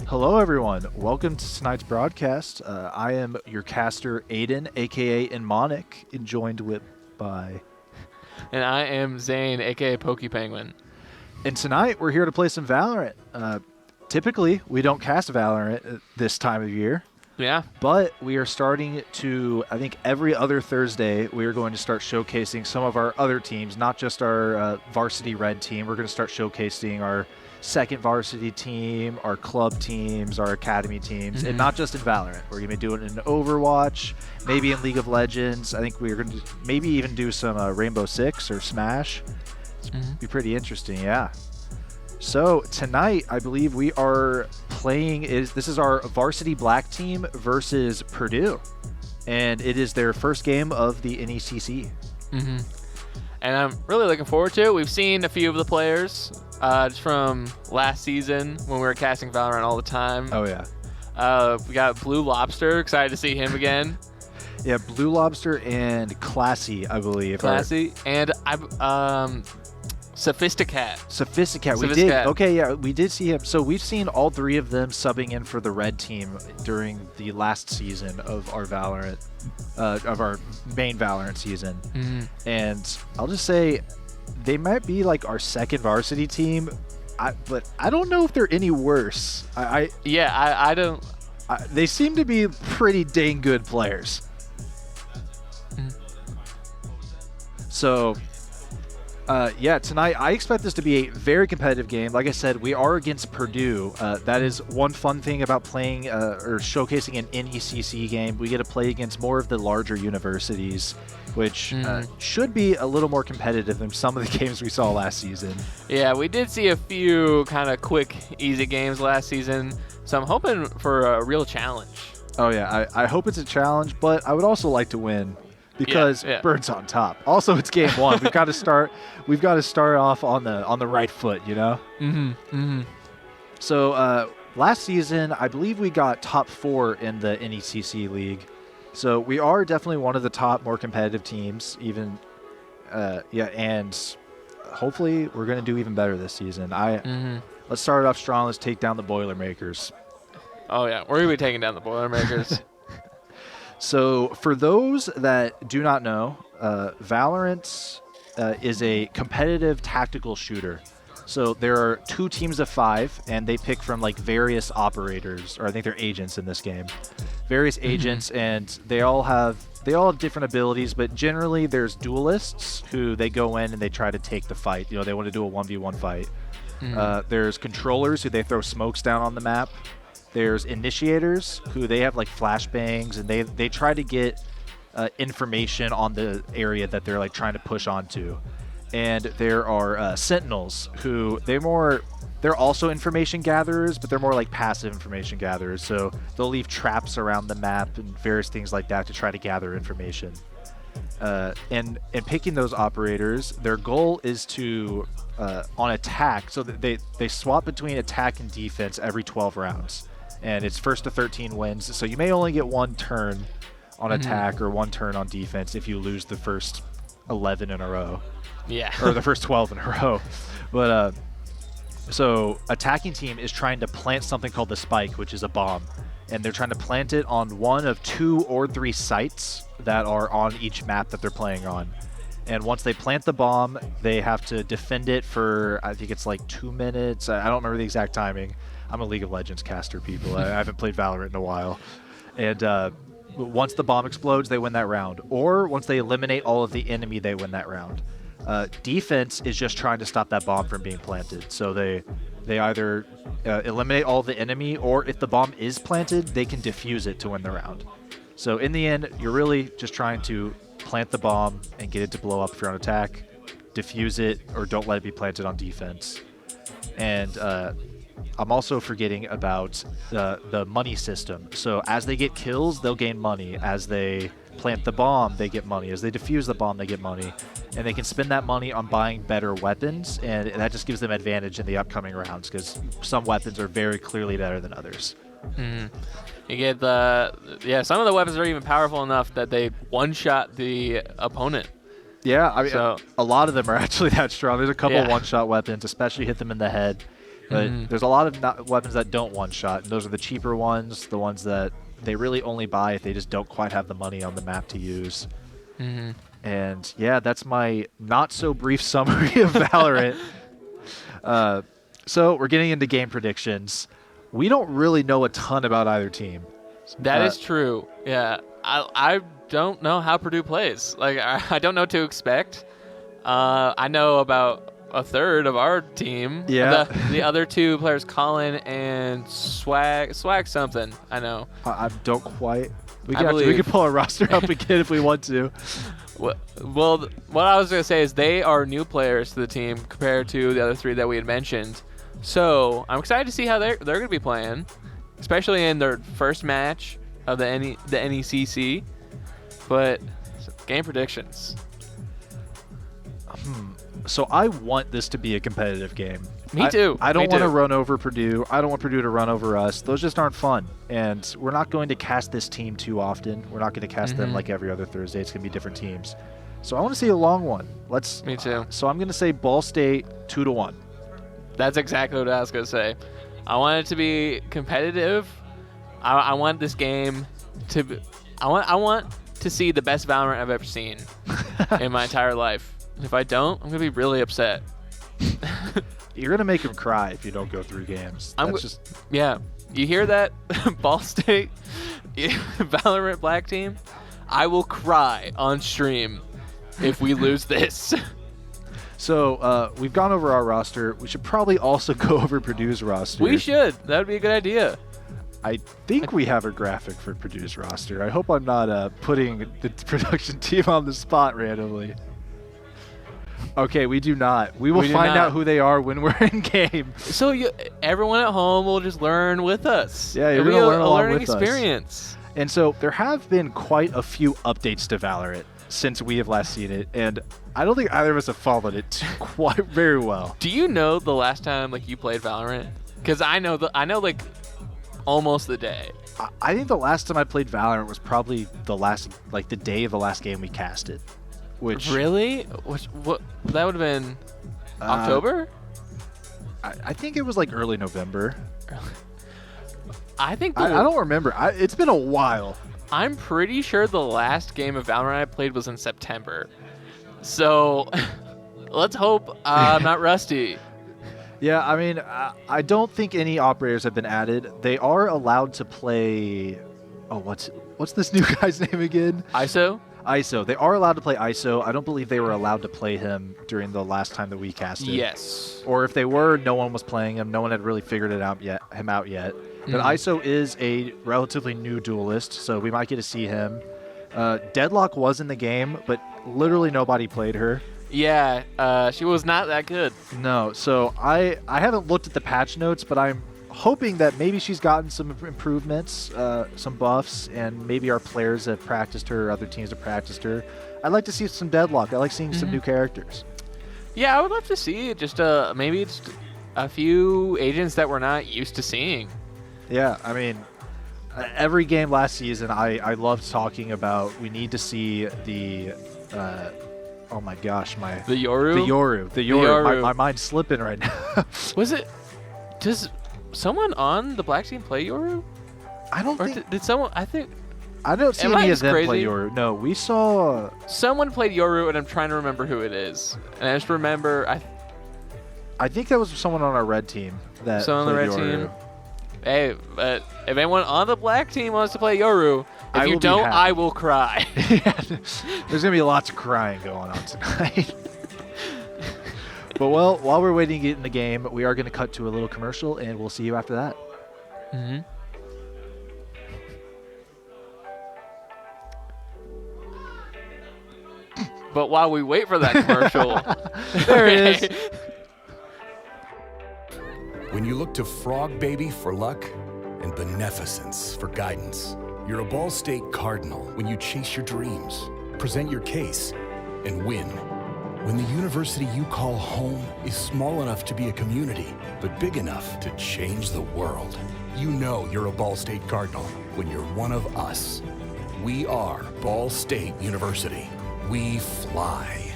Hello, everyone. Welcome to tonight's broadcast. I am your caster, Aiden, aka Inmonic, and joined by And I am Zane, aka Pokey Penguin. And tonight we're here to play some Valorant. Typically, we don't cast Valorant this time of year. Yeah. But we are starting to, I think every other Thursday, we are going to start showcasing some of our other teams, not just our varsity red team. We're going to start showcasing our second varsity team, our club teams, our academy teams, and not just in Valorant. We're going to be doing it in Overwatch, maybe in League of Legends. I think we're going to maybe even do some Rainbow Six or Smash. It's be pretty interesting, yeah. So tonight, I believe we are playing, this is our varsity black team versus Purdue. And it is their first game of the NECC. And I'm really looking forward to it. We've seen a few of the players just from last season when we were casting Valorant all the time. Oh, yeah. We got Blue Lobster. Excited to see him again. Yeah, Blue Lobster and Classy, I believe. Classy. And Sophisticat. We did. Okay, yeah, we did see him. So we've seen all three of them subbing in for the red team during the last season of our Valorant, of our main Valorant season. And I'll just say they might be like our second varsity team, but I don't know if they're any worse. I don't. They seem to be pretty dang good players. So. Yeah, tonight I expect this to be a very competitive game. Like I said, we are against Purdue. That is one fun thing about playing or showcasing an NECC game. We get to play against more of the larger universities, which should be a little more competitive than some of the games we saw last season. Yeah, we did see a few kind of quick, easy games last season, so I'm hoping for a real challenge. Oh yeah, I hope it's a challenge, but I would also like to win. Because Bird's on top. Also, it's game one. We've got to start. We've got to start off on the right foot, you know. So last season, I believe we got top 4 in the NECC league. So we are definitely one of the top, more competitive teams. Even, and hopefully we're going to do even better this season. Let's start it off strong. Let's take down the Boilermakers. Oh yeah, we're gonna be taking down the Boilermakers. So for those that do not know, Valorant is a competitive tactical shooter. So there are 2 teams of 5, and they pick from like various operators, or I think they're agents in this game. Various agents, and they all have different abilities, but generally there's duelists who they go in and they try to take the fight. You know, they want to do a 1v1 fight. There's controllers who they throw smokes down on the map. There's initiators who they have like flashbangs, and they try to get information on the area that they're like trying to push onto. And there are sentinels who they're also information gatherers, but they're more like passive information gatherers. So they'll leave traps around the map and various things like that to try to gather information. And picking those operators, their goal is to on attack. So that they swap between attack and defense every 12 rounds. And it's first to 13 wins, so you may only get 1 turn on attack or 1 turn on defense if you lose the first 11 in a row. Yeah. Or the first 12 in a row. But so attacking team is trying to plant something called the spike, which is a bomb. And they're trying to plant it on 1 of 2 or 3 sites that are on each map that they're playing on. And once they plant the bomb, they have to defend it for, I think it's like 2 minutes. I don't remember the exact timing. I'm a League of Legends caster, people. I haven't played Valorant in a while. And once the bomb explodes, they win that round. Or once they eliminate all of the enemy, they win that round. Defense is just trying to stop that bomb from being planted. So they either eliminate all the enemy, or if the bomb is planted, they can defuse it to win the round. So in the end, you're really just trying to plant the bomb and get it to blow up if you're on attack, defuse it, or don't let it be planted on defense. And I'm also forgetting about the money system. So as they get kills, they'll gain money. As they plant the bomb, they get money. As they defuse the bomb, they get money. And they can spend that money on buying better weapons, and that just gives them advantage in the upcoming rounds because some weapons are very clearly better than others. You get some of the weapons are even powerful enough that they one-shot the opponent. Yeah, I mean, a lot of them are actually that strong. There's a couple one-shot weapons, especially hit them in the head. But there's a lot of weapons that don't one-shot, and those are the cheaper ones, the ones that they really only buy if they just don't quite have the money on the map to use. And yeah, that's my not so brief summary of Valorant. So we're getting into game predictions. We don't really know a ton about either team. That is true. Yeah, I don't know how Purdue plays. Like I don't know what to expect. I know about a third of our team. Yeah. The other two players, Colin and Swag something. I know. I don't quite. We I believe. we can pull our roster up again if we want to. Well, what I was going to say is they are new players to the team compared to the other three that we had mentioned. So I'm excited to see how they're going to be playing, especially in their first match of the NECC. But game predictions. So I want this to be a competitive game. Me too. I don't want to run over Purdue. I don't want Purdue to run over us. Those just aren't fun. And we're not going to cast this team too often. We're not going to cast them like every other Thursday. It's going to be different teams. So I want to see a long one. Me too. So I'm going to say Ball State 2-1. That's exactly what I was going to say. I want it to be competitive. I want this game to be, I want to see the best Valorant I've ever seen in my entire life. If I don't, I'm going to be really upset. You're going to make him cry if you don't go through games. Yeah. You hear that, Ball State Valorant Black Team? I will cry on stream if we lose this. So we've gone over our roster. We should probably also go over Purdue's roster. We should. That would be a good idea. I think we have a graphic for Purdue's roster. I hope I'm not putting the production team on the spot randomly. Okay, we do not. We will find out who they are when we're in game. So everyone at home will just learn with us. Yeah, you're going to learn along with experience. And so there have been quite a few updates to Valorant since we have last seen it, and I don't think either of us have followed it quite very well. Do you know the last time you played Valorant? Because I know almost the day. I think the last time I played Valorant was probably the day of the last game we casted. Which really? What that would have been October? I think it was early November. I think I don't remember. It's been a while. I'm pretty sure the last game of Valorant I played was in September. So let's hope I'm not rusty. Yeah, I mean, I don't think any operators have been added. They are allowed to play. Oh, what's this new guy's name again? ISO. They are allowed to play ISO. I don't believe they were allowed to play him during the last time that we casted. Yes. Or if they were, no one was playing him. No one had really figured him out yet. But ISO is a relatively new duelist, so we might get to see him. Deadlock was in the game, but literally nobody played her. Yeah, she was not that good. No, so I haven't looked at the patch notes, but I'm hoping that maybe she's gotten some improvements, some buffs, and maybe our players have practiced her, or other teams have practiced her. I'd like to see some Deadlock. I like seeing some new characters. Yeah, I would love to see just maybe just a few agents that we're not used to seeing. Yeah, I mean, every game last season, I loved talking about we need to see the oh my gosh, the Yoru. My mind's slipping right now. Does someone on the Black Team play Yoru? I don't think. Did someone? I think. I don't see any of them play Yoru. No, we saw. Someone played Yoru, and I'm trying to remember who it is. And I just remember. I think that was someone on our red team that played on the red Yoru. Team. Hey, but if anyone on the Black Team wants to play Yoru, if you don't, I will cry. There's gonna be lots of crying going on tonight. But while we're waiting to get in the game, we are going to cut to a little commercial, and we'll see you after that. Mm-hmm. But while we wait for that commercial, there it is. When you look to Frog Baby for luck and beneficence for guidance, you're a Ball State Cardinal when you chase your dreams, present your case, and win. When the university you call home is small enough to be a community, but big enough to change the world, you know you're a Ball State Cardinal when you're one of us. We are Ball State University. We fly.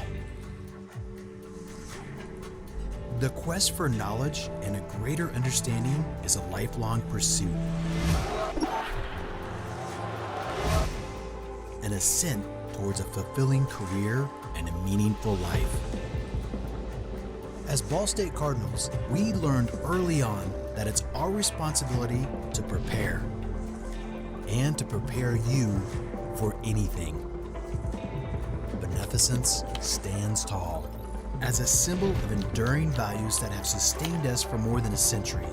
The quest for knowledge and a greater understanding is a lifelong pursuit. An ascent towards a fulfilling career and a meaningful life. As Ball State Cardinals, we learned early on that it's our responsibility to prepare and to prepare you for anything. Beneficence stands tall as a symbol of enduring values that have sustained us for more than a century.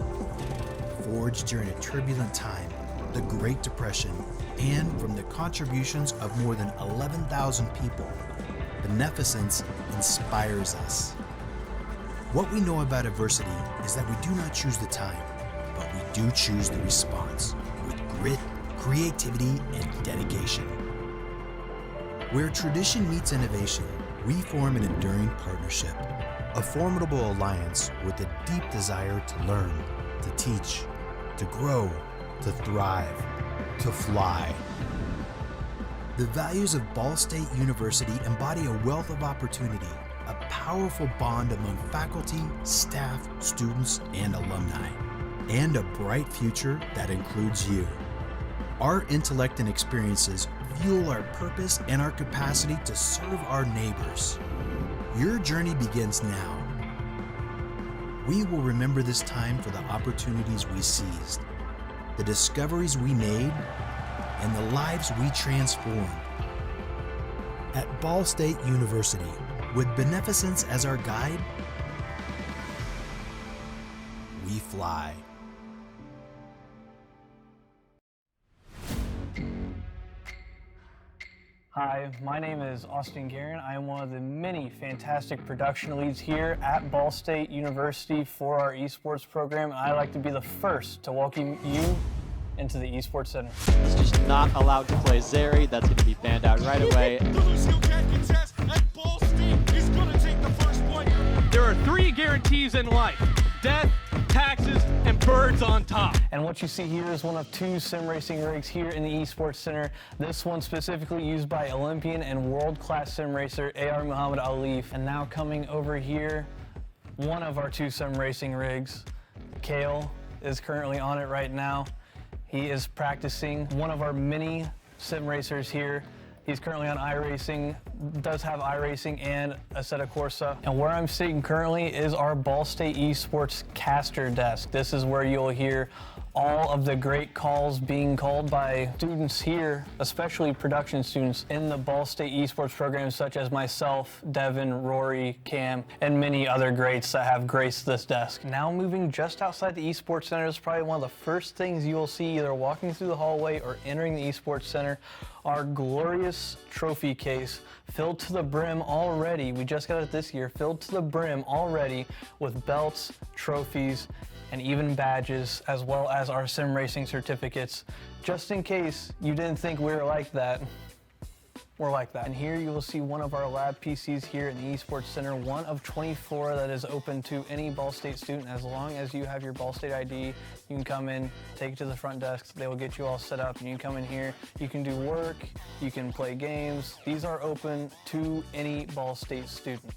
Forged during a turbulent time, the Great Depression, and from the contributions of more than 11,000 people, beneficence inspires us. What we know about adversity is that we do not choose the time, but we do choose the response with grit, creativity, and dedication. Where tradition meets innovation, we form an enduring partnership, a formidable alliance with a deep desire to learn, to teach, to grow, to thrive, to fly. The values of Ball State University embody a wealth of opportunity, a powerful bond among faculty, staff, students, and alumni, and a bright future that includes you. Our intellect and experiences fuel our purpose and our capacity to serve our neighbors. Your journey begins now. We will remember this time for the opportunities we seized, the discoveries we made, and the lives we transformed. At Ball State University, with beneficence as our guide, we fly. Hi, my name is Austin Guerin. I am one of the many fantastic production leads here at Ball State University for our esports program. And I'd like to be the first to welcome you into the Esports Center. It's just not allowed to play Zeri. That's going to be banned out right away. There are 3 guarantees in life: death, taxes, and birds on top. And what you see here is one of 2 sim racing rigs here in the Esports Center. This one specifically used by Olympian and world-class sim racer AR Muhammad Alif. And now coming over here, one of our 2 sim racing rigs, Kale, is currently on it right now. He is practicing. One of our many sim racers here. He's currently on iRacing, does have iRacing and Assetto Corsa. And where I'm sitting currently is our Ball State Esports caster desk. This is where you'll hear all of the great calls being called by students here, especially production students in the Ball State Esports programs, such as myself, Devin, Rory, Cam, and many other greats that have graced this desk. Now moving just outside the Esports Center is probably one of the first things you'll see either walking through the hallway or entering the Esports Center. Our glorious trophy case filled to the brim already. We just got it this year, filled to the brim already with belts, trophies, and even badges, as well as our sim racing certificates. Just in case you didn't think we were like that, we're like that. And here you will see one of our lab PCs here in the Esports Center, one of 24 that is open to any Ball State student. As long as you have your Ball State ID, you can come in, take it to the front desk, they will get you all set up, and you can come in here, you can do work, you can play games. These are open to any Ball State student.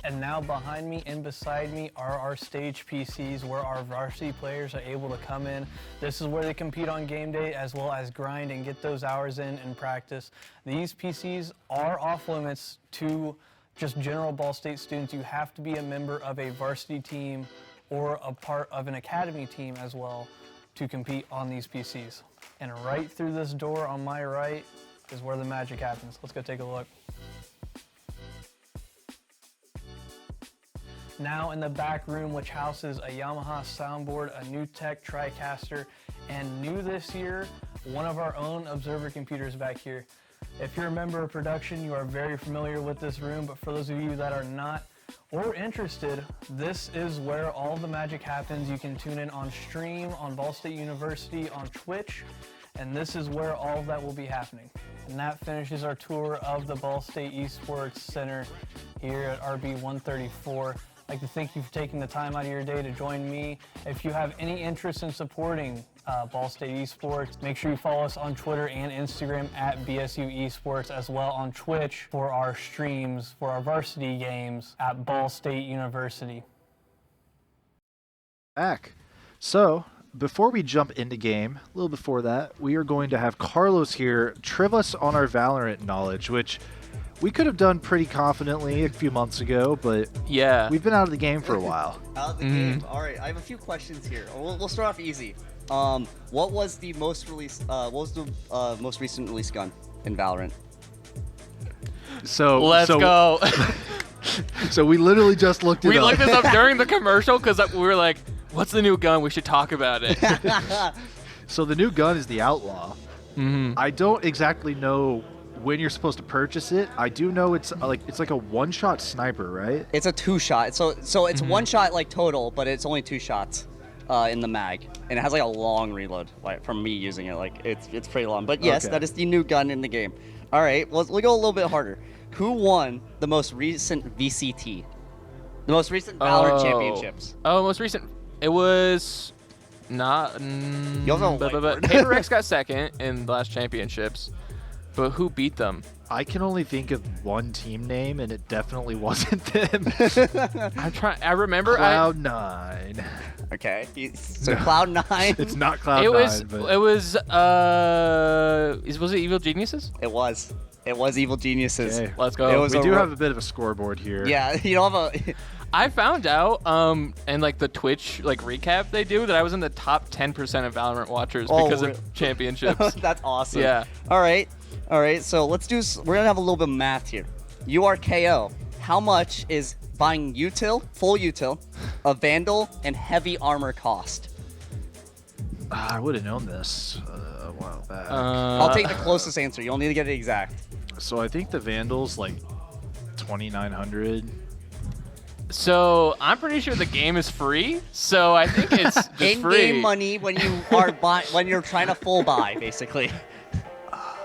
And now behind me and beside me are our stage PCs where our varsity players are able to come in. This is where they compete on game day as well as grind and get those hours in and practice. These PCs are off limits to just general Ball State students. You have to be a member of a varsity team or a part of an academy team as well to compete on these PCs. And right through this door on my right is where the magic happens. Let's go take a look. Now in the back room, which houses a Yamaha soundboard, a new tech TriCaster, and new this year, one of our own observer computers back here. If you're a member of production, you are very familiar with this room, but for those of you that are not or interested, this is where all the magic happens. You can tune in on stream, on Ball State University, on Twitch, and this is where all of that will be happening. And that finishes our tour of the Ball State Esports Center here at RB 134. I'd like to thank you for taking the time out of your day to join me. If you have any interest in supporting Ball State Esports, make sure you follow us on Twitter and Instagram at BSU Esports, as well on Twitch for our streams, for our varsity games at Ball State University. Back. So, before we jump into game, a little before that, we are going to have Carlos here triv us on our Valorant knowledge, which we could have done pretty confidently a few months ago, but Yeah. we've been out of the game for a while. Out of the game. All right, I have a few questions here. We'll start off easy. What was the most recent release gun in Valorant? So Let's go. So we literally just looked it We up. looked this up during the commercial because we were like, what's the new gun? We should talk about it. So the new gun is the Outlaw. Mhm. I don't exactly know when you're supposed to purchase it. I do know it's like a one-shot sniper, right? It's a 2-shot. So it's one shot like total, but it's only 2 shots in the mag, and it has like a long reload. Like from me using it, like it's pretty long. But yes, Okay. that is the new gun in the game. All right, we'll go a little bit harder. Who won the most recent VCT? The most recent Valorant championships? Oh, most recent. It was not. You also have a whiteboard. HaterX got second in the last championships, but who beat them? I can only think of one team name, and it definitely wasn't them. I'm trying. I remember. Cloud9. Okay, so Cloud9. It's not Cloud9. It was. but It was. Was it Evil Geniuses? It was Evil Geniuses. Okay. Let's go. It was we a do ro- have a bit of a scoreboard here. Yeah, you don't have a. I found out, and like the Twitch recap they do, that I was in the top 10% of Valorant watchers Oh, because really? of championships. That's awesome. Yeah. All right. So let's do. We're gonna have a little bit of math here. You are KO. How much is buying full util, a Vandal, and heavy armor cost? I would have known this a while back. I'll take the closest answer. You don't need to get it exact. So I think the Vandal's like 2,900. So I'm pretty sure the game is free. So I think it's just In-game free. money when you are when you're trying to full buy, basically.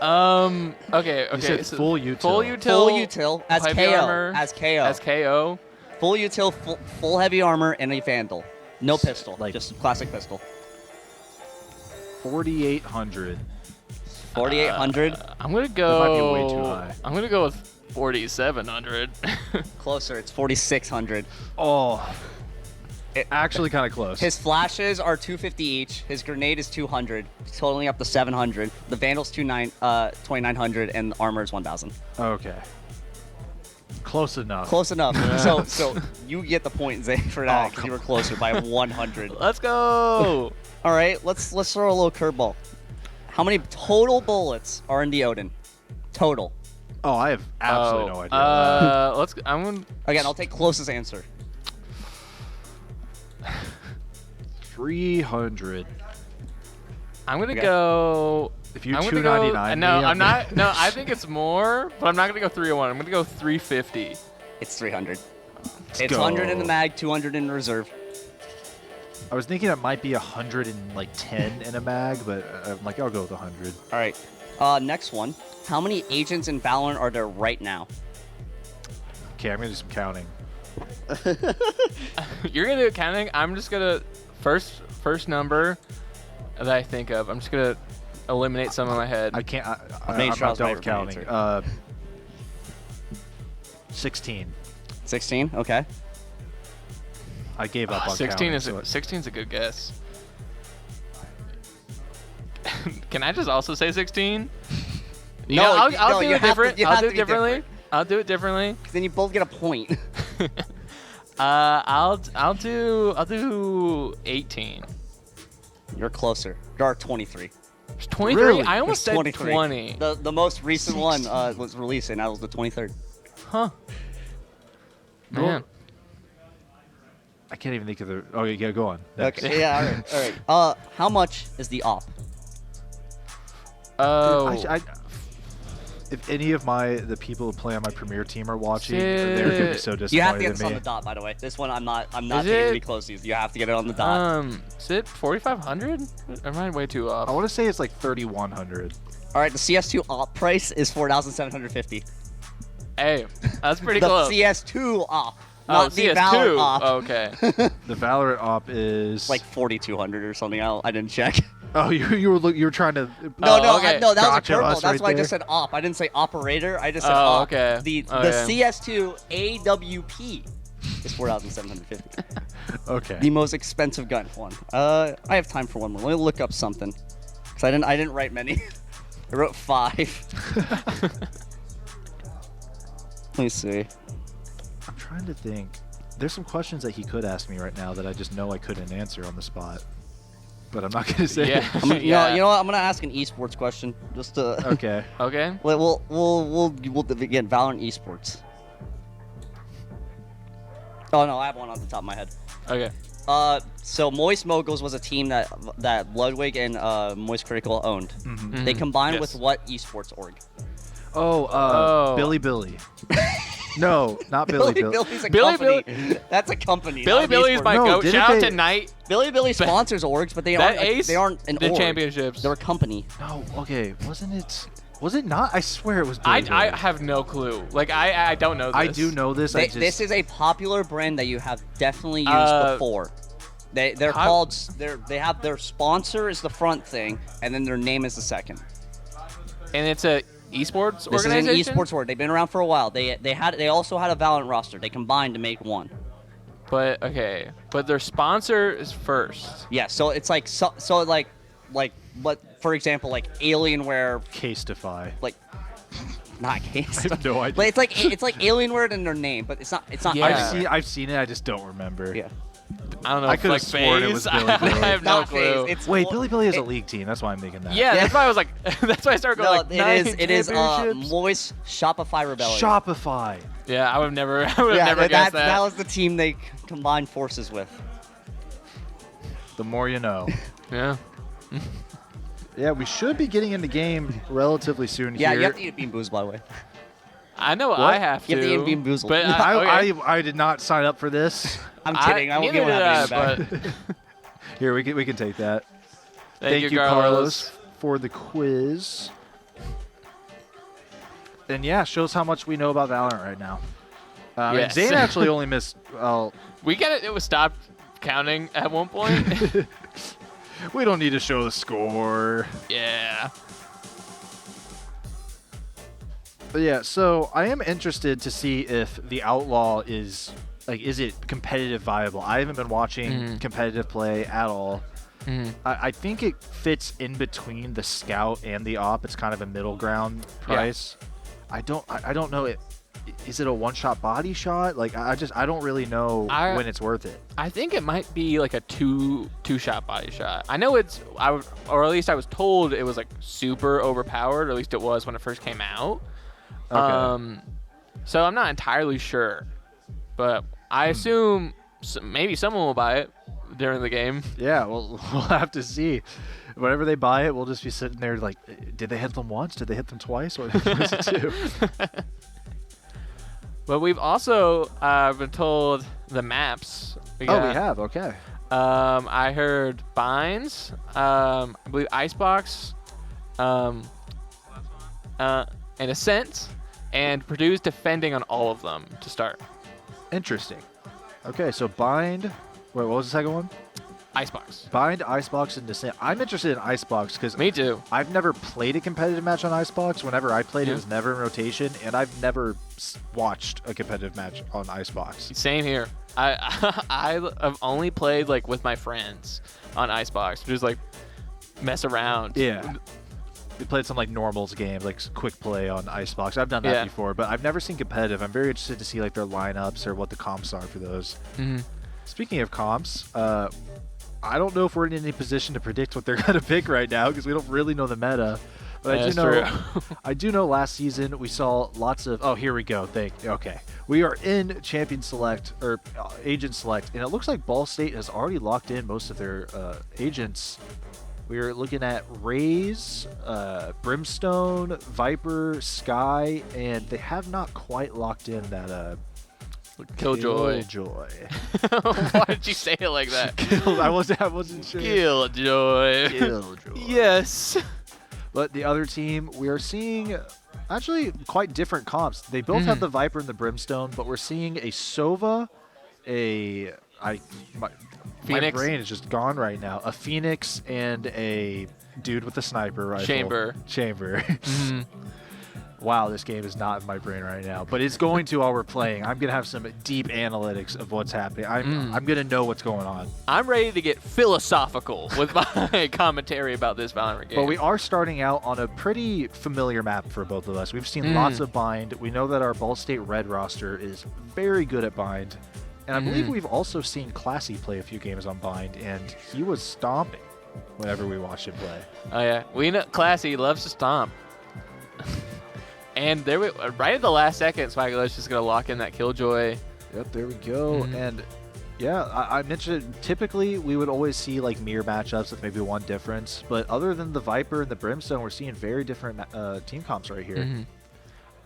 Okay. You said so full util. Full util. Full util as heavy KO. armor, As KO. As KO. Full util, full heavy armor, and a Vandal. No pistol, like- just classic pistol. 4,800. 4,800. I'm gonna go. might be way too high. I'm gonna go with 4,700. Closer. It's 4,600. Oh, actually kind of close. His flashes are 250 each. His grenade is 200, totaling up to 700. The Vandal's 2,900, and the armor is 1,000. Okay. Close enough. Close enough. So you get the point, Zay, for that because you were closer by 100. Let's go. All right, let's throw a little curveball. How many total bullets are in the Odin? Total. Oh, I have absolutely no idea. Let's. I'm gonna. Again, I'll take closest answer. 300. I'm gonna Okay. go. If you I'm gonna 299 go. No, me, I'm not. No, I think it's more, but I'm not gonna go 301. I'm gonna go 350. It's 300. Let's It's go. 100 in the mag, 200 in reserve. I was thinking it might be 110 in a mag, but I'm like, I'll go with 100. All right. Next one. How many agents in Valorant are there right now? Okay, I'm gonna do some counting. You're gonna do counting. I'm just gonna first number that I think of. I'm just gonna eliminate some in my head. I can't. I've made I'm sure I not was done right with with my counting. answer. 16. 16. Okay. I gave up on 16 counting. is so 16's a good guess. Can I just also say 16? No, I'll no, do you it have to- different. you I'll have do to it be differently. different. I'll do it differently. Then you both get a point. I'll do 18. You're closer. There are 23. It's 23. Really? I almost said 23. 20. The most recent one was released, and that was the 23rd. Huh. Man. I can't even think of the. Oh, yeah, go on. Next. Okay. Yeah. All right. All right. How much is the op? Oh. If any of the people who play on my premier team are watching, they're gonna be so disappointed You have to get this in on me. the dot, by the way. This one, I'm not Is taking it? any closies. You have to get it on the dot. Is it 4,500? Or am I way too off? I want to say it's like 3,100. All right. The CS2 op price is 4,750. Hey, that's pretty The close. CS2 op, Oh, not the Valorant CS2. op. Oh, okay. The Valorant op is Like 4,200 or something. I didn't check. Oh, you were trying to. No, okay. no, that Gotcha was a us curveball. That's right why I just there. said op. I didn't say operator. I just said Oh, op. okay. The Okay. CS2 AWP It's 4,750. Okay. The most expensive gun one. I have time for one more. Let me look up something, cause I didn't write many. I wrote 5. Let me see. I'm trying to think. There's some questions that he could ask me right now that I just know I couldn't answer on the spot. But I'm not going to say Yeah. it. You know what? I'm gonna ask an esports question just to. Okay. Okay. We'll again Valorant esports. Oh no, I have one on the top of my head. Okay. So Moist Moguls was a team that Ludwig and Moist Critical owned. Mm-hmm. They combined Yes. with what esports org? Oh. Billy. No, not Billy. Billy's a Billy company. That's a company. Billy not Billy's esports. my No, goat. didn't Shout out they- to Knight. Billy sponsors orgs, but they That aren't. Ace They aren't an did org. championships. They're a company. No, okay. Wasn't it? Was it not? I swear it was Billy. I have no clue. Like I don't know this. I do know this. This is a popular brand that you have definitely used before. They're called. They have their sponsor is the front thing, and then their name is the second. And it's a esports This organization. is an esports org. They've been around for a while. They also had a Valorant roster. They combined to make one. But okay. But their sponsor is first. Yeah. So it's like like what for example like Alienware Casetify. like not case. I have no idea. But it's like Alienware in their name, but it's not. Yeah. I've seen it. I just don't remember. Yeah. I don't know. I if, could've like, sworn it FaZe. was Billy I Billy. have no Not clue. FaZe. It's Wait, Billy is a league team. That's why I'm thinking that. Yeah, that's why I was like. That's why I started going No, like. 9 it is championships? Moist Shopify Rebellion. Shopify. Yeah, I would have never. I would have Yeah, never guessed that. that was the team they combined forces with. The more you know. Yeah. Yeah, we should be getting in the game relatively soon Yeah, here. you have to eat Bean Booze, by the way. I know I have to. You have to eat Bean Boozled. But I did not sign up for this. I'm kidding. I won't give neither one did I, back. but Here, we can take that. Thank you, Carlos. for the quiz. And yeah, shows how much we know about Valorant right now. And Yes. Zane actually only missed. Well, We got it. It was stopped counting at one point. we don't need to show the score. Yeah. But yeah, so I am interested to see if the Outlaw is it competitive viable? I haven't been watching competitive play at all. I think it fits in between the Scout and the Op. It's kind of a middle ground price. I don't know it. Is it a one-shot body shot? Like I don't really know when it's worth it. I think it might be like a two-shot body shot. I know or at least I was told it was like super overpowered, or at least it was when it first came out. Okay. So I'm not entirely sure, but I assume maybe someone will buy it during the game. Yeah, well, we'll have to see. Whenever they buy it, we'll just be sitting there like, did they hit them once? Did they hit them twice? What does it do? But we've also been told the maps. We have. Okay. I heard Binds, I believe Icebox, and Ascent, and Purdue's defending on all of them to start. Interesting. Okay, so Bind. Wait, what was the second one? Icebox. Bind, Icebox, and Descent. I'm interested in Icebox because Me too. I've never played a competitive match on Icebox. Whenever I played, it was never in rotation, and I've never watched a competitive match on Icebox. Same here. I have only played like with my friends on Icebox, just like mess around. Yeah. We played some like normals games, like quick play on Icebox. I've done that before, but I've never seen competitive. I'm very interested to see like their lineups or what the comps are for those. Speaking of comps, I don't know if we're in any position to predict what they're going to pick right now because we don't really know the meta. But That's I do know last season we saw lots of. Oh, here we go. Okay, we are in Champion Select or Agent Select, and it looks like Ball State has already locked in most of their agents. We are looking at Raze, Brimstone, Viper, Sky, and they have not quite locked in that Killjoy. Why did you say it like that? I wasn't sure. Killjoy. Yes. But the other team, we are seeing actually quite different comps. They both have the Viper and the Brimstone, but we're seeing a Sova, my brain is just gone right now. A Phoenix and a dude with a sniper rifle. Chamber. Wow, this game is not in my brain right now, but it's going to while we're playing. I'm going to have some deep analytics of what's happening. I'm going to know what's going on. I'm ready to get philosophical with my commentary about this Valorant game. But we are starting out on a pretty familiar map for both of us. We've seen lots of Bind. We know that our Ball State Red roster is very good at Bind. And I believe we've also seen Classy play a few games on Bind, and he was stomping whenever we watched him play. Oh, yeah. We know Classy loves to stomp. And there we, right at the last second, Swagger's just going to lock in that Killjoy. Yep, there we go. And yeah, I mentioned it, typically we would always see like mirror matchups with maybe one difference. But other than the Viper and the Brimstone, we're seeing very different team comps right here.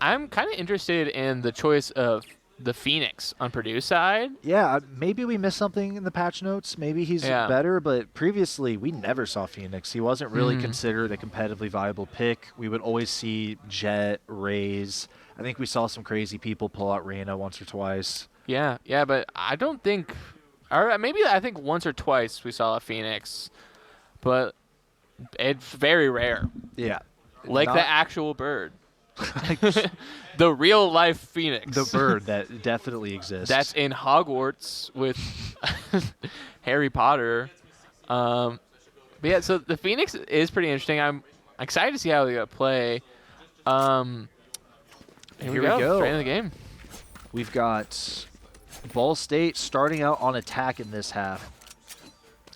I'm kind of interested in the choice of the Phoenix on Purdue's side. Yeah, maybe we missed something in the patch notes. Maybe he's better, but previously we never saw Phoenix. He wasn't really considered a competitively viable pick. We would always see Jet, Raze. I think we saw some crazy people pull out Reyna once or twice. Yeah, but I don't think, or maybe I think once or twice we saw a Phoenix, but it's very rare. Yeah. Like the actual bird. The real life Phoenix. The bird that definitely exists. That's in Hogwarts with Harry Potter. But yeah, so the Phoenix is pretty interesting. I'm excited to see how they play. Here we go. Straight in the game. We've got Ball State starting out on attack in this half.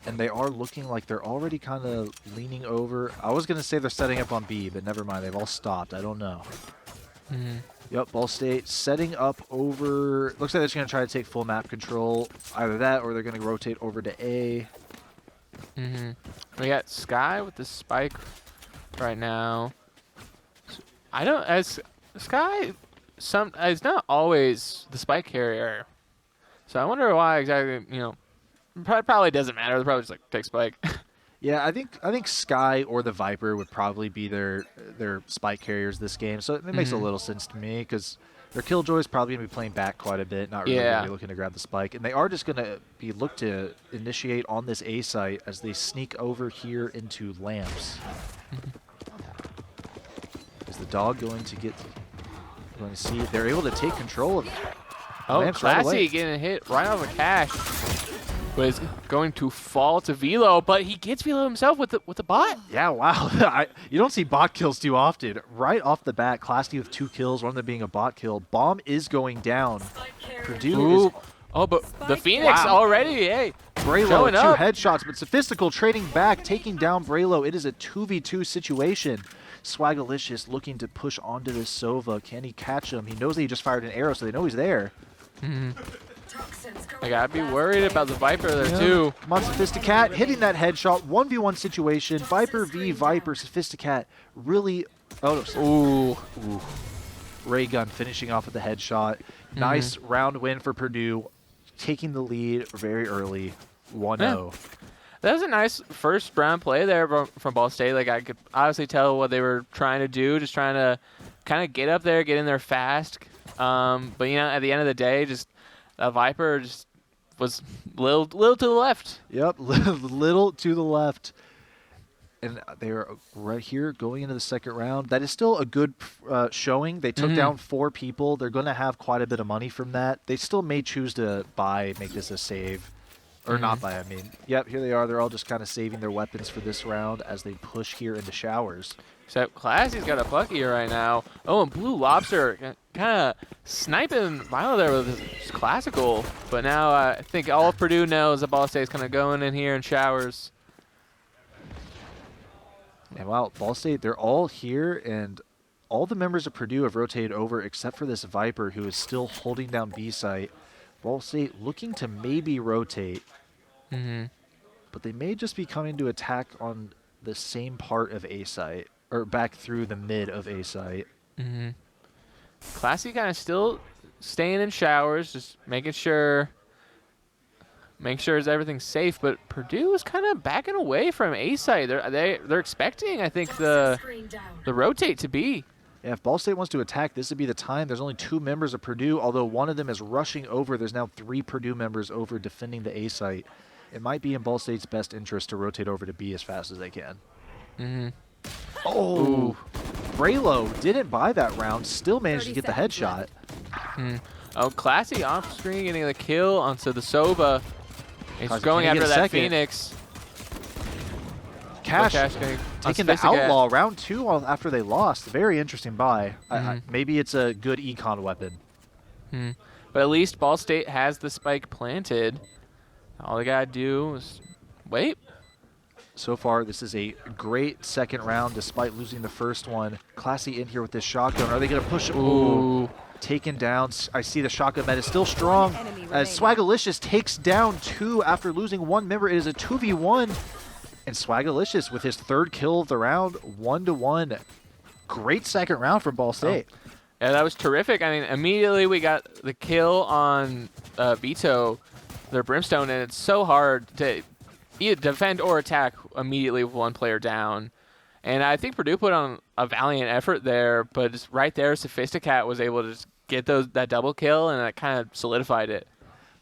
And they are looking like they're already kind of leaning over. I was going to say they're setting up on B, but never mind. They've all stopped. I don't know. Yep, Ball State setting up over. Looks like they're just going to try to take full map control. Either that or they're going to rotate over to A. We got Sky with the spike right now. I don't, as Sky, it's not always the spike carrier. So I wonder why exactly, probably doesn't matter. They'll probably just like take spike. Yeah, I think Sky or the Viper would probably be their spike carriers this game. So it makes a little sense to me because their Killjoy is probably going to be playing back quite a bit, not really going to be looking to grab the spike. And they are just going to be looked to initiate on this A site as they sneak over here into Lamps. Is the dog going to get... We're going to see... They're able to take control of Lamps right Classy away. getting a hit right on the cash. But it's going to fall to Velo, but he gets Velo himself with the bot. Yeah, wow. You don't see bot kills too often. Right off the bat, Classy with 2 kills, one of them being a bot kill. Bomb is going down. Purdue is... Oh, but the Phoenix already, hey. Braylo, 2 headshots, but Sophistical trading back, taking down Braylo. It is a 2v2 situation. Swagalicious looking to push onto this Sova. Can he catch him? He knows that he just fired an arrow, so they know he's there. I gotta be worried about the Viper there too. Come on, Sophisticat hitting that headshot. 1v1 situation. Viper v Viper. Sophisticat really... Oh, no. Ooh. Ray gun finishing off with the headshot. Nice round win for Purdue. Taking the lead very early. 1-0. Yeah. That was a nice first round play there from Ball State. Like I could obviously tell what they were trying to do, just trying to kind of get up there, get in there fast. But at the end of the day, just a Viper just was little to the left. Yep, little to the left. And they are right here going into the second round. That is still a good showing. They took down 4 people. They're going to have quite a bit of money from that. They still may choose to make this a save. Or not buy, I mean. Yep, here they are. They're all just kind of saving their weapons for this round as they push here into showers. So Classy's got a Plucky right now. Oh, and Blue Lobster kind of sniping Violet there with his classical. But now I think all of Purdue knows that Ball State's kind of going in here in showers. And wow, Ball State, they're all here, and all the members of Purdue have rotated over except for this Viper who is still holding down B site. Ball State looking to maybe rotate, but they may just be coming to attack on the same part of A site, or back through the mid of A site. Classy kind of still staying in showers, just making sure everything's safe. But Purdue is kind of backing away from A site. They're expecting, I think, the rotate to be. Yeah, if Ball State wants to attack, this would be the time. There's only 2 members of Purdue, although one of them is rushing over. There's now 3 Purdue members over defending the A site. It might be in Ball State's best interest to rotate over to B as fast as they can. Oh, Ooh. Braylo didn't buy that round, still managed to get the headshot. Oh, Classy off screen getting the kill onto the Sova. He's Classy going can't after get a that second. Phoenix. Cash getting taking the Outlaw round 2 after they lost. Very interesting buy. Maybe it's a good econ weapon. But at least Ball State has the spike planted. All they gotta do is wait. So far, this is a great second round despite losing the first one. Classy in here with this shotgun. Are they going to push? Ooh. Taken down. I see the shotgun meta still strong as Swagalicious takes down 2 after losing 1 member. It is a 2v1. And Swagalicious with his 3rd kill of the round, 1-1. Great second round from Ball State. Yeah, that was terrific. I mean, immediately we got the kill on Vito, their Brimstone, and it's so hard to either defend or attack immediately with 1 player down. And I think Purdue put on a valiant effort there, but just right there, Sophisticat was able to just get that double kill, and that kind of solidified it.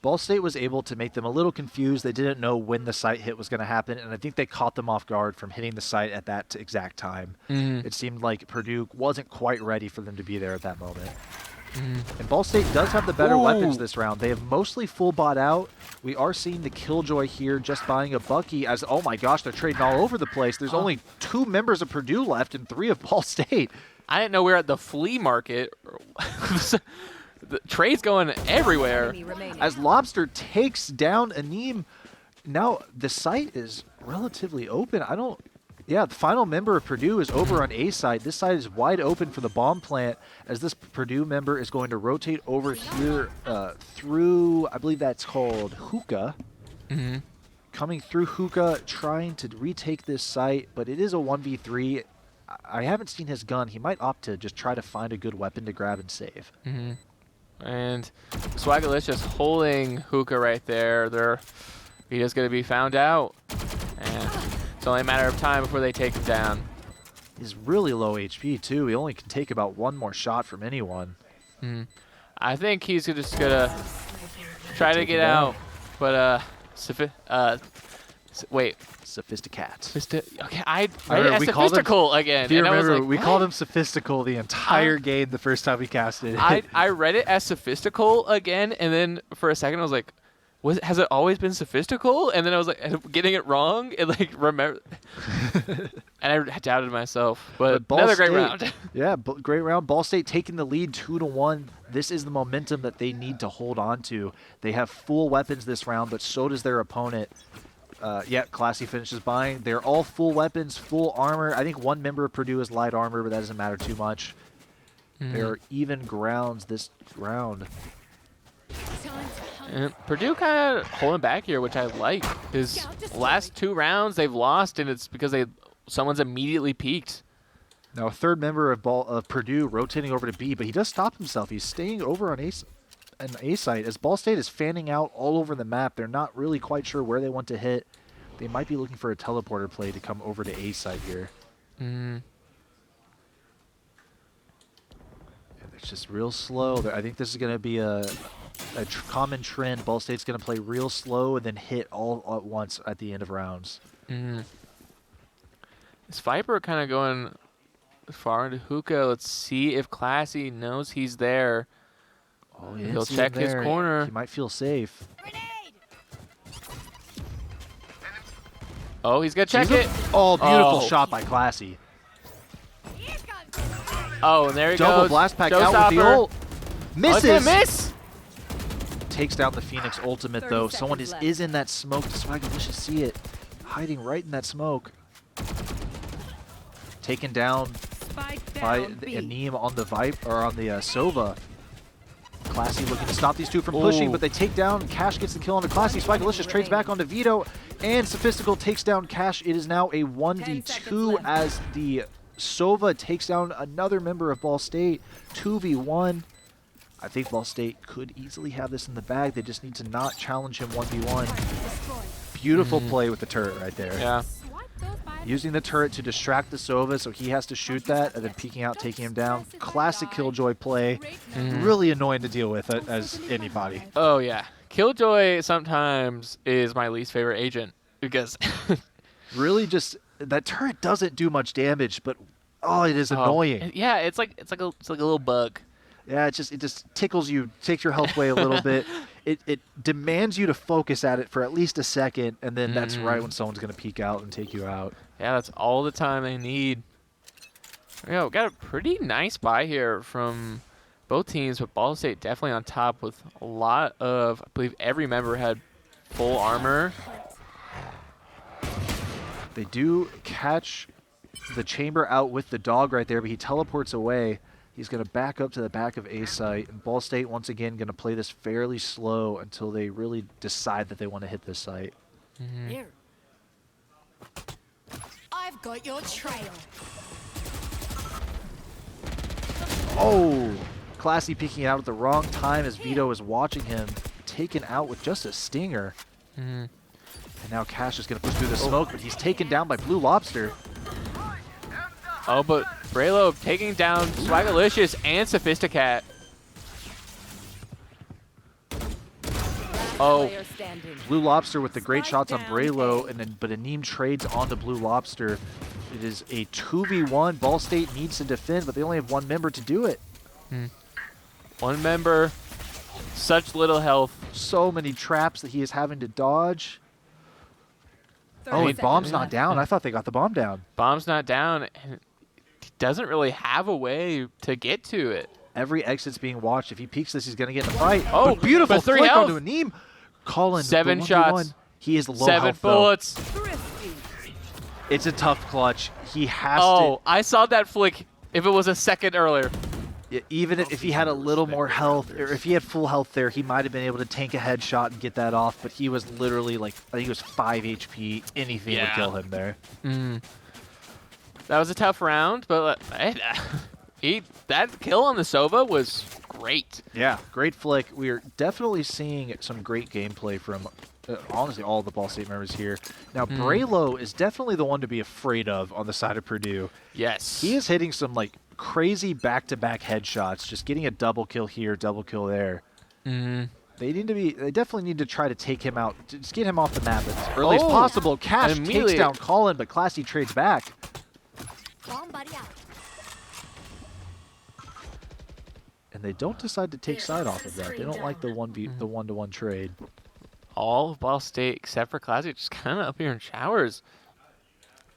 Ball State was able to make them a little confused. They didn't know when the site hit was going to happen, and I think they caught them off guard from hitting the site at that exact time. It seemed like Purdue wasn't quite ready for them to be there at that moment. And Ball State does have the better weapons this round. They have mostly full bot out. We are seeing the Killjoy here just buying a Bucky as, oh my gosh, they're trading all over the place. There's only 2 members of Purdue left and 3 of Ball State. I didn't know we were at the flea market. The trade's going everywhere. As Lobster takes down Aneem, now the site is relatively open. Yeah, the final member of Purdue is over on A side. This side is wide open for the bomb plant as this Purdue member is going to rotate over here through, I believe that's called Hookah. Coming through Hookah, trying to retake this site, but it is a 1v3. I haven't seen his gun. He might opt to just try to find a good weapon to grab and save. And Swagalicious holding Hookah right there. He is going to be found out. And it's only a matter of time before they take him down. He's really low HP too. He only can take about 1 more shot from anyone. I think he's just going to try to get out. But, wait. Sophisticat. Okay, I read it as Sophistical again. If you remember, like, we called him Sophistical the entire game the first time we casted it. I read it as Sophistical again, and then for a second I was like, has it always been Sophistical? And then I was like, getting it wrong, and like remember, and I doubted myself. But another great round. Yeah, great round. Ball State taking the lead 2-1. This is the momentum that they need to hold on to. They have full weapons this round, but so does their opponent. Yeah, Classy finishes buying. They're all full weapons, full armor. I think 1 member of Purdue is light armor, but that doesn't matter too much. There are even grounds this round. And Purdue kind of holding back here, which I like. His last 2 rounds they've lost, and it's because someone's immediately peaked. Now a 3rd member of Purdue rotating over to B, but he does stop himself. He's staying over on an A site as Ball State is fanning out all over the map. They're not really quite sure where they want to hit. They might be looking for a teleporter play to come over to A site here. And it's just real slow. I think this is going to be a common trend. Ball State's going to play real slow and then hit all at once at the end of rounds. Is Viper kind of going far into Hookah? Let's see if Classy knows he's there. Oh, yeah, he'll check his corner. He might feel safe. Oh, he's going to check it. Oh, beautiful shot by Classy. Oh, and there he goes. Double blast pack out with the ult. Misses. Oh, it's gonna miss. Takes down the Phoenix ultimate, though. Someone is in that smoke. Swagalicious see it. Hiding right in that smoke. Taken down by Aneem on the Sova. Classy looking to stop these 2 from pushing, but they take down. Cash gets the kill on the Classy. Swagalicious trades back onto Vito, and Sophistical takes down Cash. It is now a 1v2 as the Sova takes down another member of Ball State. 2v1. I think Ball State could easily have this in the bag. They just need to not challenge him 1v1. Beautiful play with the turret right there. Yeah. Using the turret to distract the Sova, so he has to shoot that, and then peeking out, taking him down. Classic Killjoy play. Really annoying to deal with as anybody. Oh, yeah. Killjoy sometimes is my least favorite agent because... Really just that turret doesn't do much damage, but oh, it is annoying. Yeah, it's like a little bug. Yeah, it just tickles you, takes your health away a little bit. It demands you to focus at it for at least a second, and then that's right when someone's gonna peek out and take you out. Yeah, that's all the time they need. Yeah, we got a pretty nice buy here from both teams, but Ball State definitely on top with a lot of, I believe every member had full armor. They do catch the chamber out with the dog right there, but he teleports away. He's going to back up to the back of A site, and Ball State once again going to play this fairly slow until they really decide that they want to hit this site. Here. I've got your trail. Oh, Classy peeking out at the wrong time as Vito is watching him, taken out with just a stinger. And now Cash is going to push through the smoke, but he's taken down by Blue Lobster. Oh, but Braylo taking down Swagalicious and Sophisticat. Oh, Blue Lobster with the great shots on Braylo, and then but Aneem trades onto Blue Lobster. It is a 2v1. Ball State needs to defend, but they only have one member to do it. one member, such little health. So many traps that he is having to dodge. Oh, and bomb's not down. I thought they got the bomb down. Bomb's not down, and he doesn't really have a way to get to it. Every exit's being watched. If he peeks this, he's going to get in the fight. Oh, but beautiful but 3 flick health. onto Aneem. Colin, 7 the 1v1. shots. He is low 7 health, though. bullets. It's a tough clutch. He has Oh, I saw that flick if it was a second earlier. to. Even if he had a little more health, or if he had full health there, he might have been able to tank a headshot and get that off, but he was literally like, I think it was 5 HP. Anything would kill him there. That was a tough round, but that kill on the Sova was great. Yeah, great flick. We are definitely seeing some great gameplay from, honestly, all the Ball State members here. Now, Braylo is definitely the one to be afraid of on the side of Purdue. Yes. He is hitting some like crazy back-to-back headshots, just getting a double kill here, double kill there. They definitely need to try to take him out, just get him off the map as early as possible. Cash takes down Colin, but Classy trades back. And they don't decide to take side off of that. They don't like the one-to-one trade. All of Ball State except for Classic just kind of up here in showers.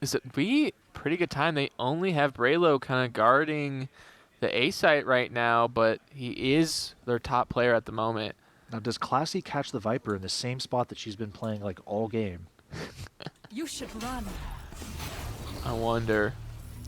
Is it be pretty good time? They only have Braylo kind of guarding the A site right now, but he is their top player at the moment. Now, does Classy catch the Viper in the same spot that she's been playing like all game? You should run. I wonder.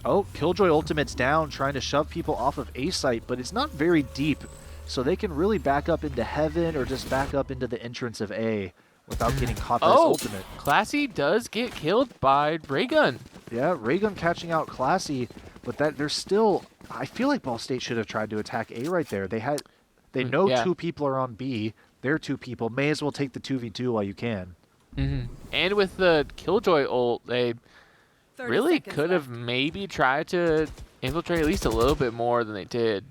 Oh, Killjoy ultimate's down, trying to shove people off of A site, but it's not very deep, so they can really back up into Heaven or just back up into the entrance of A without getting caught by his ultimate. Classy does get killed by Raygun. Yeah, Raygun catching out Classy, but there's still, I feel like Ball State should have tried to attack A right there. They know 2 people are on B. They're 2 people. May as well take the 2v2 while you can. And with the Killjoy ult, they really could have left. maybe tried to infiltrate at least a little bit more than they did.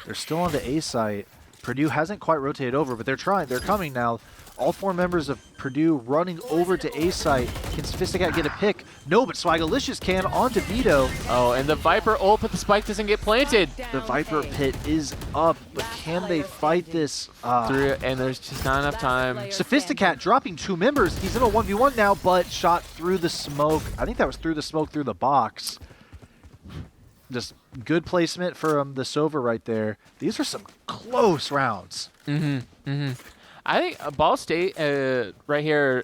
They're still on the A site. Purdue hasn't quite rotated over, but they're trying. They're coming now. All 4 members of Purdue running over to A site. Can Sophisticat get a pick? No, but Swagalicious can onto Vito. Oh, and the Viper ult, but the spike doesn't get planted. The Viper pit is up, but can they fight this? And there's just not enough time. Sophisticat dropping 2 members. He's in a 1v1 now, but shot through the smoke. I think that was through the smoke through the box. Just good placement from the Sova right there. These are some close rounds. I think Ball State right here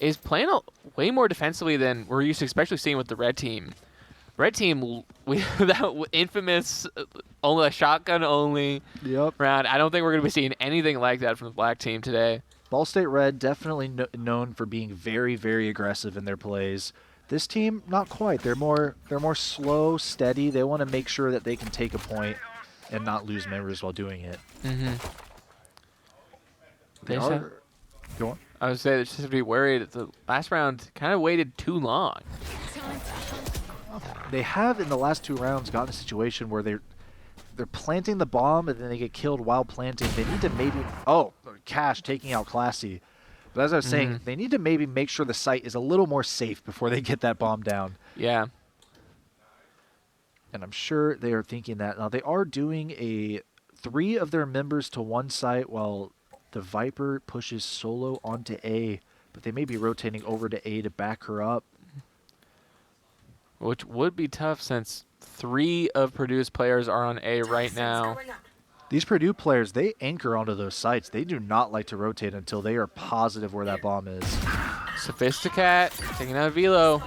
is playing way more defensively than we're used to, especially seeing with the red team. Red team, that infamous only shotgun only round. I don't think we're going to be seeing anything like that from the black team today. Ball State Red definitely known for being very, very aggressive in their plays. This team, not quite. They're more slow, steady. They want to make sure that they can take a point and not lose members while doing it. They are. Go on. I would say they just have to be worried that the last round kind of waited too long. They have in the last 2 rounds gotten a situation where they're planting the bomb and then they get killed while planting. They need to maybe Cash taking out Classy. But as I was saying, they need to maybe make sure the site is a little more safe before they get that bomb down. Yeah. And I'm sure they are thinking that. Now, they are doing 3 of their members to one site while the Viper pushes solo onto A. But they may be rotating over to A to back her up. Which would be tough since 3 of Purdue's players are on A right now. These Purdue players, they anchor onto those sites. They do not like to rotate until they are positive where that bomb is. Sophisticat taking out Velo.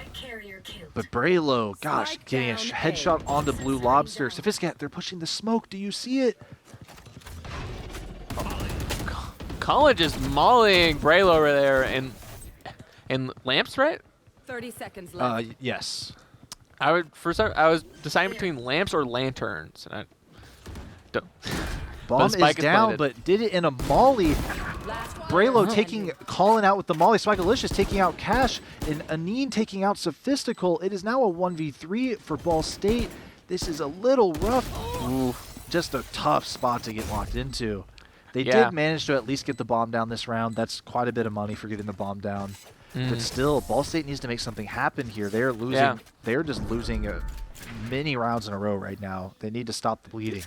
But Braylo, gosh, getting a headshot onto Blue Lobster. Sophisticat, they're pushing the smoke. Do you see it? Colin just mauling Braylo over there. And Lamps, right? 30 seconds left. Yes. I was deciding between lamps or lanterns. And I don't. Bomb is down, but did it in a molly. Braylo calling out with the molly. Swagalicious taking out Cash, and Anine taking out Sophistical. It is now a 1v3 for Ball State. This is a little rough. Ooh, just a tough spot to get locked into. They did manage to at least get the bomb down this round. That's quite a bit of money for getting the bomb down. But still, Ball State needs to make something happen here. They're losing. Yeah. They're just losing many rounds in a row right now. They need to stop the bleeding.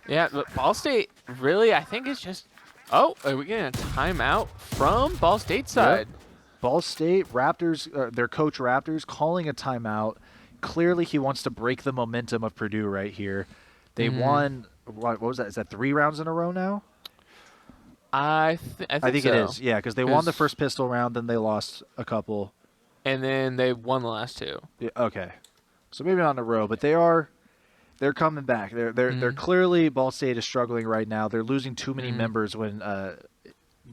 Yeah, but Ball State really, I think it's just. Oh, are we getting a timeout from Ball State's side? Yep. Ball State Raptors, their coach Raptors, calling a timeout. Clearly, he wants to break the momentum of Purdue right here. They won. What was that? Is that 3 rounds in a row now? I think so. It is. Yeah, because they won the first pistol round, then they lost a couple, and then they won the last 2. Yeah, okay, so maybe not in a row, but they're coming back. They're clearly, Ball State is struggling right now. They're losing too many members when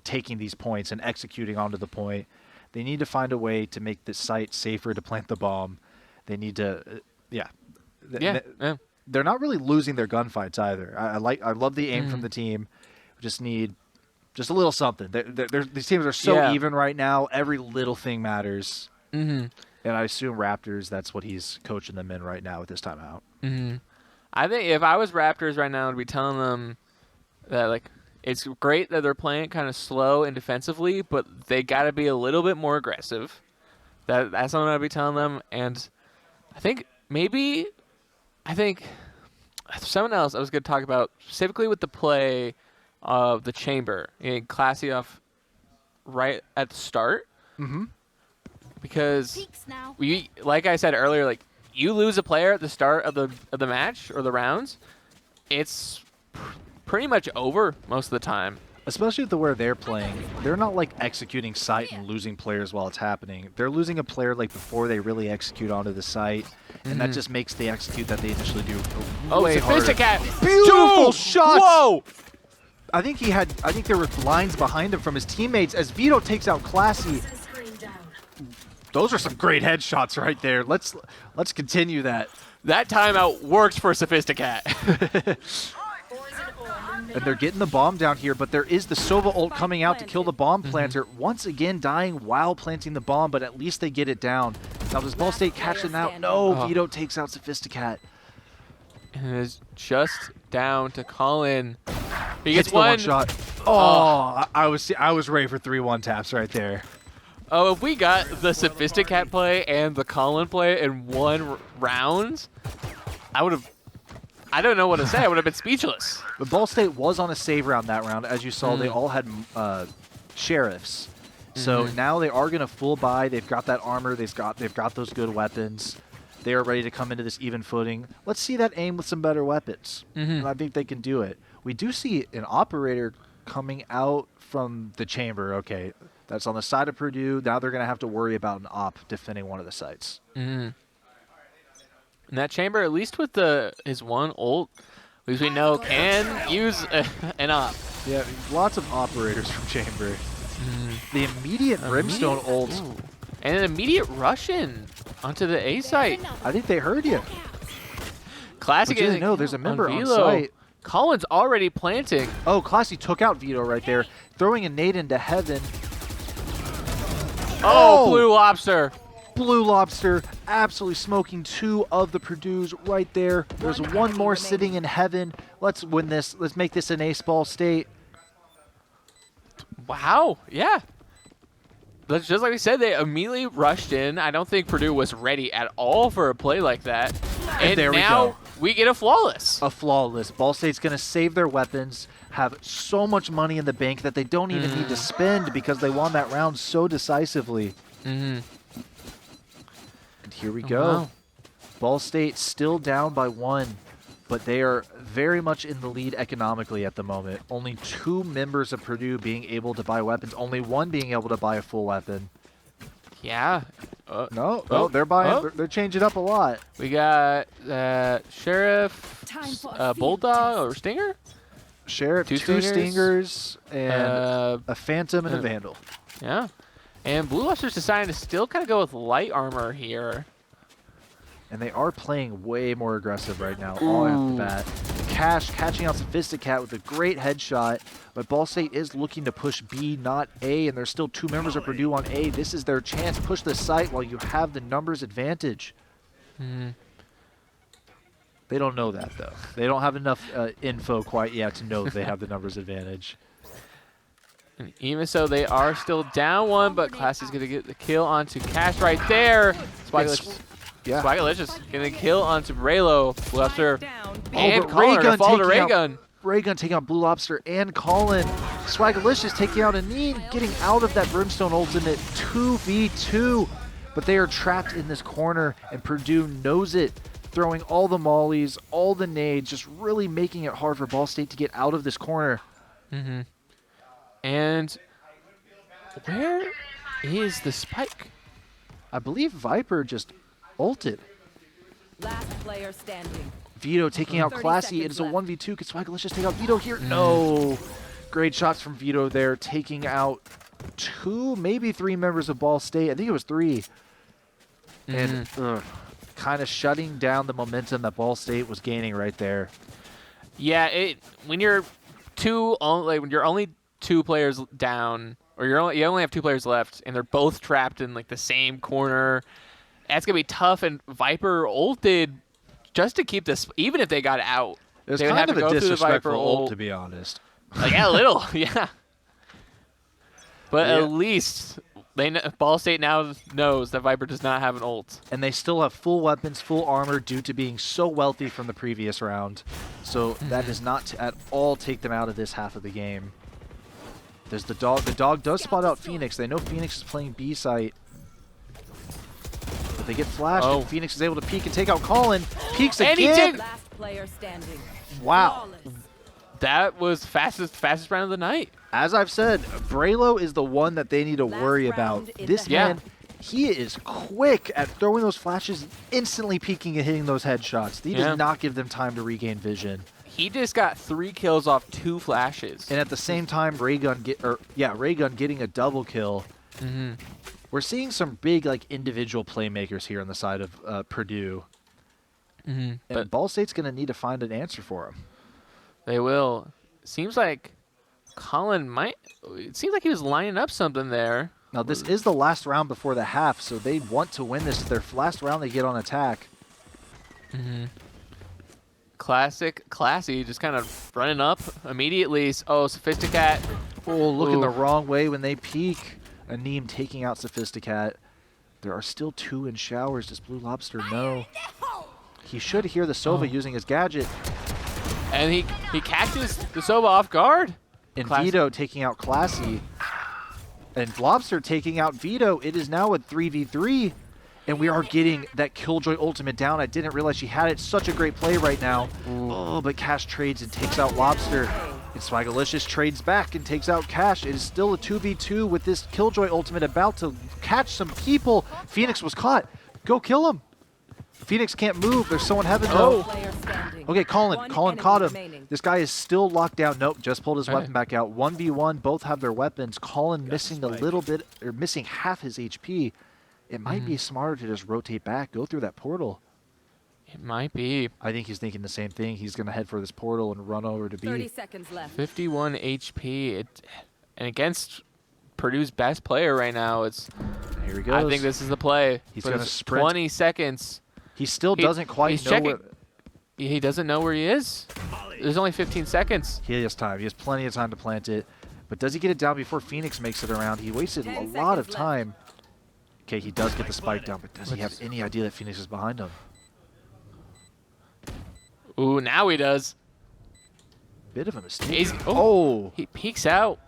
taking these points and executing onto the point. They need to find a way to make this site safer to plant the bomb. They need to, They're not really losing their gunfights either. I love the aim from the team. We just need just a little something. These teams are so even right now. Every little thing matters. And I assume Raptors, that's what he's coaching them in right now with this timeout. I think if I was Raptors right now, I'd be telling them that, like, it's great that they're playing kind of slow and defensively, but they got to be a little bit more aggressive. That's something I'd be telling them. And I think someone else I was going to talk about, specifically with the play of the chamber, Classy off right at the start. Because like I said earlier, like, you lose a player at the start of the match or the rounds, it's pretty much over most of the time. Especially with the way they're playing, they're not like executing site and losing players while it's happening. They're losing a player like before they really execute onto the site, and that just makes the execute that they initially do way Sophisticat! Beautiful shots! Whoa! I think there were lines behind him from his teammates as Vito takes out Classy. Those are some great headshots right there. Let's continue that. That timeout works for Sophisticat. And they're getting the bomb down here, but there is the Sova ult coming out to kill the bomb planter. Once again, dying while planting the bomb, but at least they get it down. Now, does Ball State catch it out? No, Vito takes out Sophisticat. And it is just down to Colin. He gets one shot. Oh, I was ready for 3-1 taps right there. Oh, if we got the Sophisticat play and the Colin play in one round, I don't know what to say. I would have been speechless. But Ball State was on a save round that round. As you saw, they all had sheriffs. So now they are going to full buy. They've got that armor. They've got those good weapons. They are ready to come into this even footing. Let's see that aim with some better weapons. And I think they can do it. We do see an operator coming out from the chamber. Okay, that's on the side of Purdue. Now they're going to have to worry about an op defending one of the sites. And that chamber, at least with his one ult, at least we know can use an op. Yeah, lots of operators from chamber. The immediate Brimstone ult. And an immediate Russian onto the A site. I think they heard you. Classic. No, there's a member on site. Colin's already planting. Oh, Classy took out Vito right there, throwing a nade into heaven. Oh, Blue Lobster. Blue Lobster absolutely smoking 2 of the Purdue's right there. There's one more sitting in heaven. Let's win this. Let's make this an ace Ball State. Wow. Yeah. That's just like we said, they immediately rushed in. I don't think Purdue was ready at all for a play like that. And there we now go. we get a flawless. A flawless. Ball State's going to save their weapons, have so much money in the bank that they don't even need to spend because they won that round so decisively. And here we go. Wow. Ball State still down by 1, but they are very much in the lead economically at the moment. Only 2 members of Purdue being able to buy weapons, only 1 being able to buy a full weapon. Yeah. No, they're buying. They're changing up a lot. We got Sheriff, Time for a field Bulldog, or test. Stinger? Sheriff, 2 Stingers, Stingers, and a Phantom and a Vandal. Yeah. And Blue Lobster's deciding to still kind of go with light armor here. And they are playing way more aggressive right now, all off the bat. Cash catching out Sophisticat with a great headshot, but Ball State is looking to push B, not A, and there's still 2 members of Purdue on A. This is their chance. Push the site while you have the numbers advantage. They don't know that, though. They don't have enough info quite yet to know that they have the numbers advantage. And even so, they are still down 1, but Classy's going to get the kill onto Cash right there. Swagalicious getting a kill onto Braylo. Blue Lobster and but Colin Raygun fall to taking out- Raygun. Raygun taking out Blue Lobster and Colin. Swagalicious taking out Aneen, getting out of that Brimstone ultimate 2v2. But they are trapped in this corner, and Purdue knows it. Throwing all the mollies, all the nades, just really making it hard for Ball State to get out of this corner. And where is the spike? I believe Viper just ulted. Last player standing. Vito taking out 30 Classy. It is a seconds 1v2. Could Swagalicious take out Vito here? No. Great shots from Vito there, taking out 2, maybe 3 members of Ball State. I think it was 3. And kind of shutting down the momentum that Ball State was gaining right there. Yeah, when you're when you're only 2 players down, or you only have 2 players left, and they're both trapped in like the same corner, that's gonna be tough. And Viper ulted just to keep this, even if they got out. It was they would kind have of to a go through the Viper disrespectful ult, ult. to be honest. Yeah, a little, yeah. But Yeah. at least Ball State now knows that Viper does not have an ult. And they still have full weapons, full armor due to being so wealthy from the previous round. So that does not at all take them out of this half of the game. There's the dog. The dog does spot out Phoenix. They know Phoenix is playing B site. But they get flashed, and Phoenix is able to peek and take out Colin. Peeks And he again. did. Last player standing. Wow. Flawless. That was fastest round of the night. As I've said, Braylo is the one that they need to worry about. round in This the man, he is quick at throwing those flashes, instantly peeking and hitting those headshots. He does not give them time to regain vision. He just got 3 kills off 2 flashes. And at the same time, Raygun getting a double kill. We're seeing some big individual playmakers here on the side of Purdue. And But Ball State's going to need to find an answer for him. they will. Seems like Colin might. It seems like he was lining up something there. Now, this is the last round before the half, so they want to win this. It's their last round they get on attack. Classy, just kind of running up immediately. Oh, Sophisticat. Oh, looking the wrong way when they peek. Aneem taking out Sophisticat. There are still 2 in showers. Does Blue Lobster know? He should hear the Sova using his gadget. And he catches the Sova off guard. And Vito taking out Classy. And Lobster taking out Vito. It is now a 3v3. And we are getting that Killjoy ultimate down. I didn't realize she had it. Such a great play right now. Oh, but Cash trades and takes out Lobster. And Swagalicious trades back and takes out Cash. It is still a 2v2 with this Killjoy ultimate about to catch some people. Phoenix was caught. Go kill him. Phoenix can't move. There's someone heaven though. Player standing. Okay, Colin. One Colin enemy caught him. remaining. This guy is still locked down. Nope, just pulled his All weapon back out. 1v1, both have their weapons. Colin missing a little bit, or missing half his HP. It might be smarter to just rotate back, go through that portal. It might be. I think he's thinking the same thing. He's going to head for this portal and run over to 30 B. seconds left. 51 HP. And against Purdue's best player right now, Here he goes. I think this is the play. He's But gonna it's sprint. 20 seconds. He still doesn't quite he's know checking. where... He doesn't know where he is. There's only 15 seconds. He has time. He has plenty of time to plant it. But does he get it down before Phoenix makes it around? He wasted a lot of time. Okay, he does get the spike down, but does he have any idea that Phoenix is behind him? Ooh, now he does. Bit of a mistake. He peeks out.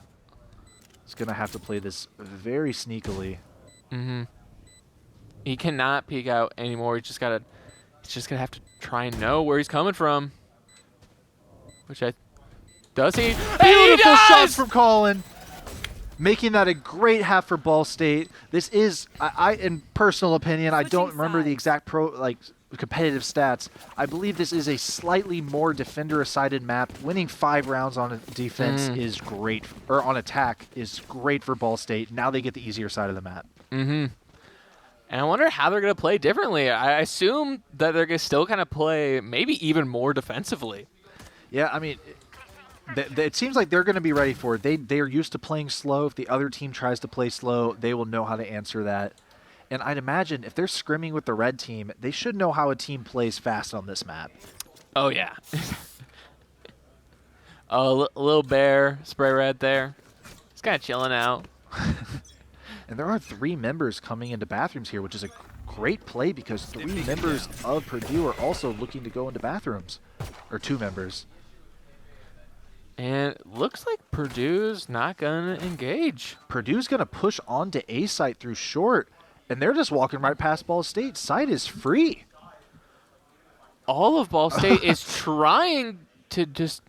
He's going to have to play this very sneakily. Mm-hmm. He cannot peek out anymore. He's just gonna have to try and know where he's coming from. Does he? Beautiful shots from Colin, making that a great half for Ball State. This is, in personal opinion, I don't remember the exact competitive stats. I believe this is a slightly more defender-sided map. Winning 5 rounds on defense is great, or on attack is great for Ball State. Now they get the easier side of the map. Mm-hmm. And I wonder how they're going to play differently. I assume that they're going to still kind of play maybe even more defensively. Yeah, I mean, it seems like they're going to be ready for it. They are used to playing slow. If the other team tries to play slow, they will know how to answer that. And I'd imagine if they're scrimming with the red team, they should know how a team plays fast on this map. Oh, yeah. Little bear spray red there. He's kind of chilling out. And there are 3 members coming into bathrooms here, which is a great play because 3 members of Purdue are also looking to go into bathrooms. Or 2 members. And it looks like Purdue's not going to engage. Purdue's going to push on to A site through short, and they're just walking right past Ball State. Site is free. All of Ball State is trying to just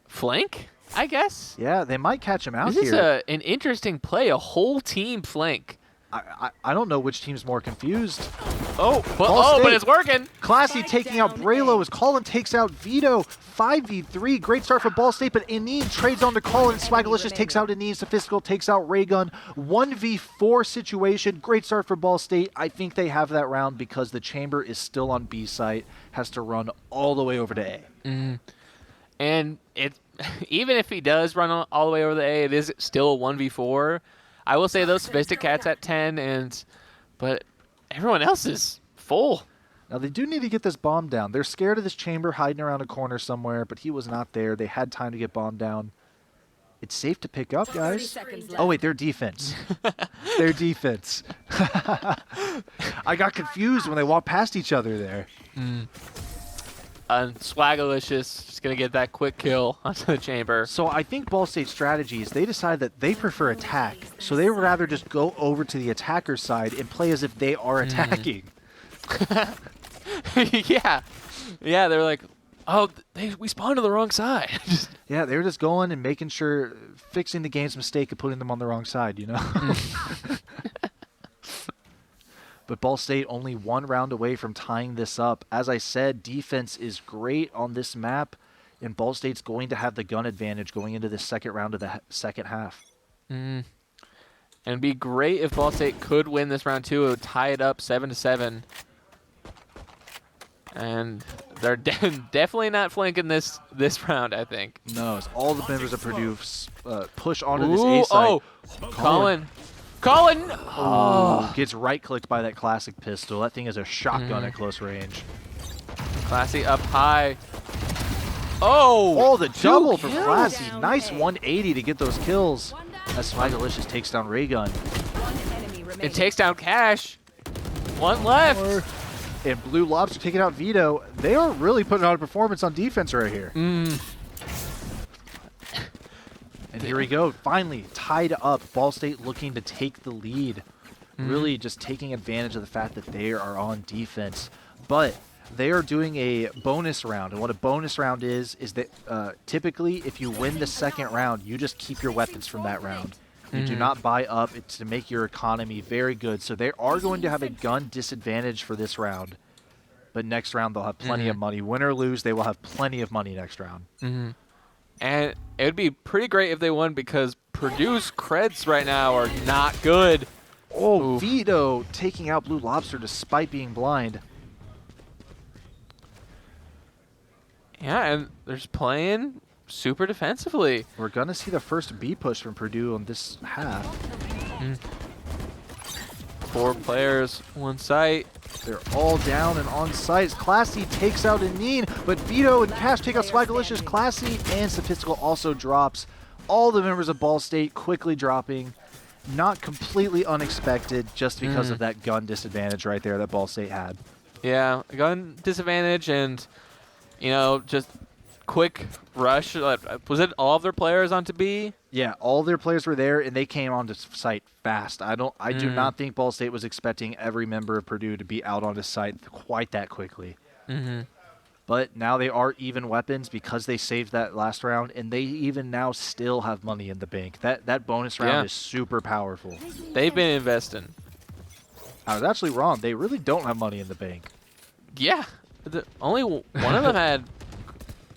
flank, I guess. Yeah, they might catch him out here. This is an interesting play, a whole team flank. I don't know which team's more confused. But it's working. Classy taking out Braylo as Colin takes out Vito. 5v3, great start for Ball State, but Ineen trades on to Colin. Swagalicious takes out Ineen. Sophistical takes out Raygun. 1v4 situation, great start for Ball State. I think they have that round because the chamber is still on B site, has to run all the way over to A. Mm-hmm. And even if he does run all the way over to A, it is still a 1v4. I will say those Sophisticats at 10, but everyone else is full. Now they do need to get this bomb down. They're scared of this chamber hiding around a corner somewhere, but he was not there. They had time to get bomb down. It's safe to pick up, guys. Oh wait, their defense. Their defense. I got confused when they walked past each other there. And Swagalicious just going to get that quick kill onto the chamber. So I think Ball State's strategy is they decide that they prefer attack. So they would rather just go over to the attacker side and play as if they are attacking. Yeah, they're like, we spawned to the wrong side. Yeah, they're just going and making sure, fixing the game's mistake of putting them on the wrong side, you know? But Ball State only 1 round away from tying this up. As I said, defense is great on this map, and Ball State's going to have the gun advantage going into the second round of the second half. And it'd be great if Ball State could win this round too. It would tie it up 7-7. And they're definitely not flanking this round, I think. No, it's all the members of Purdue push onto this A side. Colin! Oh, gets right-clicked by that classic pistol. That thing is a shotgun at close range. Classy up high. Oh, the double from Classy. Nice 180 to get those kills. As Swagalicious takes down Raygun. It takes down Cash. 1 left. And Blue Lobster taking out Vito. They are really putting on a performance on defense right here. And here we go, finally tied up. Ball State looking to take the lead. Really just taking advantage of the fact that they are on defense. But they are doing a bonus round. And what a bonus round is that typically if you win the second round, you just keep your weapons from that round. You do not buy up. It's to make your economy very good. So they are going to have a gun disadvantage for this round. But next round, they'll have plenty of money. Win or lose, they will have plenty of money next round. And it would be pretty great if they won because Purdue's creds right now are not good. Oh, Vito taking out Blue Lobster despite being blind. Yeah, and they're just playing super defensively. We're going to see the first B push from Purdue on this half. 4 players, 1 site. They're all down and on site. Classy takes out Ineen, but Vito and Cash take out Swagalicious. Classy and Sophistical also drops. all the members of Ball State quickly dropping. Not completely unexpected just because of that gun disadvantage right there that Ball State had. Yeah, gun disadvantage and, you know, just quick rush. Was it all of their players onto B? Yeah, all their players were there, and they came onto site fast. I do not think Ball State was expecting every member of Purdue to be out onto site quite that quickly. But now they are even weapons because they saved that last round, and they even now still have money in the bank. That bonus round is super powerful. They've been investing. I was actually wrong. They really don't have money in the bank. Yeah, only one of them had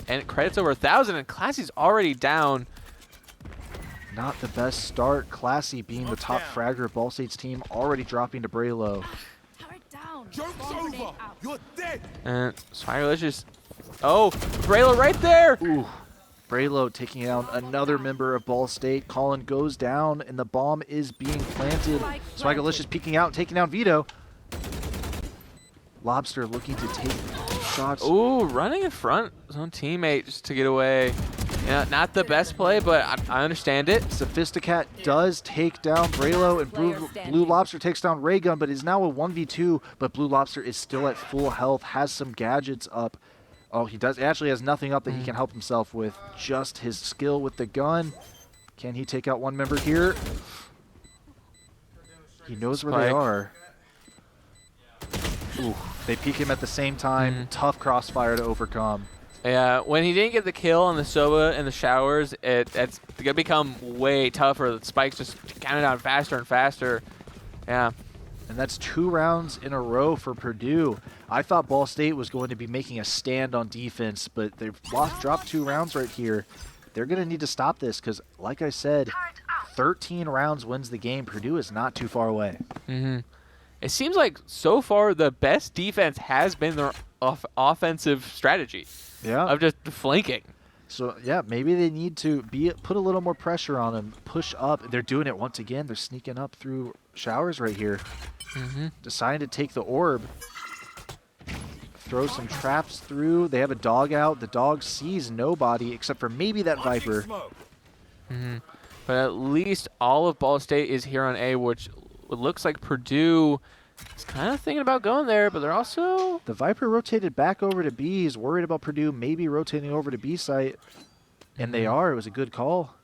and credits over 1,000, and Classy's already down. Not the best start. Classy being the top fragger of Ball State's team, already dropping to Braylo. You're dead. And Swaggerlicious. Oh, Braylo right there. Ooh. Braylo taking down another member of Ball State. Colin goes down, and the bomb is being planted. Swaggerlicious peeking out, taking down Vito. Lobster looking to take shots. Ooh, running in front. His own teammate just to get away. Yeah, not the best play, but I understand it. Sophisticat does take down Braylo, and Blue Lobster takes down Raygun, but is now a 1v2. But Blue Lobster is still at full health, has some gadgets up. Oh, he actually has nothing up that he can help himself with. Just his skill with the gun. Can he take out one member here? He knows where they are. Ooh, they peek him at the same time. Tough crossfire to overcome. Yeah, when he didn't get the kill on the Soba in the showers, it's going to become way tougher. The spikes just counting down faster and faster. Yeah. And that's 2 rounds in a row for Purdue. I thought Ball State was going to be making a stand on defense, but they've dropped 2 rounds right here. They're going to need to stop this because, like I said, 13 rounds wins the game. Purdue is not too far away. It seems like so far the best defense has been their offensive strategy. Yeah. Of just flanking. So, yeah, maybe they need to put a little more pressure on them, push up. They're doing it once again. They're sneaking up through showers right here. Deciding to take the orb. Throw some traps through. They have a dog out. The dog sees nobody except for maybe that Viper. But at least all of Ball State is here on A, which looks like Purdue is kind of thinking about going there, but they're also... The Viper rotated back over to B. He's worried about Purdue maybe rotating over to B site. And they are. It was a good call.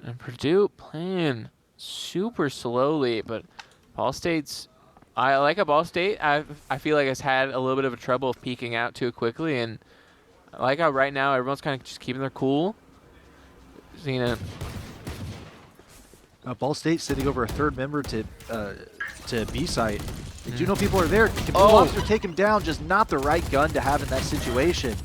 And Purdue playing super slowly, but Ball State's... I like a Ball State. I feel like has had a little bit of a trouble of peeking out too quickly, and I like how right now everyone's kind of just keeping their cool. Seeing it. Ball State sitting over a third member to B site. They do know people are there. Can Blue Lobster take him down? Just not the right gun to have in that situation.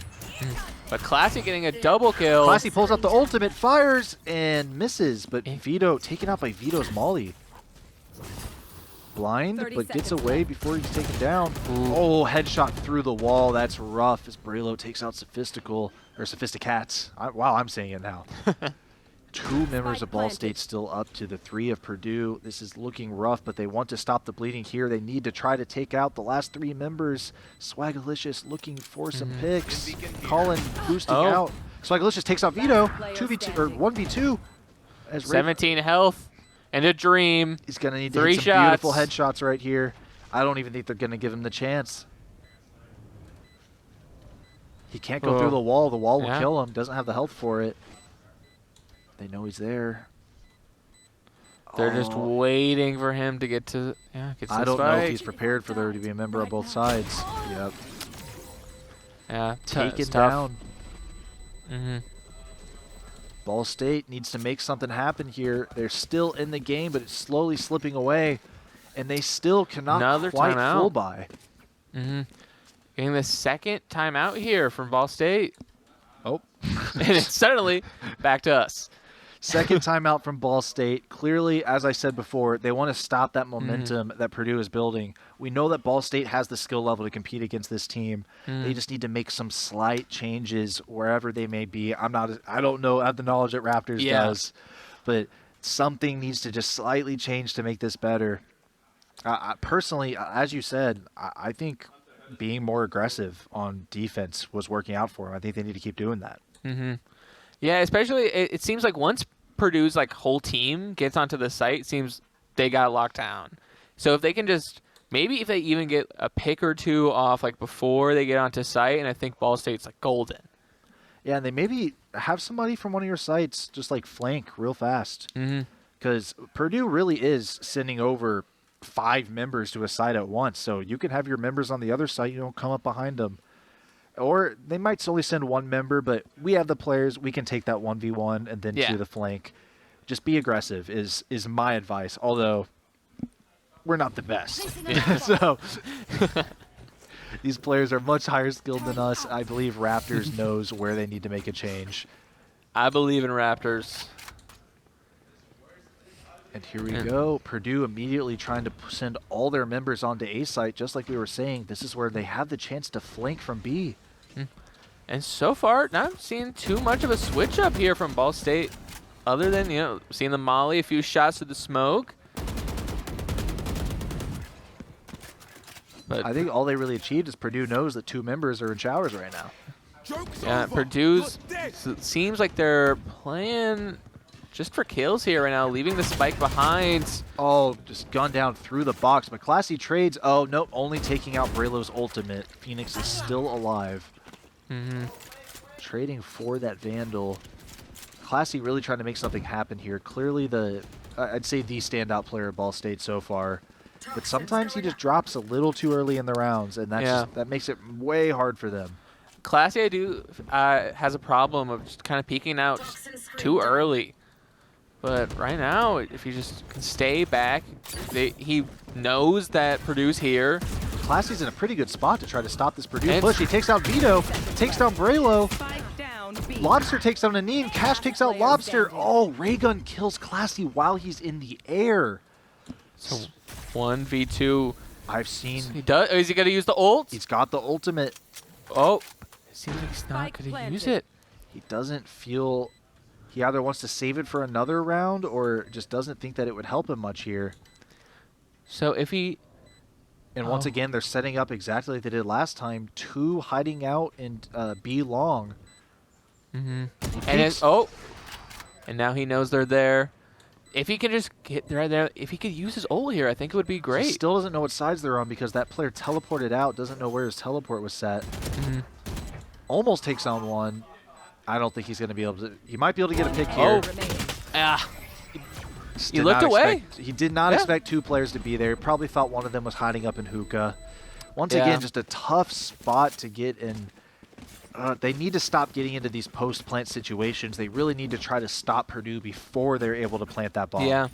But Classy getting a double kill. Classy pulls out the ultimate, fires, and misses. But Vito taken out by Vito's molly. Blind, but gets away before he's taken down. Oh, headshot through the wall. That's rough as Braylo takes out Sophisticats. Wow, I'm saying it now. 2 members of Ball State still up to the 3 of Purdue. This is looking rough, but they want to stop the bleeding here. They need to try to take out the last 3 members. Swaggerlicious looking for some picks. Colin boosting out. Swaggerlicious takes out Vito. 2v2 or 1v2. As 17 health and a dream. He's gonna need to 3 hit some shots. beautiful headshots right here. I don't even think they're gonna give him the chance. He can't go through the wall. The wall will kill him. Doesn't have the health for it. They know he's there. They're just waiting for him to get to get to I the don't know spike. if he's prepared for there to be a member of both sides. Yep. Yeah, Taken down. Ball State needs to make something happen here. They're still in the game, but it's slowly slipping away, and they still cannot quite full buy. Getting the second timeout here from Ball State. Oh. And it's suddenly back to us. Second timeout from Ball State. Clearly, as I said before, they want to stop that momentum that Purdue is building. We know that Ball State has the skill level to compete against this team. They just need to make some slight changes wherever they may be. I don't know, have the knowledge that Raptors does, but something needs to just slightly change to make this better. Personally, as you said, I think being more aggressive on defense was working out for him. I think they need to keep doing that. Yeah, especially it seems like once Purdue's like whole team gets onto the site, it seems they got locked down. So if they can just maybe if they even get a pick or two off like before they get onto site, and I think Ball State's like golden. Yeah, and they maybe have somebody from one of your sites just like flank real fast. Because Purdue really is sending over 5 members to a site at once. So you can have your members on the other site. You don't come up behind them. Or they might solely send 1 member, but we have the players. We can take that 1v1 and then to the flank. Just be aggressive is my advice. Although we're not the best. So these players are much higher skilled than us. I believe Raptors knows where they need to make a change. I believe in Raptors. And here we go. Purdue immediately trying to send all their members onto A site, just like we were saying. This is where they have the chance to flank from B. And so far, not seeing too much of a switch up here from Ball State, other than, you know, seeing the molly, a few shots to the smoke. But I think all they really achieved is Purdue knows that 2 members are in showers right now. yeah, Purdue's seems like they're playing just for kills here right now, leaving the spike behind. Oh, just gone down through the box. But Classy trades. Oh, nope, only taking out Braylo's ultimate. Phoenix is still alive. Trading for that Vandal. Classy really trying to make something happen here. Clearly I'd say the standout player at Ball State so far. But sometimes he just drops a little too early in the rounds, and that makes it way hard for them. Classy has a problem of just kind of peeking out too early. But right now, if he just can stay back, he knows that Purdue's here. Classy's in a pretty good spot to try to stop this Purdue push. He takes out Vito, takes down Braylo. Lobster takes down Aneem. Cash takes out Lobster. Oh, Raygun kills Classy while he's in the air. So 1v2. I've seen. He does. Is he going to use the ult? He's got the ultimate. Oh, it seems like he's not going to use it. He doesn't feel. He either wants to save it for another round or just doesn't think that it would help him much here. So if he... And once again, they're setting up exactly like they did last time. 2 hiding out in B long. And now he knows they're there. If he can just get right there, if he could use his ult here, I think it would be great. He still doesn't know what sides they're on because that player teleported out, doesn't know where his teleport was set. Almost takes on 1. I don't think he's going to be able to. He might be able to get a pick here. He looked away. He did not expect 2 players to be there. Probably thought one of them was hiding up in hookah. Once again, just a tough spot to get in. They need to stop getting into these post-plant situations. They really need to try to stop Purdue before they're able to plant that bomb. Yeah.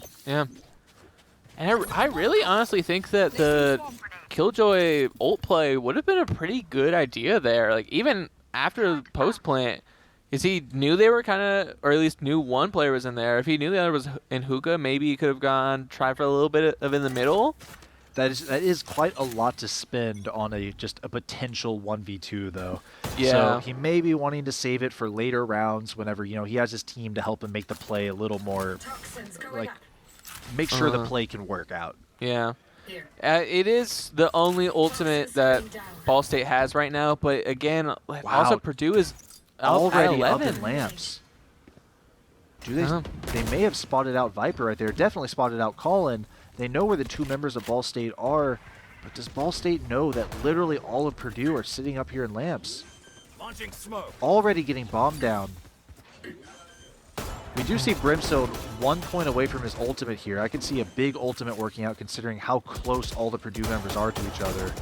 And I really honestly think that the Killjoy ult play would have been a pretty good idea there. Like, even after post-plant, because he knew they were kind of, or at least knew one player was in there. If he knew the other was in hookah, maybe he could have tried for a little bit of in the middle. That is quite a lot to spend on just a potential 1v2 though. Yeah. So he may be wanting to save it for later rounds whenever, he has his team to help him make the play a little more, like, make sure the play can work out. Yeah. It is the only ultimate that Ball State has right now, but again, also Purdue is already at up 11. in lamps. They may have spotted out Viper right there. Definitely spotted out Colin. They know where the 2 members of Ball State are, but does Ball State know that literally all of Purdue are sitting up here in lamps? Launching smoke. Already getting bombed down. We do see Brimstone 1 point away from his ultimate here. I can see a big ultimate working out considering how close all the Purdue members are to each other.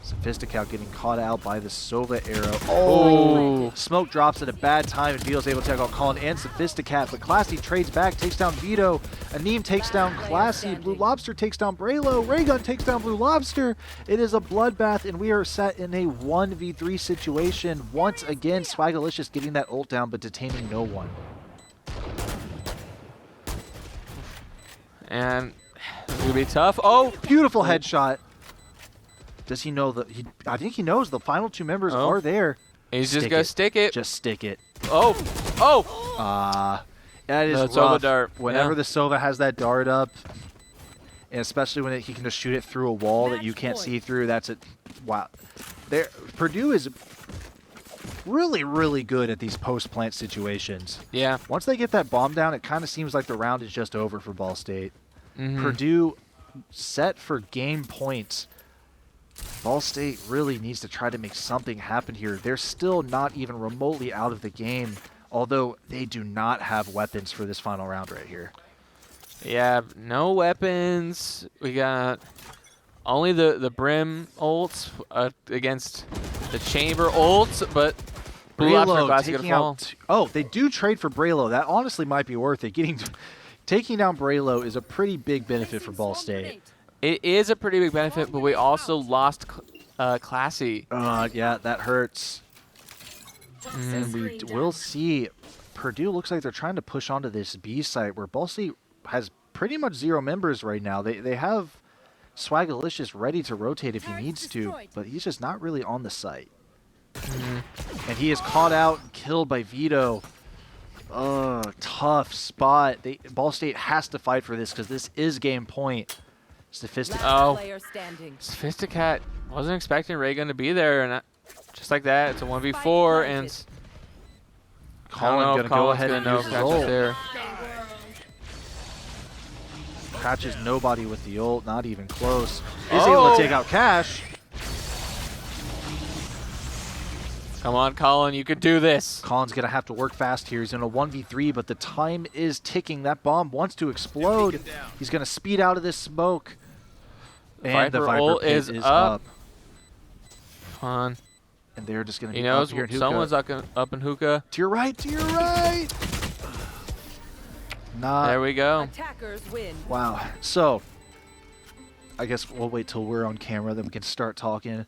Sophistical getting caught out by the Sova arrow. Oh! Smoke drops at a bad time and Vito's able to take out Colin and Sophisticat, but Classy trades back, takes down Vito. Aneem takes down Classy. Blue Lobster takes down Braylo. Raygun takes down Blue Lobster. It is a bloodbath, and we are set in a 1v3 situation. Once again, Swagalicious getting that ult down, but detaining no one. And it's going to be tough. Oh! Beautiful headshot. Does he know that? I think he knows the final 2 members are there. He's just going to stick it. Just stick it. Oh! That is rough. Sova dart. Whenever the Sova has that dart up, and especially when he can just shoot it through a wall that you can't see through. That's it. Wow. Purdue is really, really good at these post-plant situations. Yeah. Once they get that bomb down, it kind of seems like the round is just over for Ball State. Purdue set for game points. Ball State really needs to try to make something happen here. They're still not even remotely out of the game, although they do not have weapons for this final round right here. Yeah, no weapons. We got only the Brim ults against the Chamber ults, but Blue Labs are glad to get a fall. Oh, they do trade for Braylo. That honestly might be worth it. Taking down Braylo is a pretty big benefit for Ball State. It is a pretty big benefit, but we also lost Classy. Yeah, that hurts. And we will see. Purdue looks like they're trying to push onto this B site where Ball State has pretty much 0 members right now. They have Swagalicious ready to rotate if he needs to, but he's just not really on the site. And he is caught out and killed by Vito. Tough spot. Ball State has to fight for this because this is game point. Sophisticat wasn't expecting Reagan to be there, and just like that, it's a 1v4, and Colin gonna go ahead and use his ult. there. Catches nobody with the ult, not even close. Is able to take out Cash. Come on, Colin, you could do this. Colin's gonna have to work fast here. He's in a 1v3, but the time is ticking. That bomb wants to explode. He's gonna speed out of this smoke. And the Viper ult pit is up. Come on. And they're just gonna be He knows up here in hookah. someone's up in hookah. To your right, to your right. There we go. Attackers win. Wow. So, I guess we'll wait till we're on camera, then we can start talking.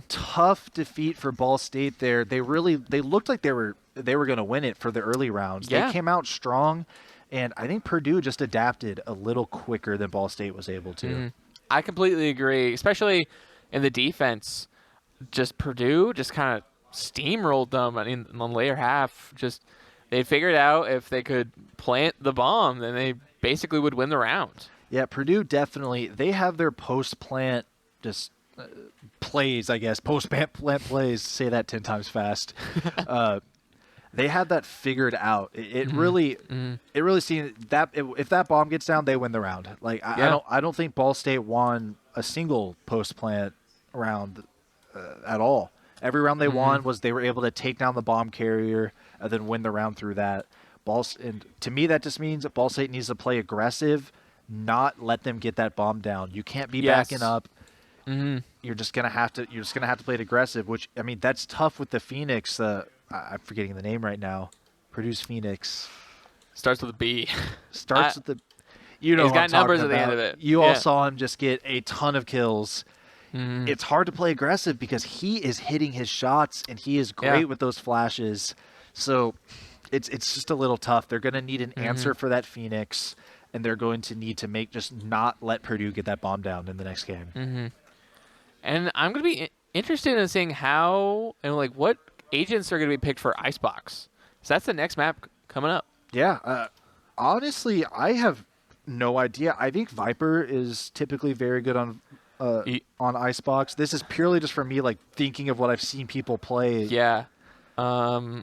Tough defeat for Ball State there. They looked like they were going to win it for the early rounds. Yeah. They came out strong, and I think Purdue just adapted a little quicker than Ball State was able to. I completely agree, especially in the defense. Just Purdue just kind of steamrolled them. I mean, in the later half, they figured out if they could plant the bomb, then they basically would win the round. Yeah, Purdue definitely, they have their post-plant plays, I guess. Post-plant plays, say that 10 times fast. They had that figured out. It really seemed that if that bomb gets down, they win the round. Like I don't think Ball State won a single post-plant round at all. Every round they won was they were able to take down the bomb carrier and then win the round through that. And to me, that just means that Ball State needs to play aggressive, not let them get that bomb down. You can't be backing up. You're just gonna have to play it aggressive. Which, I mean, that's tough with the Phoenix. I'm forgetting the name right now. Purdue's Phoenix starts with a B. Starts with the. You know, he's got numbers at the end of it. You all saw him just get a ton of kills. It's hard to play aggressive because he is hitting his shots and he is great with those flashes. So it's just a little tough. They're going to need an answer for that Phoenix, and they're going to need to just not let Purdue get that bomb down in the next game. And I'm going to be interested in seeing how and what agents are going to be picked for Icebox. So that's the next map coming up. Yeah. Honestly, I have no idea. I think Viper is typically very good on Icebox. This is purely just for me, thinking of what I've seen people play. Yeah. I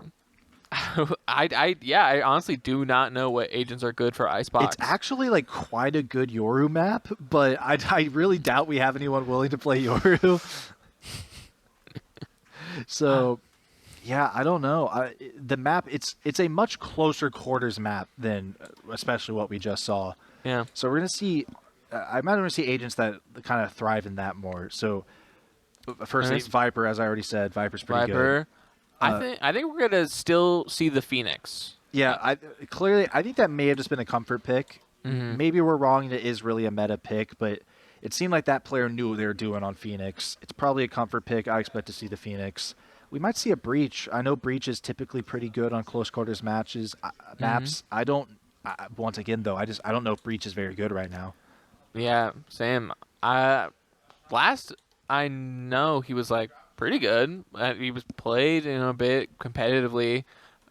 honestly do not know what agents are good for Icebox. It's actually quite a good Yoru map, but I really doubt we have anyone willing to play Yoru. So, yeah, I don't know. The map, it's a much closer quarters map than especially what we just saw. Yeah. So we're gonna see. I might want to see agents that kind of thrive in that more. So, firstly, Viper, as I already said, Viper's pretty good. I think we're gonna still see the Phoenix. Yeah, I think that may have just been a comfort pick. Maybe we're wrong and it is really a meta pick, but it seemed like that player knew what they were doing on Phoenix. It's probably a comfort pick. I expect to see the Phoenix. We might see a Breach. I know Breach is typically pretty good on close quarters maps. I don't. Once again, though, I don't know if Breach is very good right now. Yeah, same. Last I know he was pretty good. He was played a bit competitively,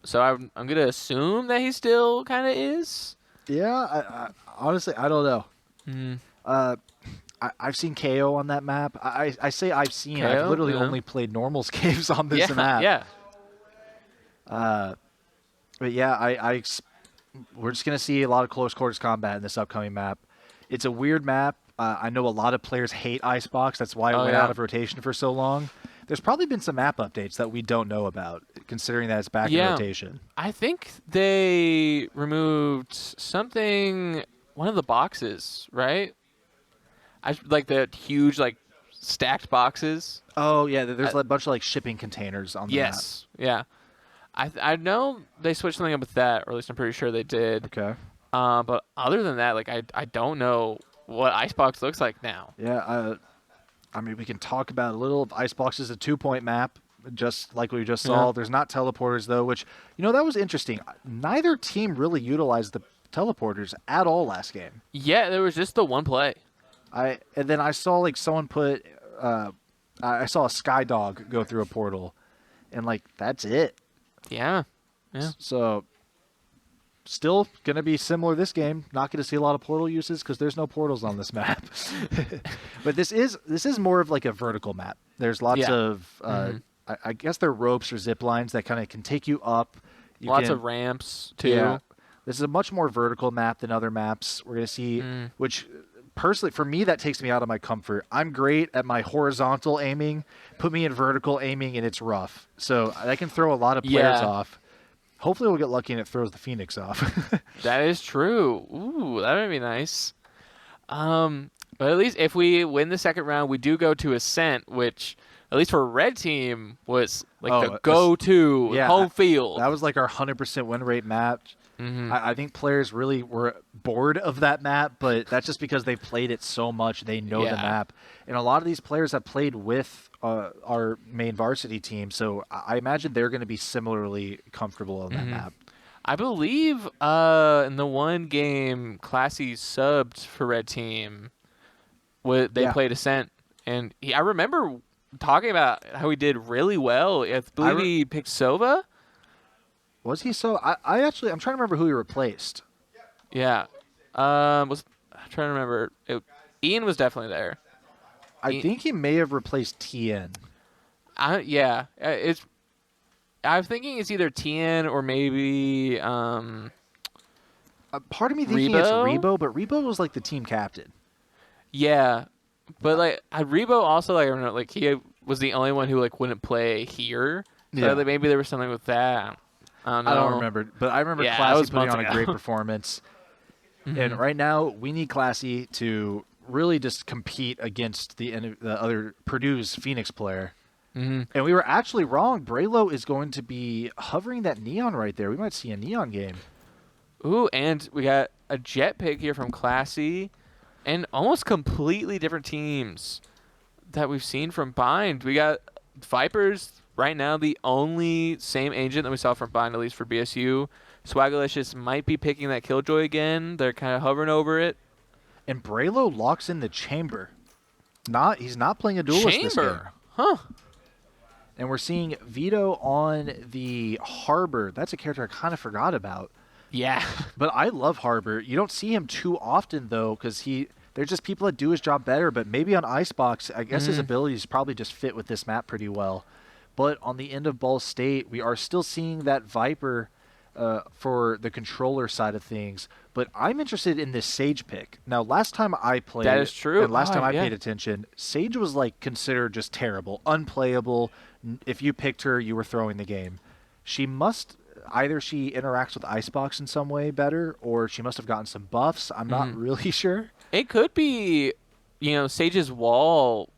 so I'm gonna assume that he still kind of is. Yeah, honestly, I don't know. I've seen KO on that map. I say I've seen. KO? I've literally Yeah. only played normals games on this Yeah, map. yeah. But yeah, we're just gonna see a lot of close quarters combat in this upcoming map. It's a weird map. I know a lot of players hate Icebox. That's why it went out of rotation for so long. There's probably been some map updates that we don't know about, considering that it's back in rotation. I think they removed something, one of the boxes, right? Like the huge, like, stacked boxes. Oh, yeah, there's a bunch of like shipping containers on the map. Yes, yeah. I know they switched something up with that, or at least I'm pretty sure they did. Okay. But other than that, like, I don't know what Icebox looks like now. Yeah, I mean, we can talk about a little. Icebox is a 2-point map, just like we just saw. Yeah. There's not teleporters, though, which, that was interesting. Neither team really utilized the teleporters at all last game. Yeah, there was just the one play. And then I saw, like, someone put, I saw a Sky Dog go through a portal, and, like, that's it. Yeah. Yeah. So, still going to be similar this game. Not going to see a lot of portal uses because there's no portals on this map. But this is more of like a vertical map. There's lots of, I guess they're ropes or zip lines that kind of can take you up. Lots of ramps, too. Yeah. This is a much more vertical map than other maps we're going to see, which personally, for me, that takes me out of my comfort. I'm great at my horizontal aiming. Put me in vertical aiming, and it's rough. So I can throw a lot of players off. Hopefully we'll get lucky and it throws the Phoenix off. That is true. Ooh, that would be nice. But at least if we win the second round, we do go to Ascent, which, at least for a red team, was like the go-to home field. That was like our 100% win rate match. I think players really were bored of that map, but that's just because they've played it so much. They know the map. And a lot of these players have played with our main varsity team, so I imagine they're going to be similarly comfortable on that map. I believe in the one game, Classy subbed for red team. They played Ascent. And I remember talking about how he did really well. I believe he picked Sova. Was he so? I'm trying to remember who he replaced. Yeah. I'm trying to remember. Ian was definitely there. I think he may have replaced TN. I'm thinking it's either TN or maybe part of me thinking it's Rebo, but Rebo was like the team captain. Yeah, but like Rebo also, like, I don't know, like, he was the only one who like wouldn't play here. So like, maybe there was something with that. I don't remember, but I remember Yeah, Classy putting on months a great ago. performance. And right now, we need Classy to really just compete against the other Purdue's Phoenix player. And we were actually wrong. Braylo is going to be hovering that Neon right there. We might see a Neon game. Ooh, and we got a Jet pick here from Classy, and almost completely different teams that we've seen from Bind. We got Vipers right now, the only same agent that we saw from Bind, at least for BSU. Swagalicious might be picking that Killjoy again. They're kind of hovering over it. And Braylo locks in the Chamber. He's not playing a duelist this game. Huh. And we're seeing Vito on the Harbor. That's a character I kind of forgot about. Yeah. But I love Harbor. You don't see him too often, though, because there's just people that do his job better. But maybe on Icebox, I guess his abilities probably just fit with this map pretty well. But on the end of Ball State, we are still seeing that Viper for the controller side of things. But I'm interested in this Sage pick. Now, last time I played, that is true. And last time I paid attention, Sage was like considered just terrible, unplayable. If you picked her, you were throwing the game. Either she interacts with Icebox in some way better, or she must have gotten some buffs. I'm not really sure. It could be, Sage's wall.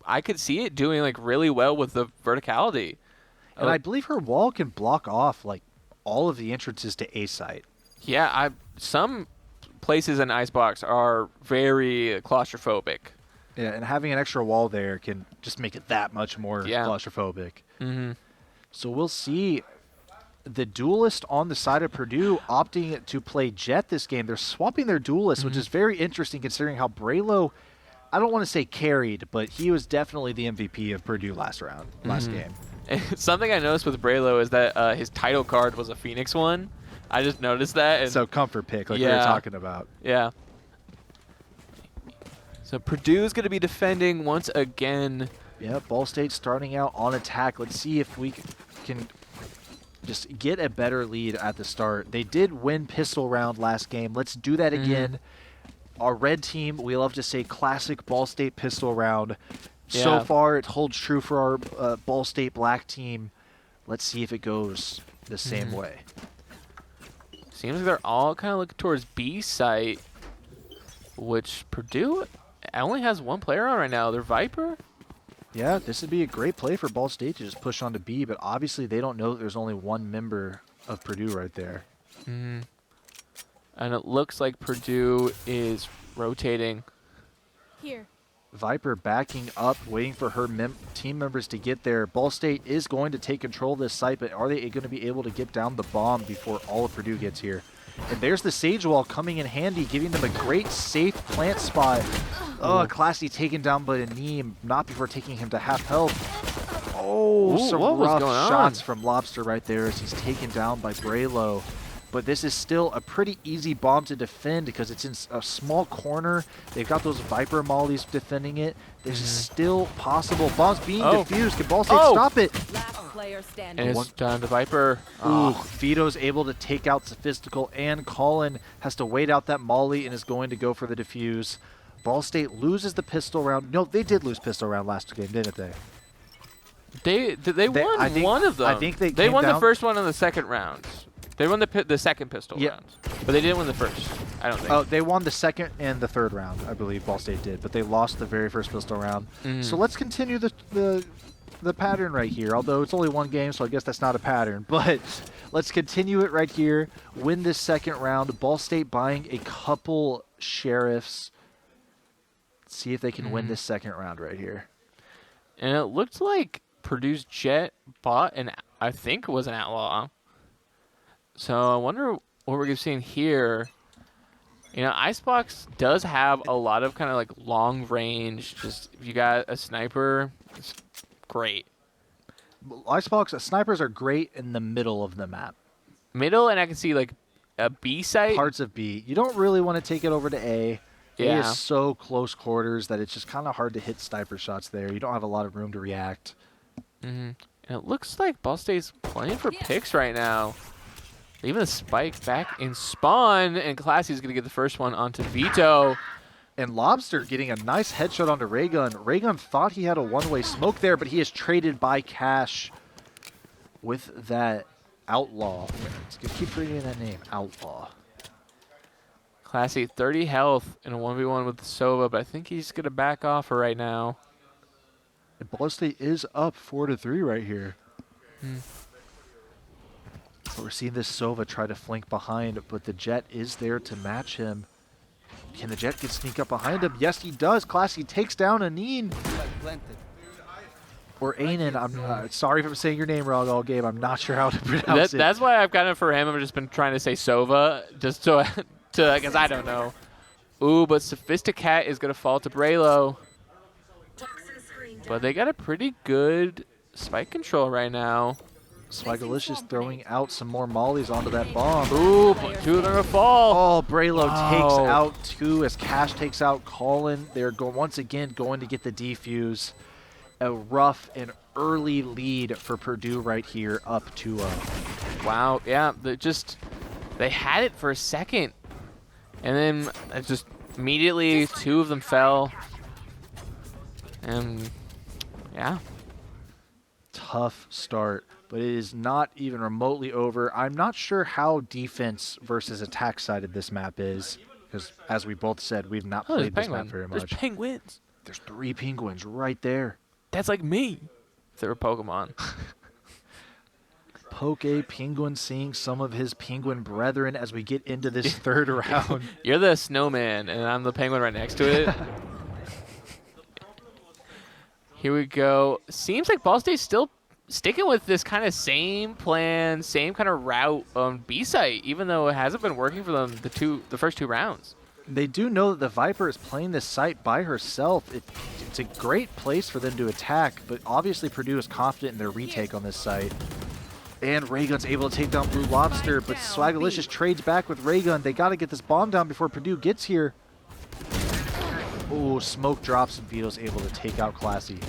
I could see it doing like really well with the verticality. And I believe her wall can block off like all of the entrances to A site. Yeah, some places in Icebox are very claustrophobic. Yeah, and having an extra wall there can just make it that much more claustrophobic. So we'll see the duelist on the side of Purdue opting to play Jet this game. They're swapping their duelist, which is very interesting considering how Braylo, I don't want to say carried, but he was definitely the MVP of Purdue last game. Something I noticed with Braylo is that his title card was a Phoenix one. I just noticed that. And so comfort pick, like we were talking about. Yeah. So Purdue's going to be defending once again. Yeah, Ball State starting out on attack. Let's see if we can just get a better lead at the start. They did win pistol round last game. Let's do that again. Our red team, we love to say classic Ball State pistol round. So far, it holds true for our Ball State black team. Let's see if it goes the same way. Seems like they're all kind of looking towards B site, which Purdue only has one player on right now. They're Viper. Yeah, this would be a great play for Ball State to just push on to B, but obviously they don't know that there's only one member of Purdue right there. And it looks like Purdue is rotating. Here. Viper backing up, waiting for her team members to get there. Ball State is going to take control of this site, but are they going to be able to get down the bomb before all of Purdue gets here? And there's the Sage Wall coming in handy, giving them a great safe plant spot. Oh, Classy taken down by a Neem, not before taking him to half health. Oh, Ooh, some what was rough going on? shots from Lobster right there as he's taken down by Braylo. But this is still a pretty easy bomb to defend because it's in a small corner. They've got those Viper mollies defending it. This is still possible. Bombs being defused. Can Ball State stop it? Last player standing. And it's down to Viper. Ooh, Vito's able to take out Sophistical, and Colin has to wait out that molly and is going to go for the defuse. Ball State loses the pistol round. No, they did lose pistol round last game, didn't they? They won one of them. I think they won down. the first one in the second round. They won the second pistol round, but they didn't win the first. I don't think. Oh, they won the second and the third round, I believe Ball State did, but they lost the very first pistol round. So let's continue the pattern right here. Although it's only one game, so I guess that's not a pattern. But let's continue it right here. Win this second round. Ball State buying a couple sheriffs. See if they can win this second round right here. And it looked like Purdue's Jet bought I think it was an Outlaw. So I wonder what we're going to be seeing here. You know, Icebox does have a lot of kind of like long range. Just if you got a sniper, it's great. Icebox snipers are great in the middle of the map. Middle, and I can see like a B site. Parts of B. You don't really want to take it over to A. Yeah. A is so close quarters that it's just kind of hard to hit sniper shots there. You don't have a lot of room to react. And it looks like Ball State's playing for picks right now. Leaving the spike back in spawn, and Classy's going to get the first one onto Vito. And Lobster getting a nice headshot onto Raygun. Raygun thought he had a one-way smoke there, but he is traded by Cash with that Outlaw. Let's keep reading that name, Outlaw. Classy, 30 health in a 1v1 with Sova, but I think he's going to back off for right now. And Ball State is up 4-3 right here. But we're seeing this Sova try to flank behind, but the Jet is there to match him. Can the Jet sneak up behind him? Yes, he does. Classy takes down Aneen. Or Ainen. I'm sorry if I'm saying your name wrong all game. I'm not sure how to pronounce it. That's why I've gotten it for him. I've just been trying to say Sova, just so because I don't know. Ooh, but Sophisticat is going to fall to Braylo. But they got a pretty good spike control right now. Swagalicious throwing out some more mollies onto that bomb. Ooh, but two of them are fall. Oh, Braylo takes out two as Cash takes out Colin. They're once again going to get the defuse. A rough and early lead for Purdue right here, up 2-0. Wow, yeah, they had it for a second. And then it just immediately two of them fell. And yeah. Tough start, but it is not even remotely over. I'm not sure how defense versus attack sided this map is, because as we both said, we've not played this map very much. There's penguins. There's 3 penguins right there. That's like me. If they were Pokemon. Poke Penguin seeing some of his penguin brethren as we get into this third round. You're the snowman, and I'm the penguin right next to it. Here we go. Seems like Ball State's still sticking with this kind of same plan, same kind of route on B site, even though it hasn't been working for them the first 2 rounds. They do know that the Viper is playing this site by herself. It's a great place for them to attack, but obviously Purdue is confident in their retake on this site. And Raygun's able to take down Blue Lobster, but Swagalicious trades back with Raygun. They got to get this bomb down before Purdue gets here. Oh, smoke drops and Vito's able to take out Classy.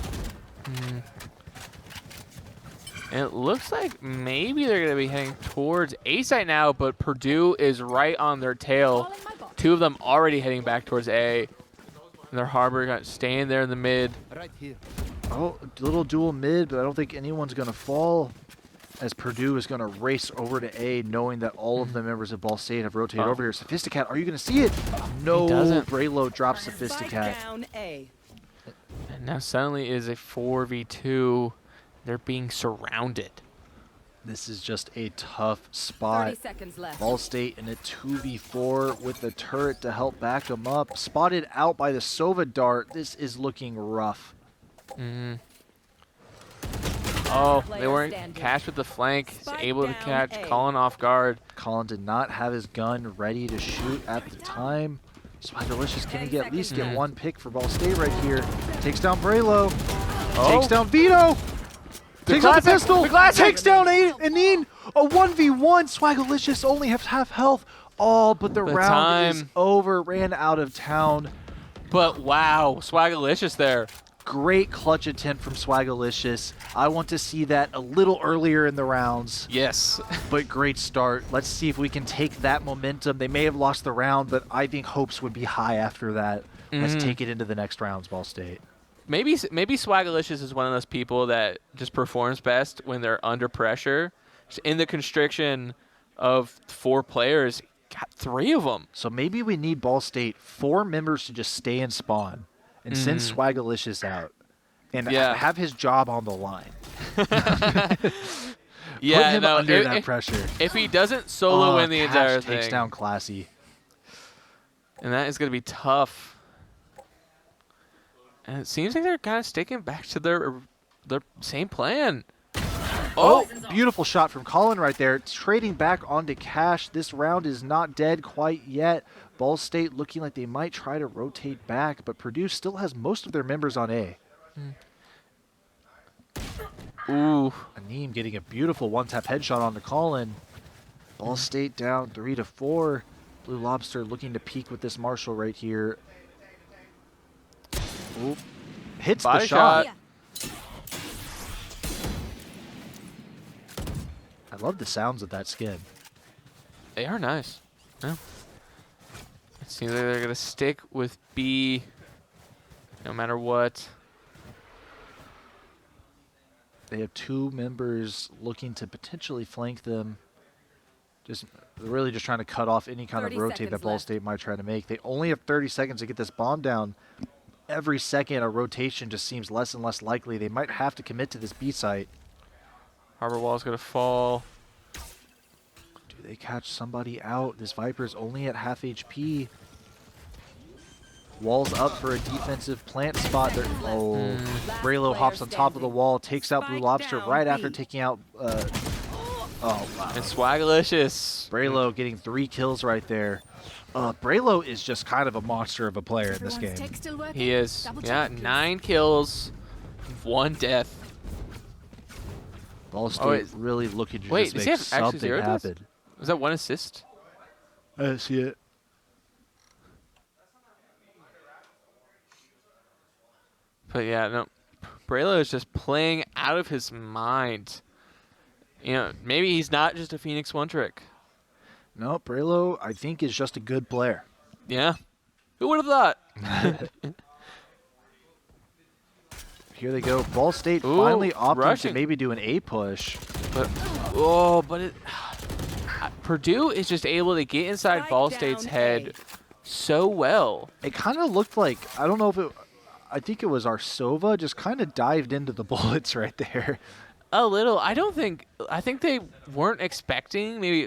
And it looks like maybe they're going to be heading towards A site now, but Purdue is right on their tail. Two of them already heading back towards A. And their Harbor got staying there in the mid. Oh, a little dual mid, but I don't think anyone's going to fall, as Purdue is going to race over to A, knowing that all of the members of Ball State have rotated over here. Sophisticat, are you going to see it? No, doesn't. Braylo drops Sophisticat. And now suddenly it is a 4v2. They're being surrounded. This is just a tough spot. 30 seconds left. Ball State in a 2v4 with the turret to help back them up. Spotted out by the Sova dart. This is looking rough. Oh, they weren't Cash with the flank. He's able to catch Colin off guard. Colin did not have his gun ready to shoot at the time. Swaggerlicious, can he at least get one pick for Ball State right here? Takes down Braylo. Takes down Vito. Takes out the pistol. Takes down Anine. A 1v1. Swaggerlicious only has half health. Oh, but the round is over. Ran out of town. But wow, Swaggerlicious there. Great clutch attempt from Swaggerlicious. I want to see that a little earlier in the rounds. Yes. But great start. Let's see if we can take that momentum. They may have lost the round, but I think hopes would be high after that. Let's take it into the next rounds, Ball State. Maybe Swaggerlicious is one of those people that just performs best when they're under pressure. Just in the constriction of 4 players, got 3 of them. So maybe we need Ball State 4 members to just stay and spawn and send Swaggerlicious out and have his job on the line. Yeah, Put him under that pressure. If he doesn't solo win the entire thing. Takes down Classy. And that is going to be tough. And it seems like they're kind of sticking back to their same plan. Oh, beautiful shot from Colin right there. Trading back onto Cash. This round is not dead quite yet. Ball State looking like they might try to rotate back, but Purdue still has most of their members on A. Ooh. Aneem getting a beautiful one-tap headshot onto Colin. Ball State down 3-4. Blue Lobster looking to peak with this Marshall right here. Ooh. Hits Body the shot. I love the sounds of that skin. They are nice. Yeah. It seems like they're going to stick with B no matter what. They have 2 members looking to potentially flank them. Really just trying to cut off any kind of rotate that Ball State might try to make. They only have 30 seconds to get this bomb down. Every second, a rotation just seems less and less likely. They might have to commit to this B site. Harbor Wall's going to fall. Do they catch somebody out? This Viper's only at half HP. Wall's up for a defensive plant spot. Oh, Braylo hops on top of the wall, takes out Blue Lobster right after taking out... oh, wow. And Swaggerlicious. Braylo getting 3 kills right there. Braylo is just kind of a monster of a player in this game. He is. Yeah, 9 kills, 1 death. Ball State really looking to just make something happen. Was that 1 assist? I see it. But yeah, no. Braylo is just playing out of his mind. You know, maybe he's not just a Phoenix one trick. No, Braylo, I think, is just a good player. Yeah. Who would have thought? Here they go. Ball State finally opting to maybe do an A push. But Purdue is just able to get inside Ball State's head so well. It kind of looked like, I don't know if it, I think it was our Sova just kind of dived into the bullets right there. A little. I think they weren't expecting maybe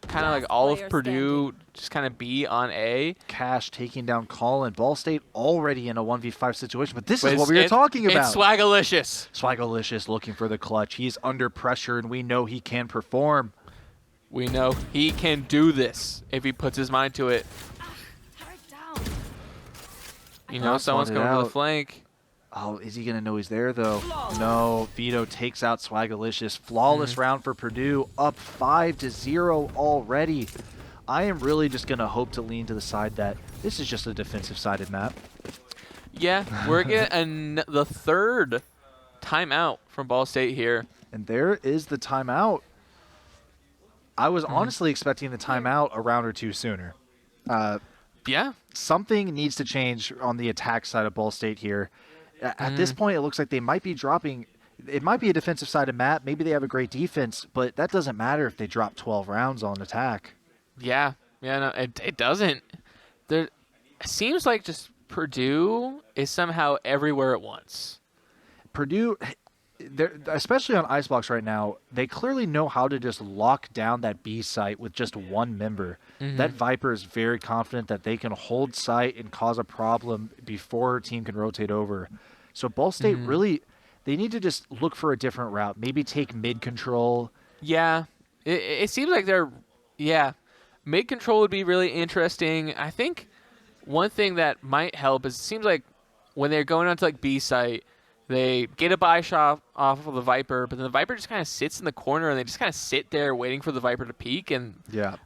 kind of like all of Purdue just kind of be on A. Cash taking down Colin. Ball State already in a 1v5 situation, but this is what we were talking about. It's Swaggerlicious. Swaggerlicious looking for the clutch. He's under pressure, and we know he can perform. We know he can do this if he puts his mind to it. You know someone's coming to the flank. Oh, is he going to know he's there, though? No. Vito takes out Swaggerlicious. Flawless round for Purdue. Up 5-0 already. I am really just going to hope to lean to the side that this is just a defensive-sided map. Yeah, we're getting the third timeout from Ball State here. And there is the timeout. I was honestly expecting the timeout a round or two sooner. Yeah. Something needs to change on the attack side of Ball State here. At this point, it looks like they might be dropping. It might be a defensive side of map. Maybe they have a great defense, but that doesn't matter if they drop 12 rounds on attack. Yeah. Yeah, no, it doesn't. It seems like just Purdue is somehow everywhere at once. Purdue, especially on Icebox right now, they clearly know how to just lock down that B site with just one member. That Viper is very confident that they can hold site and cause a problem before her team can rotate over. So Ball State really, they need to just look for a different route. Maybe take mid control. Yeah. It seems like mid control would be really interesting. I think one thing that might help is it seems like when they're going onto like B site, they get a buy shot off of the Viper, but then the Viper just kind of sits in the corner and they just kind of sit there waiting for the Viper to peek. And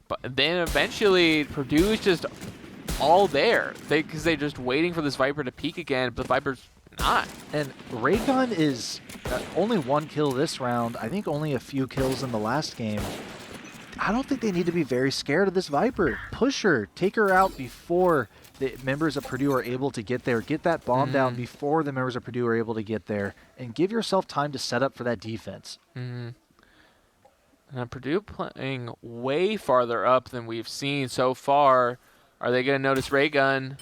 but then eventually Purdue is just all there because they're just waiting for this Viper to peek again, but the Viper's not. And Raygun is only 1 kill this round. I think only a few kills in the last game. I don't think they need to be very scared of this Viper. Push her. Take her out before the members of Purdue are able to get there. Get that bomb down before the members of Purdue are able to get there. And give yourself time to set up for that defense. And Purdue playing way farther up than we've seen so far. Are they going to notice Raygun?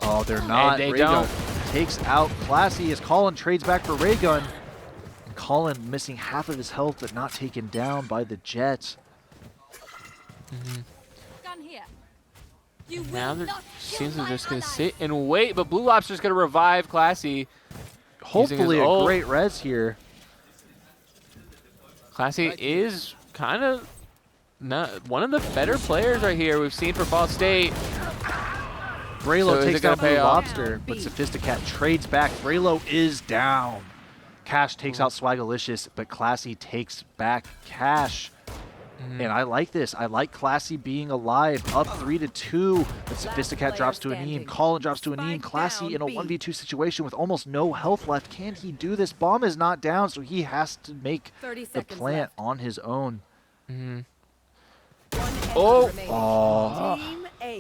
Oh, they're not. They Raygun don't. takes out Classy as Colin trades back for Raygun. And Colin missing half of his health but not taken down by the Jets. Gun here. Now it seems they're just going to sit and wait, but Blue Lobster's going to revive Classy. Hopefully a great res here. Classy is kind of one of the better players right here we've seen for Ball State. Braylo takes down Blue Lobster, but Sophisticat trades back. Braylo is down. Cash takes out Swagalicious, but Classy takes back Cash. And I like this. I like Classy being alive. Up 3-2. But Sophisticat drops to a Neem. Colin drops to a Neem. Classy in a 1v2 situation with almost no health left. Can he do this? Bomb is not down, so he has to make the plant on his own.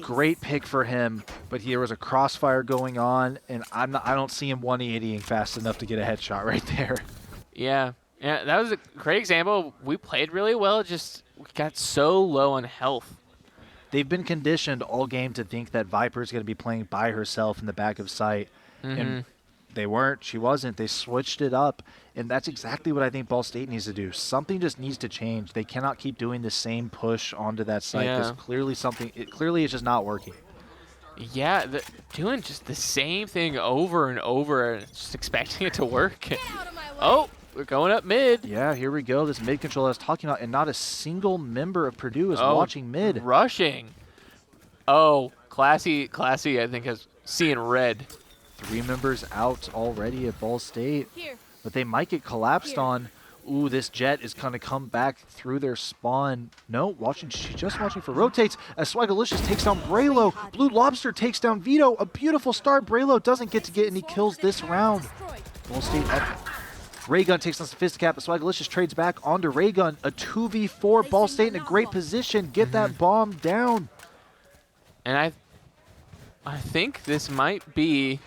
Great pick for him. But there was a crossfire going on, and I don't see him 180ing fast enough to get a headshot right there. Yeah, that was a great example. We played really well, just we got so low on health. They've been conditioned all game to think that Viper's going to be playing by herself in the back of sight. And they weren't. She wasn't. They switched it up. And that's exactly what I think Ball State needs to do. Something just needs to change. They cannot keep doing the same push onto that site because clearly it's just not working. Yeah, doing just the same thing over and over and just expecting it to work. Oh, we're going up mid. Yeah, here we go. This mid control I was talking about, and not a single member of Purdue is watching mid. Rushing. Oh, Classy, I think, has seen red. 3 members out already at Ball State. But they might get collapsed on. Ooh, this Jet is going to come back through their spawn. No, she's just watching for rotates. As Swagalicious takes down Braylo. Blue Lobster takes down Vito. A beautiful start. Braylo doesn't get any kills this round. Ball State up. Raygun takes on Sophisticat, but Swagalicious trades back onto Raygun. A 2v4. Ball State in a great position. Get that bomb down. And I think this might be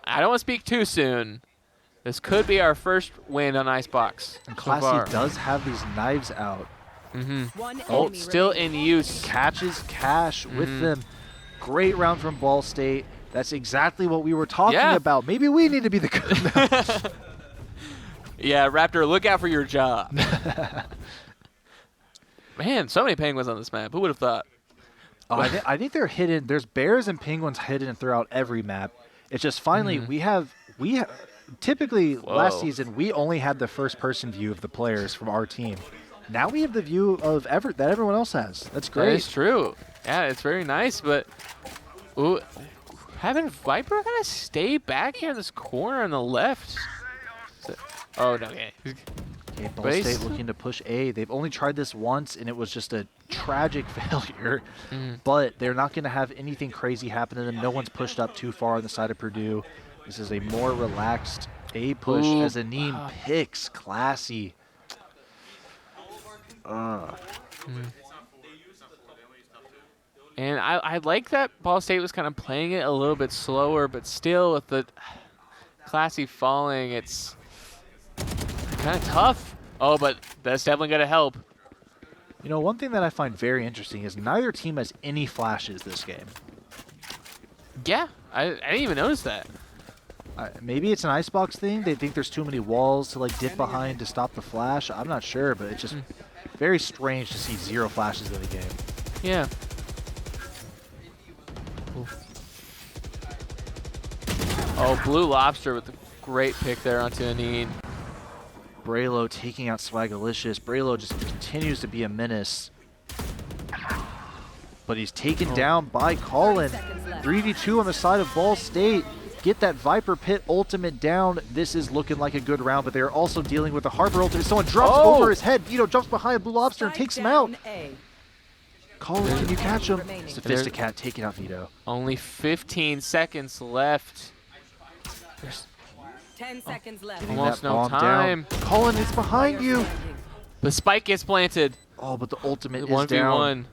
I don't want to speak too soon. This could be our first win on Icebox. And Classy does have these knives out. Oh, still in use. Catches Cash with them. Great round from Ball State. That's exactly what we were talking about. Maybe we need to be the good. Yeah, Raptor, look out for your job. Man, so many penguins on this map. Who would have thought? Oh, I think they're hidden. There's bears and penguins hidden throughout every map. It's just finally we have typically last season we only had the first person view of the players from our team. Now we have the view of that everyone else has. That's great. That is true. Yeah, it's very nice, but having Viper kind of stay back here in this corner on the left. Oh, no. Okay, Ball State looking to push A. They've only tried this once, and it was just a tragic failure, but they're not going to have anything crazy happen to them. No one's pushed up too far on the side of Purdue. This is a more relaxed A push as Aneem picks Classy. And I like that Ball State was kind of playing it a little bit slower, but still with the Classy falling, it's kind of tough. Oh, but that's definitely going to help. You know, one thing that I find very interesting is neither team has any flashes this game. Yeah, I didn't even notice that. Maybe it's an icebox thing. They think there's too many walls to like dip behind to stop the flash. I'm not sure, but it's just very strange to see 0 flashes in the game. Yeah. Oh, Blue Lobster with a great pick there onto Aneen. Braylo taking out Swagalicious. Braylo just continues to be a menace. But he's taken down by Colin. 3v2 on the side of Ball State. Get that Viper Pit ultimate down. This is looking like a good round, but they're also dealing with the Harper ultimate. Someone drops over his head. Vito jumps behind Blue Lobster and takes him out. Colin, can you catch him? Sophisticat taking out Vito. Only 15 seconds left. There's 10 seconds left. Getting almost that no bomb time. Down. Colin, it's behind you. The spike gets planted. Oh, but the ultimate is 1v1. down.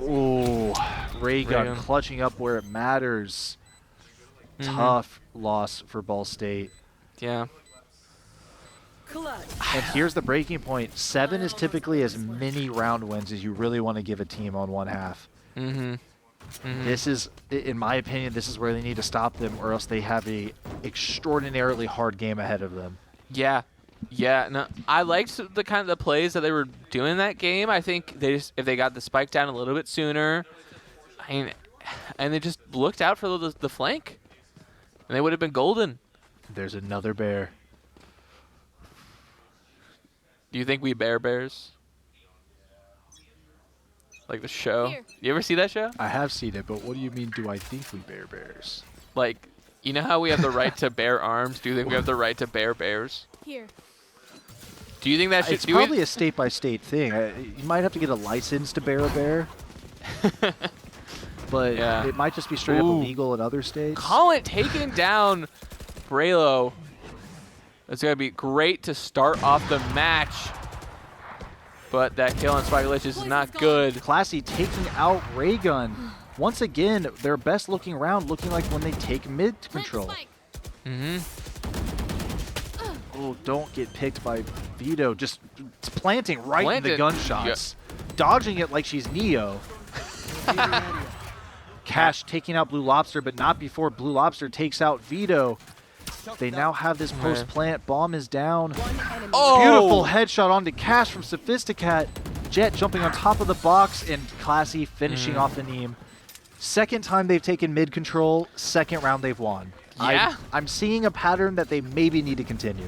Oh, Ray Gun Gun. clutching up where it matters. Tough loss for Ball State. Yeah. And here's the breaking point. 7 is typically as many round wins as you really want to give a team on one half. This is, in my opinion, this is where they need to stop them, or else they have a extraordinarily hard game ahead of them. Yeah. Yeah. No, I liked the kind of the plays that they were doing in that game. I think they just, if they got the spike down a little bit sooner, and they just looked out for the flank, and they would have been golden. There's another bear. Do you think we bears? Like the show? Here. You ever see that show? I have seen it, but what do you mean, do I think we bears? Like, you know how we have the right to bear arms? Do you think we have the right to bears? Here. Do you think that should... It's probably a state-by-state thing. You might have to get a license to bear a bear. But Yeah. it might just be straight up illegal in other states. Colin taking down Braylo. It's going to be great to start off the match. But that kill on Swagalicious is not good. Classy taking out Raygun. Once again, their best looking round looking like when they take mid control. Oh, don't get picked by Vito. Just planting right in the gunshots. Dodging it like she's Neo. Cash taking out Blue Lobster, but not before Blue Lobster takes out Vito. They now have this post plant. Bomb is down. Beautiful headshot onto Cash from Sophisticat. Jet jumping on top of the box, and Classy finishing off the Neem. Second time they've taken mid control, second round they've won. Yeah. I'm seeing a pattern that they maybe need to continue.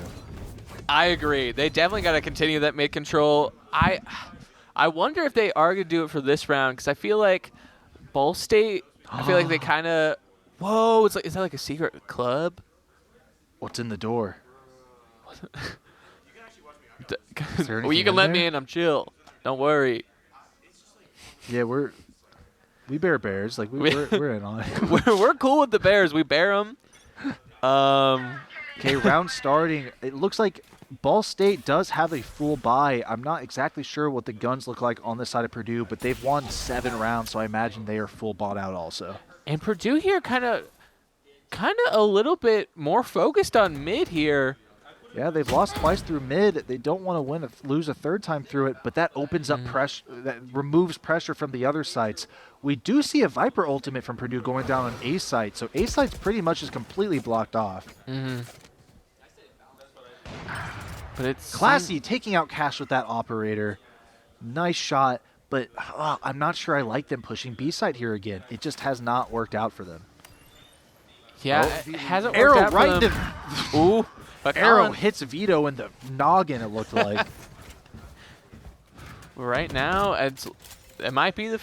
I agree. They definitely got to continue that mid control. I wonder if they are going to do it for this round, because I feel like Ball State, I feel like they kind of... Whoa, it's like, is that like a secret club? What's in the door? Well, you can let me in. I'm chill. Don't worry. Yeah, we bear bears. Like we're in on it. we're cool with the bears. We bear them. Okay, round starting. It looks like Ball State does have a full buy. I'm not exactly sure what the guns look like on this side of Purdue, but they've won 7 rounds, so I imagine they are full bought out also. And Purdue here kind of a little bit more focused on mid here. Yeah, they've lost twice through mid. They don't want to lose a third time through it, but that opens up pressure, that removes pressure from the other sites. We do see a Viper ultimate from Purdue going down on A site, so A site's pretty much is completely blocked off. But it's Classy taking out Cash with that operator. Nice shot, but I'm not sure I like them pushing B site here again. It just has not worked out for them. Yeah, it hasn't worked Arrow out right for them. into Ooh, but Arrow Colin, hits Vito in the noggin, it looked like. right now, it might be the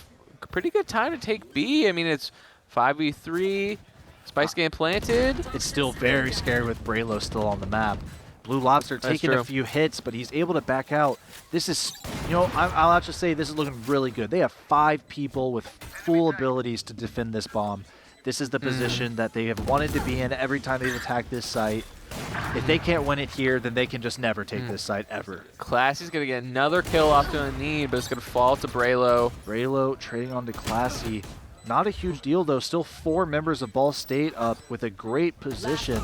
pretty good time to take B. I mean, it's 5v3. Spike's getting planted. It's still very scary with Braylo still on the map. Blue Lobster taking true. a few hits, but he's able to back out. This is, you know, I'll have to say this is looking really good. They have 5 people with full abilities to defend this bomb. This is the position that they have wanted to be in every time they've attacked this site. If they can't win it here, then they can just never take this site ever. Classy's going to get another kill off to a knee, but it's going to fall to Braylo. Braylo trading on to Classy. Not a huge deal, though. Still 4 members of Ball State up with a great position.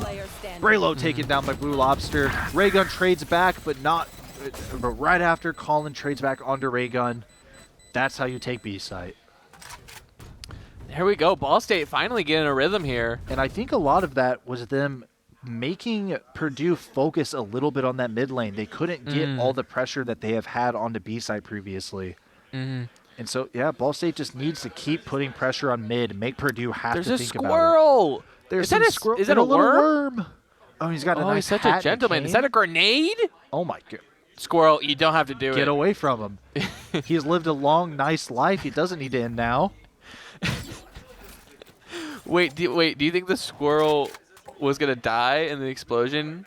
Braylo taken down by Blue Lobster. Raygun trades back, but right after, Colin trades back onto Raygun. That's how you take B site. There we go. Ball State finally getting a rhythm here. And I think a lot of that was them making Purdue focus a little bit on that mid lane. They couldn't get all the pressure that they have had on the B side previously. And so, yeah, Ball State just needs to keep putting pressure on mid and make Purdue have to think about it. There's a squirrel! There's a squirrel. Is that a little worm? Oh, he's got a nice he's such hat a gentleman. and Is cane. that a grenade? Oh, my God. Squirrel, you don't have to do it. Get away from him. He's lived a long, nice life. He doesn't need to end now. Wait, do you think the squirrel was going to die in the explosion?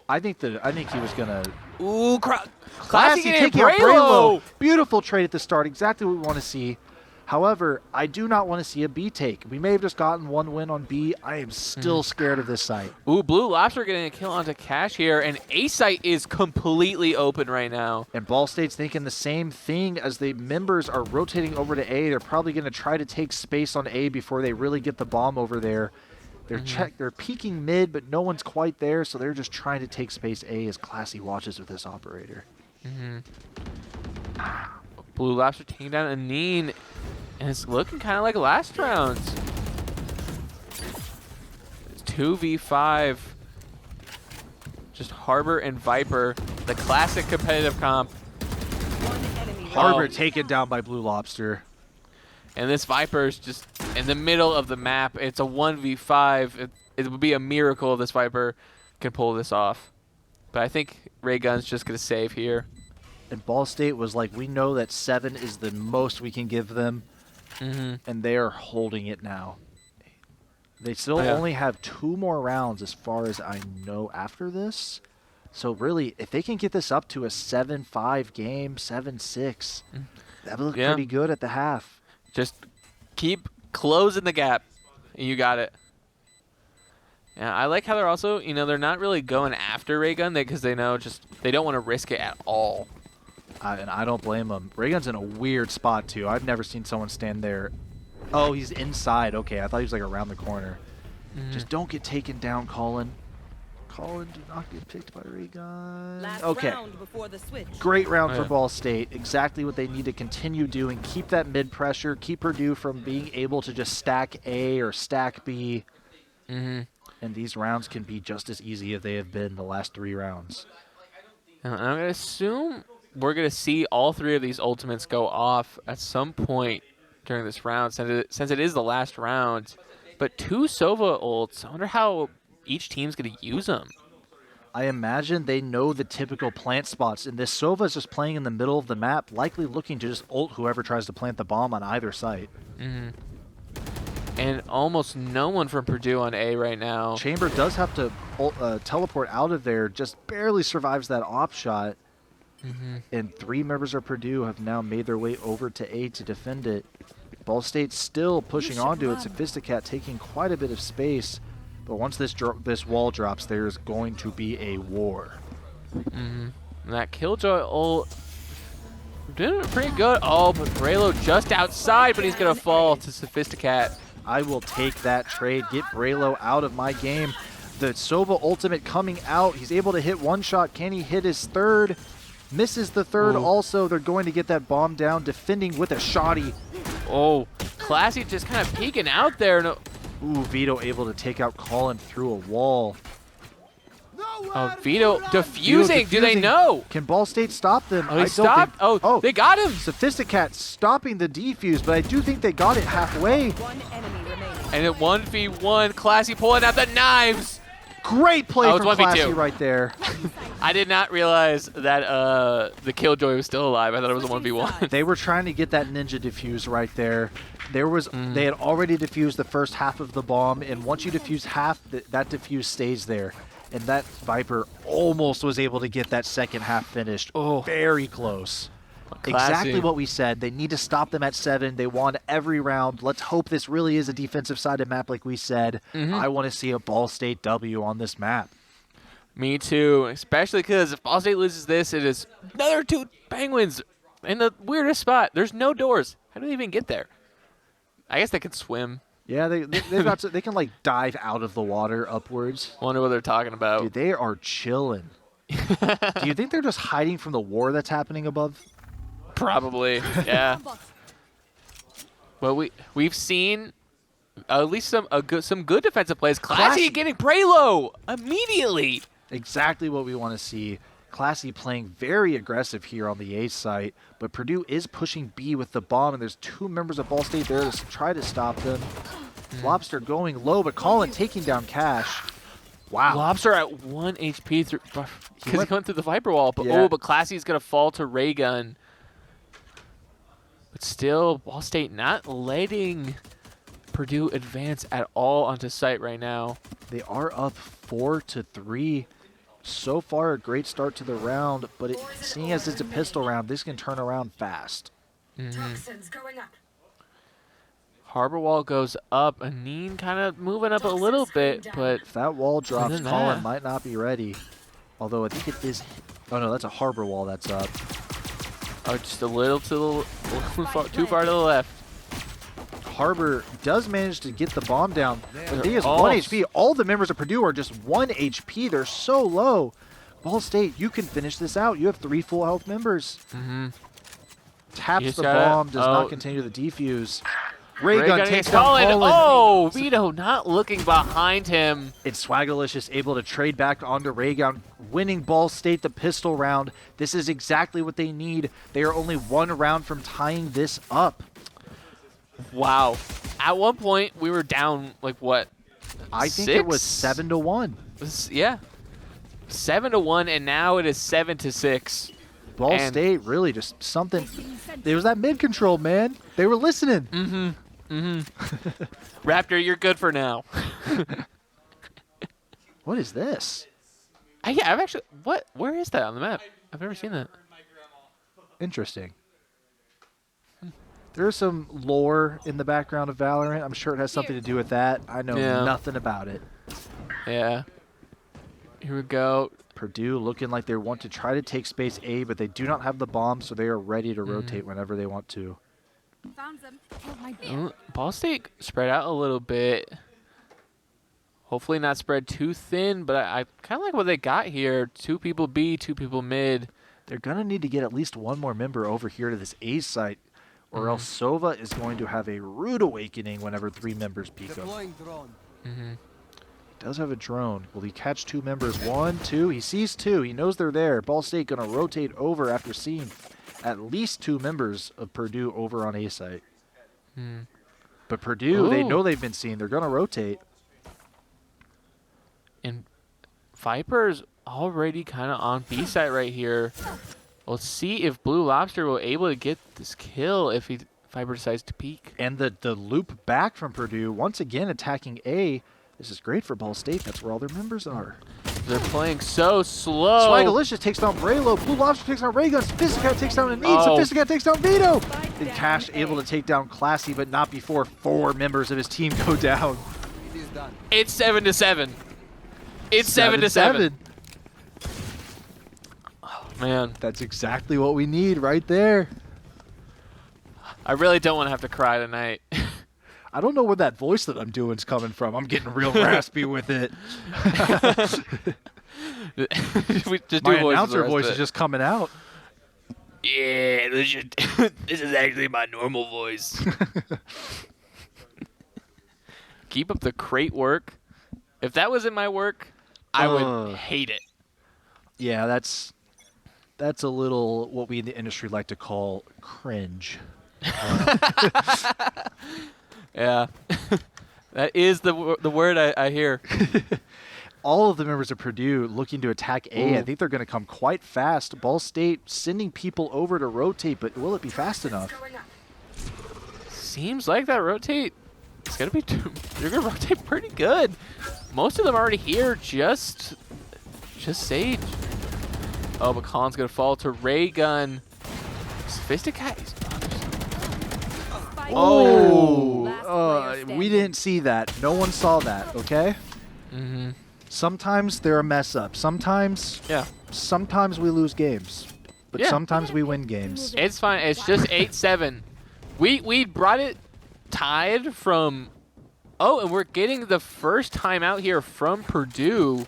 I think he was going to... Ooh, Classy taking out Braylo. Beautiful trade at the start. Exactly what we want to see. However, I do not want to see a B take. We may have just gotten 1 win on B. I am still scared of this site. Ooh, Blue Lobster getting a kill onto Cash here, and A site is completely open right now. And Ball State's thinking the same thing as the members are rotating over to A. They're probably going to try to take space on A before they really get the bomb over there. They're peeking mid, but no one's quite there, so they're just trying to take space A as Classy watches with this operator. Blue Lobster taking down Anine, and it's looking kind of like last round. It's 2v5. Just Harbor and Viper, the classic competitive comp. Harbor taken down by Blue Lobster. And this Viper's just in the middle of the map. It's a 1v5. It would be a miracle if this Viper can pull this off. But I think Raygun's just going to save here. And Ball State was like, we know that 7 is the most we can give them. And they are holding it now. They still only have 2 more rounds as far as I know after this. So really, if they can get this up to a 7-5 game, 7-6, that would look pretty good at the half. Just keep closing the gap. You got it. Yeah, I like how they're also, they're not really going after Raygun because they know they don't want to risk it at all. And I don't blame them. Raygun's in a weird spot, too. I've never seen someone stand there. Oh, he's inside. Okay, I thought he was like around the corner. Just don't get taken down, Colin. Colin, do not get picked by Raygun. Okay. Great round for Ball State. Exactly what they need to continue doing. Keep that mid pressure. Keep Purdue from being able to just stack A or stack B. And these rounds can be just as easy as they have been the last 3 rounds. I'm going to assume we're going to see all 3 of these ultimates go off at some point during this round since it is the last round. But 2 Sova ults, I wonder how each team's going to use them. I imagine they know the typical plant spots, and this Sova is just playing in the middle of the map, likely looking to just ult whoever tries to plant the bomb on either site. And almost no one from Purdue on A right now. Chamber does have to teleport out of there, just barely survives that op shot. And 3 members of Purdue have now made their way over to A to defend it. Ball State's still pushing onto it. Sophisticat taking quite a bit of space. But once this wall drops, there's going to be a war. And that Killjoy ult doing pretty good. Oh, but Braylo just outside, but he's going to fall to Sophisticat. I will take that trade. Get Braylo out of my game. The Sova ultimate coming out. He's able to hit 1 shot. Can he hit his 3rd? Misses the 3rd also. They're going to get that bomb down. Defending with a shoddy. Oh, Classy just kind of peeking out there. Ooh, Vito able to take out Colin through a wall. Oh, Vito defusing. Do they know? Can Ball State stop them? Oh, he stopped. Oh, they got him. Sophisticat stopping the defuse, but I do think they got it halfway. And at 1v1, Classy pulling out the knives. Great play from 1v2. Classy right there. I did not realize that the Killjoy was still alive. I thought it was a 1v1. They were trying to get that ninja defuse right there. They had already defused the first half of the bomb, and once you defuse half, that defuse stays there. And that Viper almost was able to get that second half finished. Oh. Very close. Classy. Exactly what we said. They need to stop them at 7. They won every round. Let's hope this really is a defensive-sided map like we said. I want to see a Ball State W on this map. Me too, especially because if Ball State loses this, it is another 2 Penguins in the weirdest spot. There's no doors. How do they even get there? I guess they can swim. Yeah, they've got they can like dive out of the water upwards. Wonder what they're talking about. Dude, they are chilling. Do you think they're just hiding from the war that's happening above? Probably, yeah. But we've seen at least some good defensive plays. Classy getting Prelo immediately. Exactly what we want to see. Classy playing very aggressive here on the A site, but Purdue is pushing B with the bomb, and there's 2 members of Ball State there to try to stop them. Lobster going low, but Colin taking down Cash. Wow. Lobster at 1 HP because he went through the Viper wall. But but Classy's gonna fall to Ray Gun. But still, Ball State not letting Purdue advance at all onto site right now. They are up 4-3. So far, a great start to the round, but seeing as it's a pistol round, this can turn around fast. Toxins going up. Harbor wall goes up. Aneen kind of moving up a little bit, but If that wall drops, than Colin that. might not be ready. Although I think it is. Oh no, that's a harbor wall that's up. just a little too far to the left. Harbor does manage to get the bomb down, but he is Oh. 1 HP. All the members of Purdue are just 1 HP. They're so low. Ball State, you can finish this out. You have 3 full health members. Taps Just the gotta- bomb, does not continue the defuse. Ray Ray Gun Gun takes hits down Colin. Colin. Oh, Vito not looking behind him. It's Swaggalicious able to trade back onto Raygun, winning Ball State the pistol round. This is exactly what they need. They are only 1 round from tying this up. Wow. At one point, we were down, like, what? I think it was 7-1. Yeah. 7-1, and now it is 7-6. Ball State really just something. There was that mid control, man. They were listening. Raptor, you're good for now. What is this? Yeah, I've actually. What? Where is that on the map? I've never seen that. Interesting. There's some lore in the background of Valorant. I'm sure it has something to do with that. I know nothing about it. Yeah. Here we go. Purdue looking like they want to try to take space A, but they do not have the bomb, so they are ready to rotate whenever they want to. Found them. Killed my bear. Ball State spread out a little bit. Hopefully not spread too thin, but I kind of like what they got here. 2 people B, 2 people mid. They're going to need to get at least 1 more member over here to this A site, or else Sova is going to have a rude awakening whenever 3 members peek him. Does have a drone. Will he catch 2 members? 1, 2. He sees 2. He knows they're there. Ball State going to rotate over after seeing at least 2 members of Purdue over on A site. But Purdue, they know they've been seen. They're going to rotate. And Viper's already kind of on B site right here. Let's see if Blue Lobster will able to get this kill if Viper decides to peek. And the loop back from Purdue, once again attacking A. This is great for Ball State. That's where all their members are. They're playing so slow. Swaggalicious takes down Braylo. Blue Lobster takes down Raygun. Sophisticat takes down Aneen. Sophisticat takes down Vito. And Cash able to take down Classy, but not before 4 members of his team go down. It's 7-7. It's 7-7. Oh, man. That's exactly what we need right there. I really don't want to have to cry tonight. I don't know where that voice that I'm doing is coming from. I'm getting real raspy with it. We just My do announcer voice is just coming out. Yeah, this is actually my normal voice. Keep up the crate work. If that was in my work, I would hate it. Yeah, that's a little what we in the industry like to call cringe. Yeah, that is the word I hear. All of the members of Purdue looking to attack A. I think they're going to come quite fast. Ball State sending people over to rotate, but will it be fast enough? Seems like that rotate. It's gonna be. You're gonna rotate pretty good. Most of them already here. Just just Sage. Oh, but Colin's going to fall to Ray Gun. Sophisticated. We didn't see that. No one saw that, okay? Mm-hmm. Sometimes they're a mess up. Sometimes we lose games. But sometimes we win games. It's fine. It's just 8-7. We brought it tied from... Oh, and we're getting the first timeout here from Purdue.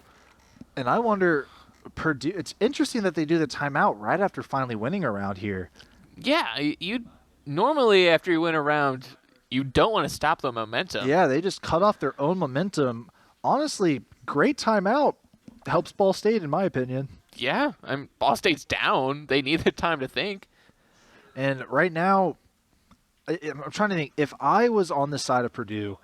And I wonder, Purdue... It's interesting that they do the timeout right after finally winning around here. Yeah, you normally after you win a round, you don't want to stop the momentum. Yeah, they just cut off their own momentum. Honestly, great timeout. Helps Ball State, in my opinion. Yeah, Ball State's down. They need the time to think. And right now, I'm trying to think. If I was on the side of Purdue,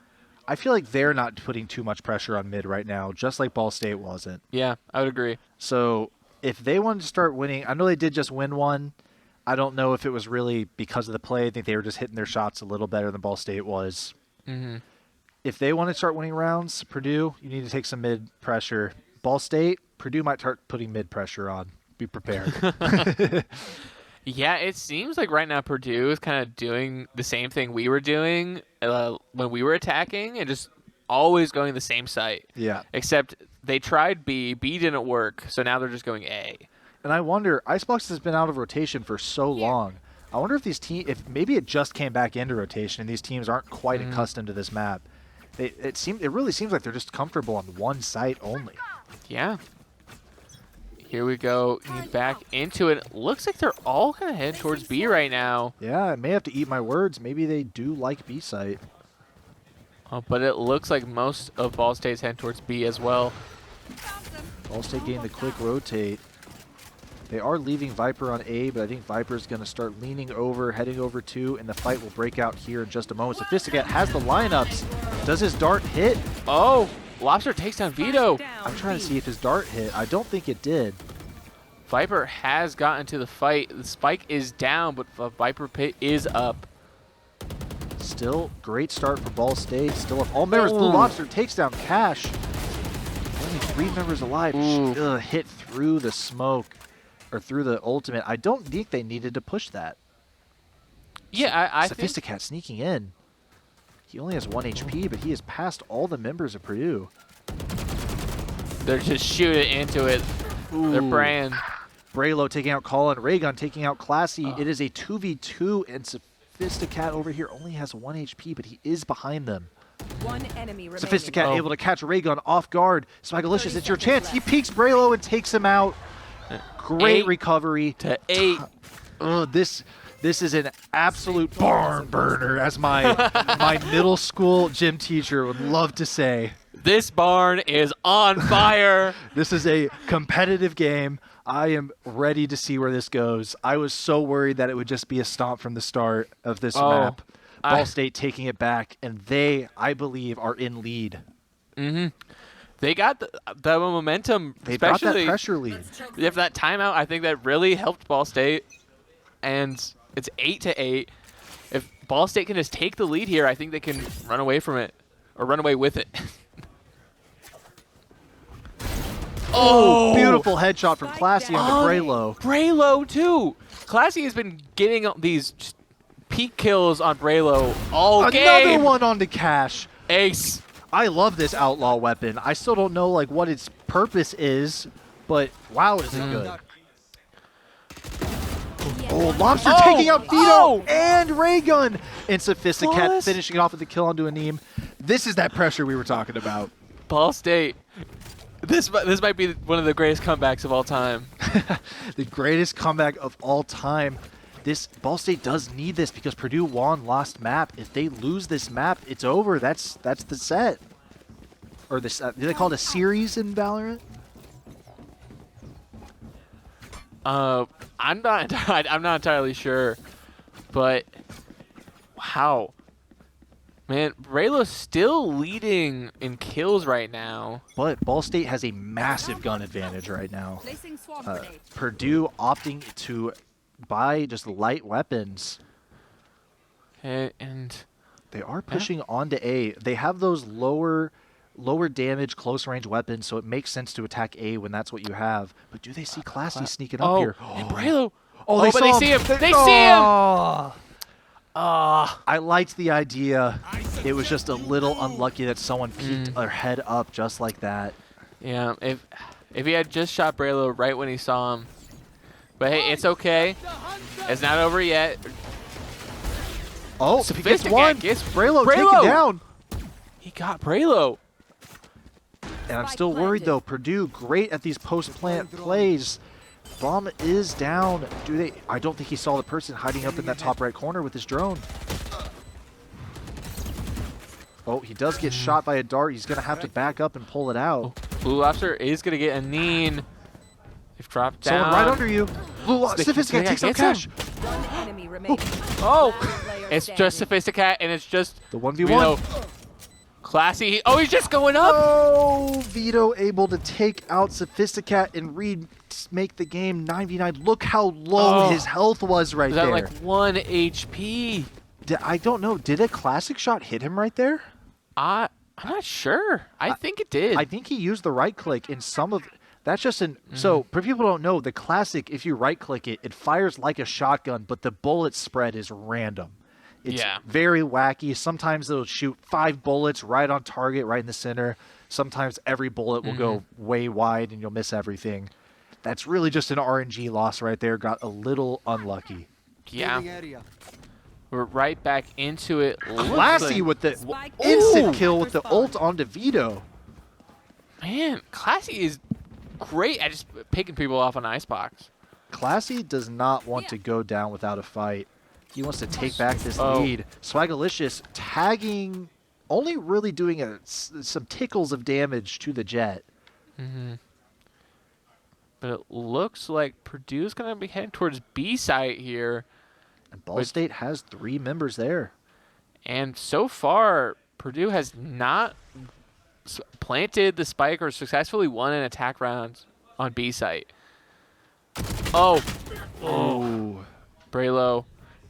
I feel like they're not putting too much pressure on mid right now, just like Ball State wasn't. Yeah, I would agree. So if they wanted to start winning, I know they did just win one. I don't know if it was really because of the play. I think they were just hitting their shots a little better than Ball State was. Mm-hmm. If they want to start winning rounds, Purdue, you need to take some mid pressure. Ball State, Purdue might start putting mid pressure on. Be prepared. Yeah, it seems like right now Purdue is kind of doing the same thing we were doing when we were attacking and just always going the same site. Yeah. Except they tried B. B didn't work, so now they're just going A. And I wonder, Icebox has been out of rotation for so long. I wonder if these teams, if maybe it just came back into rotation and these teams aren't quite accustomed to this map. It really seems like they're just comfortable on one site only. Yeah. Here we go. Back into it. Looks like they're all kind of heading towards B right now. Yeah, I may have to eat my words. Maybe they do like B site. Oh, but it looks like most of Ball State's heading towards B as well. Ball State getting the quick rotate. They are leaving Viper on A, but I think Viper's going to start leaning over, heading over 2, and the fight will break out here in just a moment. Sophisticated has the lineups. Does his dart hit? Oh, Lobster takes down Vito. I'm trying to see if his dart hit. I don't think it did. Viper has gotten to the fight. The spike is down, but Viper Pit is up. Still, great start for Ball State. Still up. All members. Blue Lobster takes down Cash. Only 3 members alive. Hit through the smoke. Or through the ultimate. I don't think they needed to push that. Yeah, I think... Sophisticat sneaking in. He only has 1 HP, but he has passed all the members of Purdue. They're just shooting into it. They're brand. Braylo taking out Colin. Raygun taking out Classy. It is a 2v2, and Sophisticat over here only has 1 HP, but he is behind them. One enemy remaining. Sophisticat able to catch Raygun off guard. Smigalicious, it's your chance. He peeks Braylo and takes him out. Great recovery. To 8. This is an absolute barn burner, as my middle school gym teacher would love to say. This barn is on fire. This is a competitive game. I am ready to see where this goes. I was so worried that it would just be a stomp from the start of this map. Ball State taking it back, and they, I believe, are in lead. Mm-hmm. They got the momentum. They got that pressure lead. If that timeout, I think that really helped Ball State. And it's 8-8. If Ball State can just take the lead here, I think they can run away from it. Or run away with it. Oh, beautiful headshot from Classy onto Braylo. Braylo, too. Classy has been getting these peak kills on Braylo all game. Another one onto Cash. Ace. I love this outlaw weapon. I still don't know like what its purpose is, but wow, is it good. Oh, Lobster taking out Vito and Raygun. And Sophisticat finishing it off with the kill onto Aneem. This is that pressure we were talking about. Ball State. This might be one of the greatest comebacks of all time. The greatest comeback of all time. This Ball State does need this because Purdue won last map. If they lose this map, it's over. That's the set. Or this do they call it a series in Valorant? I'm not entirely sure, but wow, man, Braylo's still leading in kills right now. But Ball State has a massive gun advantage right now. Purdue opting to buy just light weapons. And they are pushing onto A. They have those lower lower damage, close range weapons, so it makes sense to attack A when that's what you have. But do they see Classy sneaking up here? And Braylo. Oh, they but saw they him. see him. They see him. I liked the idea. It was just a little unlucky that someone peeked their head up just like that. Yeah, if he had just shot Braylo right when he saw him. But hey, it's okay. It's not over yet. Oh, he gets one. Braylo taken down. He got Braylo. And I'm still worried though. Purdue, great at these post-plant plays. Bomb is down. I don't think he saw the person hiding up in that top right corner with his drone. Oh, he does get shot by a dart. He's going to have to back up and pull it out. Blue Lobster is going to get a kneen. They've dropped down. Someone right under you. Sophisticated takes out Cash. It's just Sophisticated, and it's just the 1v1. Classy. Oh, he's just going up. Oh, Vito able to take out Sophisticated and make the game 99. Look how low his health was right there. Was that like 1 HP? I don't know. Did a classic shot hit him right there? I'm not sure. I think it did. I think he used the right click in some of. That's just an. So for people who don't know, the classic, if you right click it, it fires like a shotgun, but the bullet spread is random. It's very wacky. Sometimes it'll shoot 5 bullets right on target, right in the center. Sometimes every bullet will go way wide and you'll miss everything. That's really just an RNG loss right there. Got a little unlucky. Yeah. We're right back into it. Classy with the instant kill with the ult onto Vito. Man, Classy is great at just picking people off on Icebox. Classy does not want to go down without a fight. He wants to take back this lead. Swagalicious tagging, only really doing some tickles of damage to the Jet. But it looks like Purdue's going to be heading towards B site here. And Ball State has 3 members there. And so far, Purdue has not planted the spike or successfully won an attack round on B site. Oh. Braylo.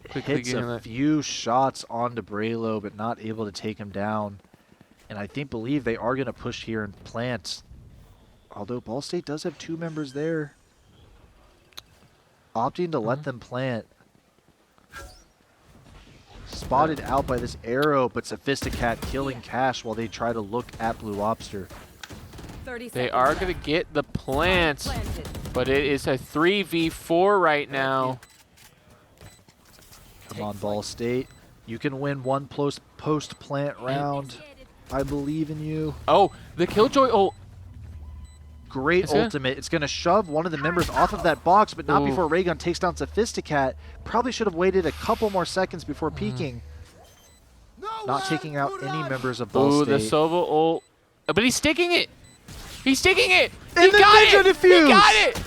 Hits a few shots onto Braylo, but not able to take him down. And I believe they are going to push here and plant. Although Ball State does have 2 members there. Opting to let them plant. Spotted out by this arrow, but Sophisticat killing Cash while they try to look at Blue Lobster. They are going to get the plant, but it is a 3v4 right now. Come on, Ball State. You can win one post-plant round. I believe in you. Oh, the Killjoy ult. Great ultimate. It's going to shove one of the members off of that box, but not before Raygun takes down Sophisticat. Probably should have waited a couple more seconds before peeking. Not taking out any members of Ball State. The Sova ult. But he's sticking it. He's sticking it. And the Ninja Defuse. He got it.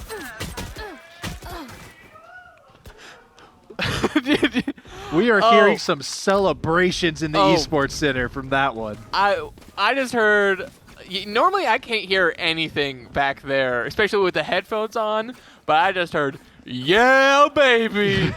We are hearing some celebrations in the Esports Center from that one. I just heard. Normally I can't hear anything back there, especially with the headphones on. But I just heard, "Yeah, baby."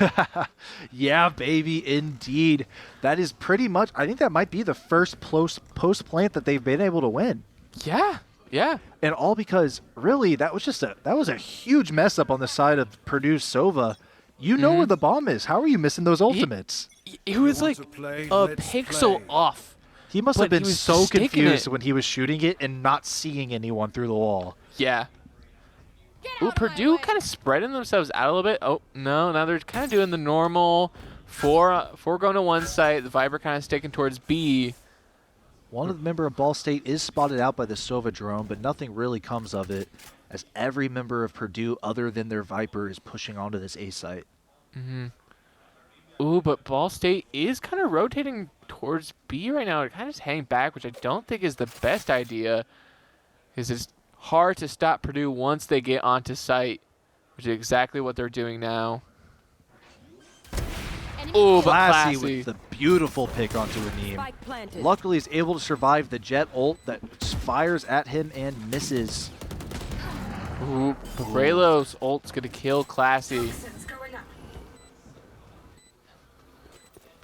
Yeah, baby, indeed. That is pretty much. I think that might be the first post plant that they've been able to win. Yeah. Yeah. And all because really that was a huge mess up on the side of Purdue's Sova. You know where the bomb is. How are you missing those ultimates? He was like a pixel off. He must have been so confused when he was shooting it and not seeing anyone through the wall. Yeah. Ooh, Purdue kind of spreading themselves out a little bit. Oh, no. Now they're kind of doing the normal four going to one side. The Viper kind of sticking towards B. One of the member of Ball State is spotted out by the Sova drone, but nothing really comes of it, as every member of Purdue other than their Viper is pushing onto this A site. Ooh, but Ball State is kind of rotating towards B right now. They're kind of just hanging back, which I don't think is the best idea, because it's hard to stop Purdue once they get onto site, which is exactly what they're doing now. Ooh, but Classy with the beautiful pick onto Aneem. Luckily, he's able to survive the Jet ult that fires at him and misses. Ooh, Braylo's ult's going to kill Classy.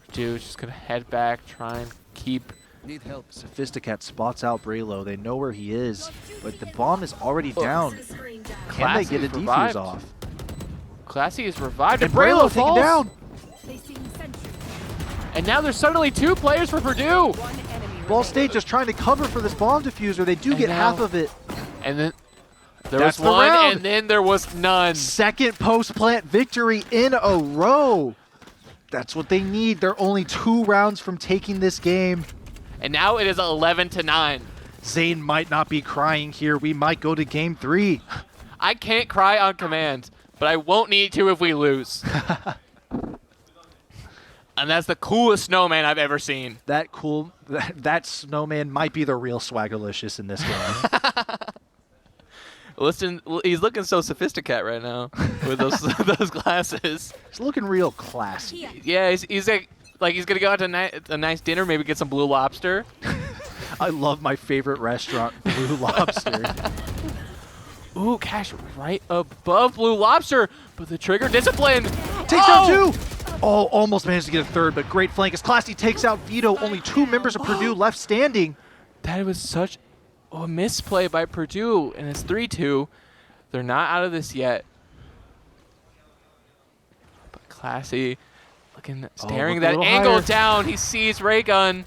Purdue's just going to head back, try and keep Need help. Sophisticat spots out Braylo. They know where he is, but the bomb is already down. Can they get a defuse off? Classy is revived, And and Braylo taken falls. down. And now there's suddenly 2 players for Purdue. Ball State just trying to cover for this bomb diffuser. They do get half of it. And then there That's was the one, round. and then there was none. Second post-plant victory in a row. That's what they need. They're only 2 rounds from taking this game. And now it is 11-9. Zane might not be crying here. We might go to game 3. I can't cry on command, but I won't need to if we lose. And that's the coolest snowman I've ever seen. That snowman might be the real Swaggerlicious in this game. Listen, he's looking so sophisticated right now with those those glasses. He's looking real classy. Yeah, he's like he's gonna go out to a nice dinner, maybe get some Blue Lobster. I love my favorite restaurant, Blue Lobster. Ooh, Cash right above Blue Lobster, but the trigger discipline. Takes down 2. Oh, almost managed to get a third, but great flank as Classy takes out Vito. Only 2 members of Purdue left standing. That was such a misplay by Purdue, and it's 3-2. They're not out of this yet. But Classy staring that angle higher. down. He sees Raygun.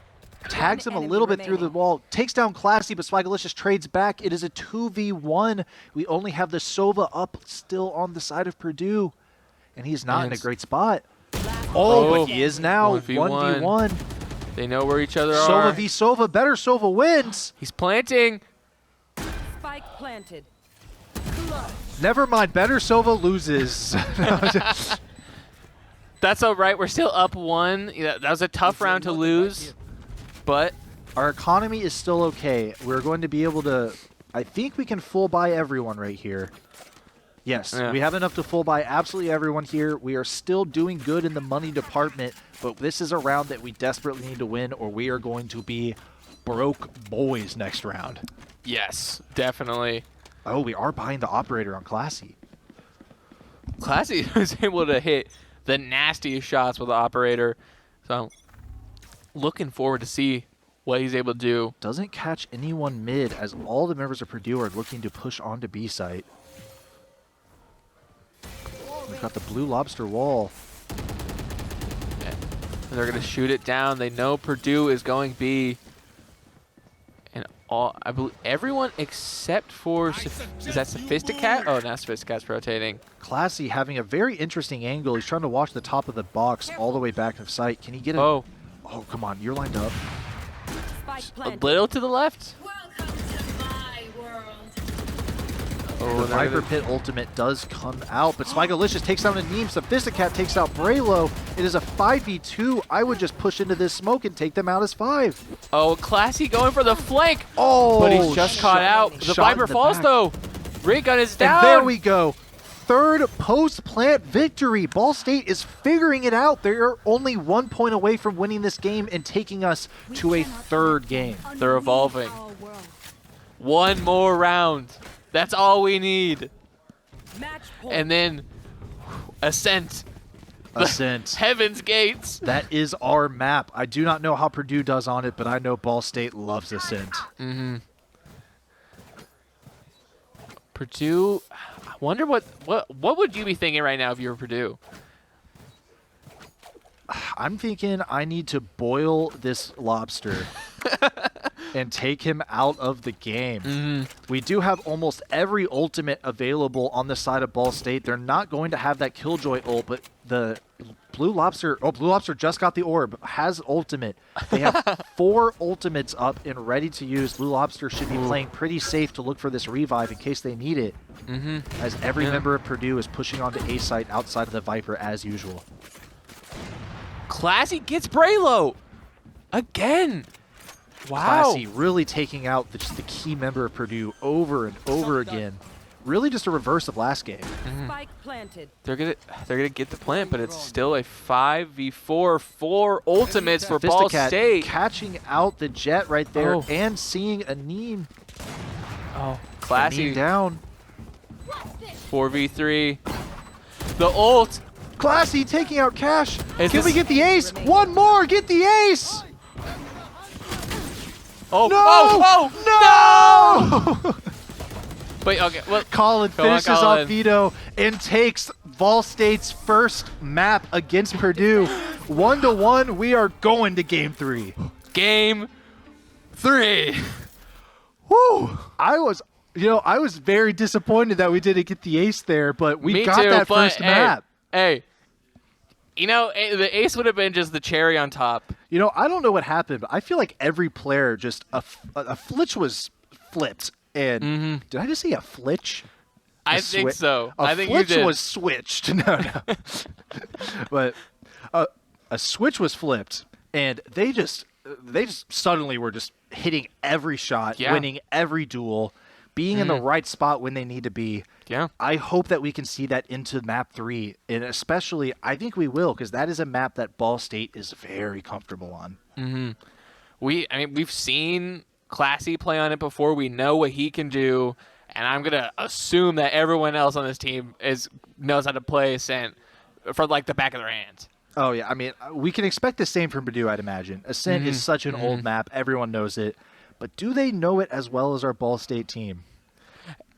Tags him a little bit through the wall. Takes down Classy, but Swaggerlicious trades back. It is a 2v1. We only have the Sova up still on the side of Purdue. And he's not in a great spot. Oh, but he is now 1v1. They know where each other Sova are. v Sova. Better Sova wins. He's planting. Spike planted. Never mind. Better Sova loses. That's all right. We're still up 1. Yeah, that was a tough round to lose. But our economy is still okay. We're going to be able to... I think we can full buy everyone right here. Yes, we have enough to full buy absolutely everyone here. We are still doing good in the money department, but this is a round that we desperately need to win, or we are going to be broke boys next round. yes, definitely. Oh, we are buying the operator on Classy. Classy was able to hit the nastiest shots with the operator. So looking forward to see what he's able to do. Doesn't catch anyone mid as all the members of Purdue are looking to push onto B site. We've got the Blue Lobster wall. They're going to shoot it down. They know Purdue is going B. And I believe everyone except for is that Sophisticat? Oh, now Sophisticat's rotating. Classy having a very interesting angle. He's trying to watch the top of the box all the way back of sight. Can he get it? Oh, come on. You're lined up. a little to the left. Welcome to my world. Oh, The Viper Pit ultimate does come out, but Swaggerlicious takes down a Neem. Sophisticat takes out Braylo. It is a 5v2. I would just push into this smoke and take them out as 5. Oh, Classy going for the flank. Oh, but he's just caught out. The Viper falls, though. Raygun is down. And there we go. Third post-plant victory. Ball State is figuring it out. They're only 1 point away from winning this game and taking us to a third game. They're evolving. One more round. That's all we need. And then Ascent. Ascent. Heaven's Gates. That is our map. I do not know how Purdue does on it, but I know Ball State loves Ascent. Mm-hmm. Purdue, I wonder what would you be thinking right now if you were Purdue? I'm thinking I need to boil this lobster and take him out of the game. Mm-hmm. We do have almost every ultimate available on the side of Ball State. They're not going to have that Killjoy ult, but the Blue Lobster just got the orb, has ultimate. They have 4 ultimates up and ready to use. Blue Lobster should be playing pretty safe to look for this revive in case they need it, as every member of Purdue is pushing onto A site outside of the Viper as usual. Classy gets Braylo again. Wow. Classy really taking out just the key member of Purdue over and over again. Really just a reverse of last game. Spike planted. They're gonna get the plant, but it's still a 5v4, 4 ultimates for Ball State. Catching out the Jet right there and seeing a Neem. Oh, Classy Neem down. 4v3. The ult. Classy taking out Cash. Can we get the ace? One more, get the ace! Oh, No! oh, No! Wait, okay. Well, Colin Go on, finishes off Colin. Vito and takes Vol State's first map against Purdue. 1-1. We are going to game 3. Game 3. Woo! I was very disappointed that we didn't get the ace there, but we Me got too, that but first map. Hey, the ace would have been just the cherry on top. I don't know what happened, but I feel like every player just a flitch was flipped. And did I just say a flitch? I think so. A I think you flitch did. was switched. No. But a switch was flipped, and they just suddenly were just hitting every shot, winning every duel, being in the right spot when they need to be. Yeah. I hope that we can see that into map 3, and especially I think we will, because that is a map that Ball State is very comfortable on. We've seen Classy play on it before. We know what he can do, and I'm gonna assume that everyone else on this team knows how to play Ascent for like the back of their hands. Oh yeah, I mean we can expect the same from Purdue, I'd imagine. Ascent is such an old map, everyone knows it, but do they know it as well as our Ball State team?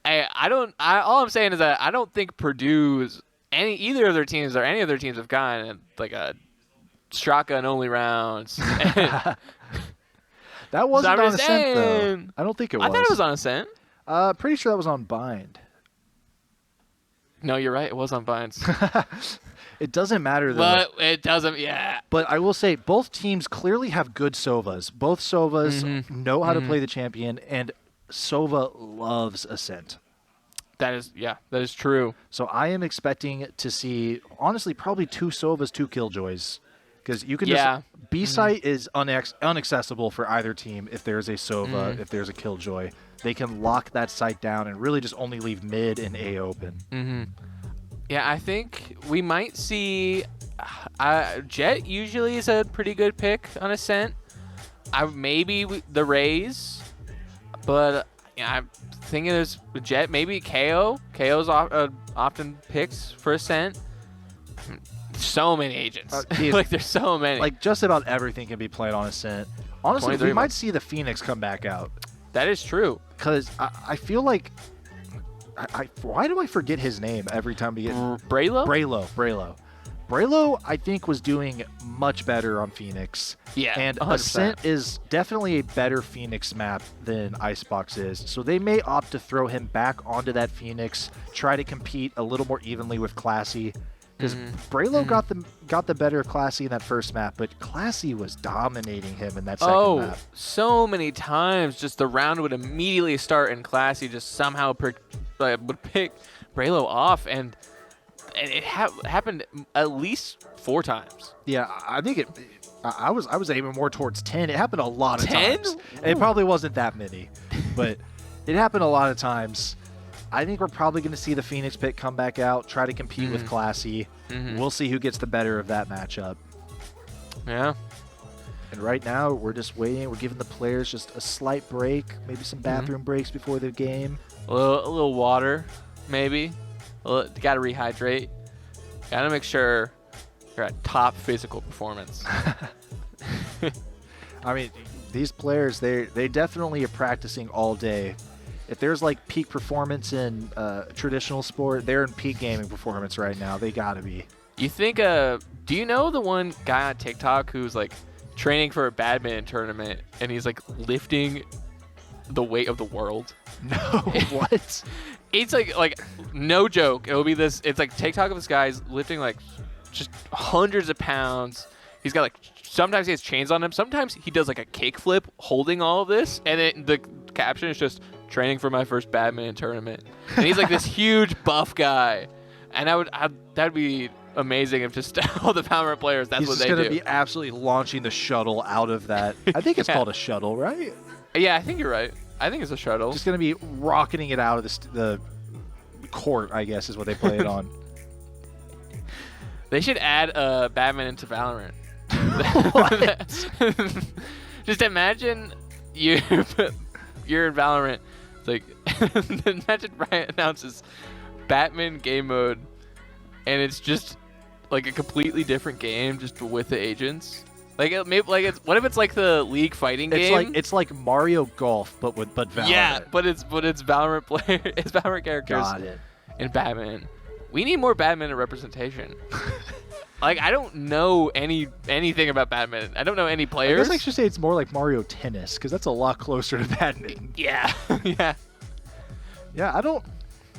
All I'm saying is that I don't think Purdue's either of their teams or any of their teams have gotten like a shotgun only rounds. That wasn't I'm on just Ascent, though. saying. I don't think it was. I thought it was on Ascent. Pretty sure that was on Bind. No, you're right. It was on Binds. It doesn't matter, though. But it doesn't, yeah. But I will say, both teams clearly have good Sovas. Both Sovas know how to play the champion, and Sova loves Ascent. That is true. So I am expecting to see, honestly, probably 2 Sovas, 2 Killjoys. Because you can just B-site is unaccessible for either team if there's a Sova, if there's a Killjoy. They can lock that site down and really just only leave mid and A open. Yeah, I think we might see Jet usually is a pretty good pick on Ascent. Maybe the Rays, but I'm thinking there's Jet, maybe KO. KO's often picks for Ascent. So many agents. Like there's so many. Like just about everything can be played on Ascent. Honestly, we might see the Phoenix come back out. That is true. Because I feel like why do I forget his name every time we get Braylo? Braylo, I think, was doing much better on Phoenix. Yeah, and 100%. Ascent is definitely a better Phoenix map than Icebox is. So they may opt to throw him back onto that Phoenix, try to compete a little more evenly with Classy. Because Braylo got the better Classy in that first map, but Classy was dominating him in that second map. So many times, just the round would immediately start and Classy just somehow would pick Braylo off, and it happened at least 4 times. Yeah, I think I was aiming more towards 10. It happened a lot of 10? times. It probably wasn't that many, but it happened a lot of times. I think we're probably going to see the Phoenix pick come back out, try to compete with Classy. We'll see who gets the better of that matchup. Yeah. And right now, we're just waiting. We're giving the players just a slight break, maybe some bathroom breaks before the game. A little water, maybe. Got to rehydrate. Got to make sure you're at top physical performance. I mean, these players, they definitely are practicing all day. If there's like peak performance in traditional sport, they're in peak gaming performance right now. They gotta be. You think? Do you know the one guy on TikTok who's like training for a badminton tournament and he's like lifting the weight of the world? No, what? It's like no joke. It'll be this. It's like TikTok of this guy's lifting like just hundreds of pounds. He's got like sometimes he has chains on him. Sometimes he does like a kickflip holding all of this, and then the caption is just training for my first badminton tournament. And he's like this huge buff guy, and that'd be amazing if just all the Valorant players that's what they do. He's going to be absolutely launching the shuttle out of that. I think it's called a shuttle, right? Yeah, I think you're right. I think it's a shuttle. Just going to be rocketing it out of the court, I guess, is what they play it on. They should add badminton to Valorant. Just imagine you're in Valorant. It's like imagine Riot announces Batman game mode, and it's just like a completely different game, just with the agents. What if it's like the League fighting game? It's like Mario Golf, but Valorant. Yeah, but it's Valorant player. It's Valorant characters. Got it. In Batman. We need more badminton representation. Like, I don't know anything about badminton. I don't know any I players. guess I should say it's more like Mario Tennis, because that's a lot closer to badminton. Yeah. Yeah. Yeah, I don't...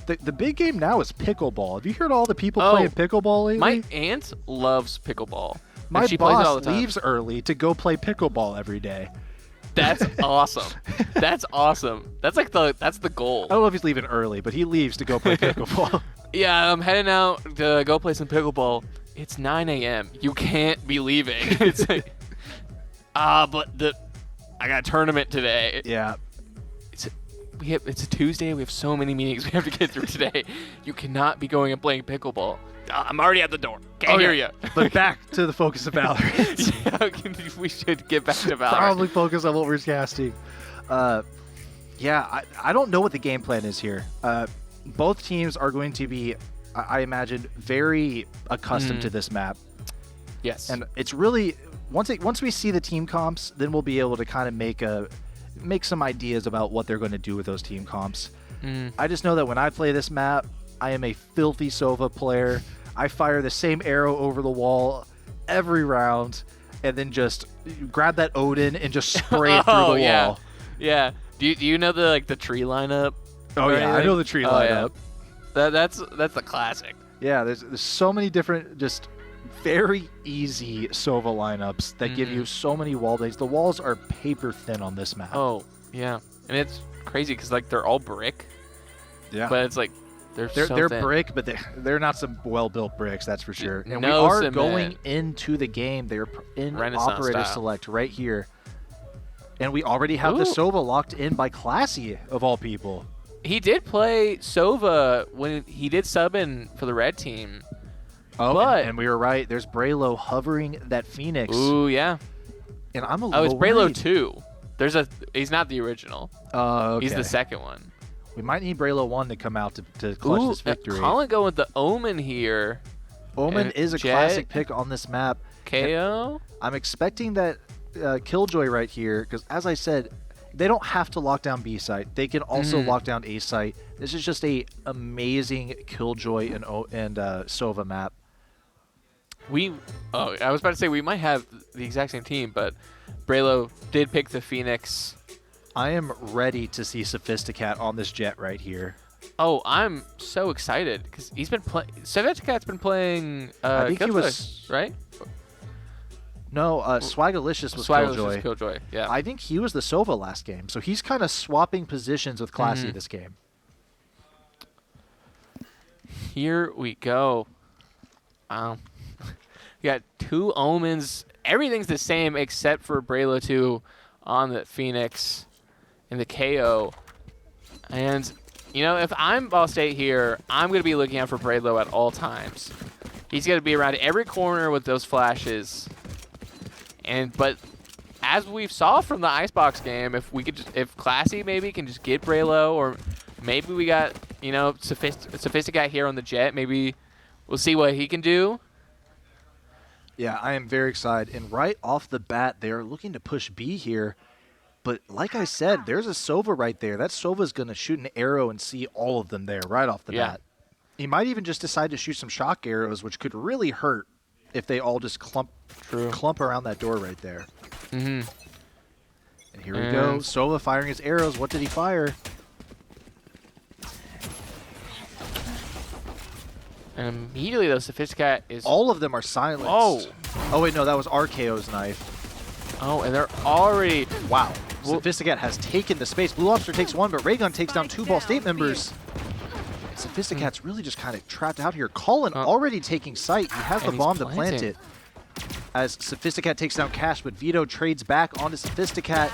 The big game now is pickleball. Have you heard all the people Oh, playing pickleball lately? My aunt loves pickleball. My and she plays it all boss the time. leaves early to go play pickleball every day. That's awesome. That's awesome. That's the goal. I don't know if he's leaving early, but he leaves to go play pickleball. Yeah, I'm heading out to go play some pickleball. It's 9 a.m. You can't be leaving. It's like, but I got a tournament today. Yeah. It's a Tuesday. We have so many meetings we have to get through today. You cannot be going and playing pickleball. I'm already at the door. Can't hear you. But back to the focus of Valorant. Yeah, we should get back to Valorant. Probably focus on what we're casting. Yeah, I don't know what the game plan is here. Both teams are going to be, I imagine, very accustomed to this map. Yes. And it's really, once we see the team comps, then we'll be able to kind of make some ideas about what they're going to do with those team comps. I just know that when I play this map, I am a filthy Sova player. I fire the same arrow over the wall every round, and then just grab that Odin and just spray it through the wall. Yeah. Do you know the tree lineup? Oh yeah, I know the tree lineup. Yeah. That's the classic. Yeah, there's so many different, just very easy Sova lineups that give you so many wall blades. The walls are paper thin on this map. Oh yeah, and it's crazy because they're all brick. Yeah. But it's like they're thin. brick, but they're not some well-built bricks, that's for sure. And No we are cement. going into the game. They're in Renaissance operator style. select right here. And we already have the Sova locked in by Classy, of all people. He did play Sova when he did sub in for the red team. Oh, but and we were right. There's Braylo hovering that Phoenix. Ooh, yeah. And I'm a Oh, little it's Braylo worried. 2. He's not the original. Okay. He's the second one. We might need Braylo 1 to come out to clutch this victory. Colin going with the Omen here. Omen And is a Jet. classic pick on this map. KO. I'm expecting that Killjoy right here, because as I said, they don't have to lock down B site. They can also lock down A site. This is just a amazing Killjoy and Sova map. I was about to say we might have the exact same team, but Braylo did pick the Phoenix. I am ready to see Sophisticat on this Jet right here. Oh, I'm so excited because he's been playing. Sophisticat's been playing. I think he Killjoy, was right. No, Swagalicious was Swagalicious Killjoy. Yeah. I think he was the Sova last game, so he's kind of swapping positions with Classy this game. Here we go. You got two Omens. Everything's the same except for Braylo 2 on the Phoenix and the KO. And, if I'm Ball State here, I'm going to be looking out for Braylo at all times. He's going to be around every corner with those flashes. But as we saw from the Icebox game, if Classy maybe can just get Braylo, or maybe we got, Sophisticat here on the Jet, maybe we'll see what he can do. Yeah, I am very excited. And right off the bat, they are looking to push B here. But like I said, there's a Sova right there. That Sova's going to shoot an arrow and see all of them there right off the bat. He might even just decide to shoot some shock arrows, which could really hurt if they all just clump around that door right there. And here we go. Sova firing his arrows. What did he fire? And immediately, though, Sophisticat is... All of them are silenced. Oh, wait, no, that was RKO's knife. Oh, and they're already... Wow. Sophisticat has taken the space. Blue Lobster takes one, but Raygun takes down two Ball State members. Sophisticat's really just kind of trapped out here. Colin already taking sight. He has the bomb to plant it. As Sophisticat takes down Cash, but Vito trades back onto Sophisticat.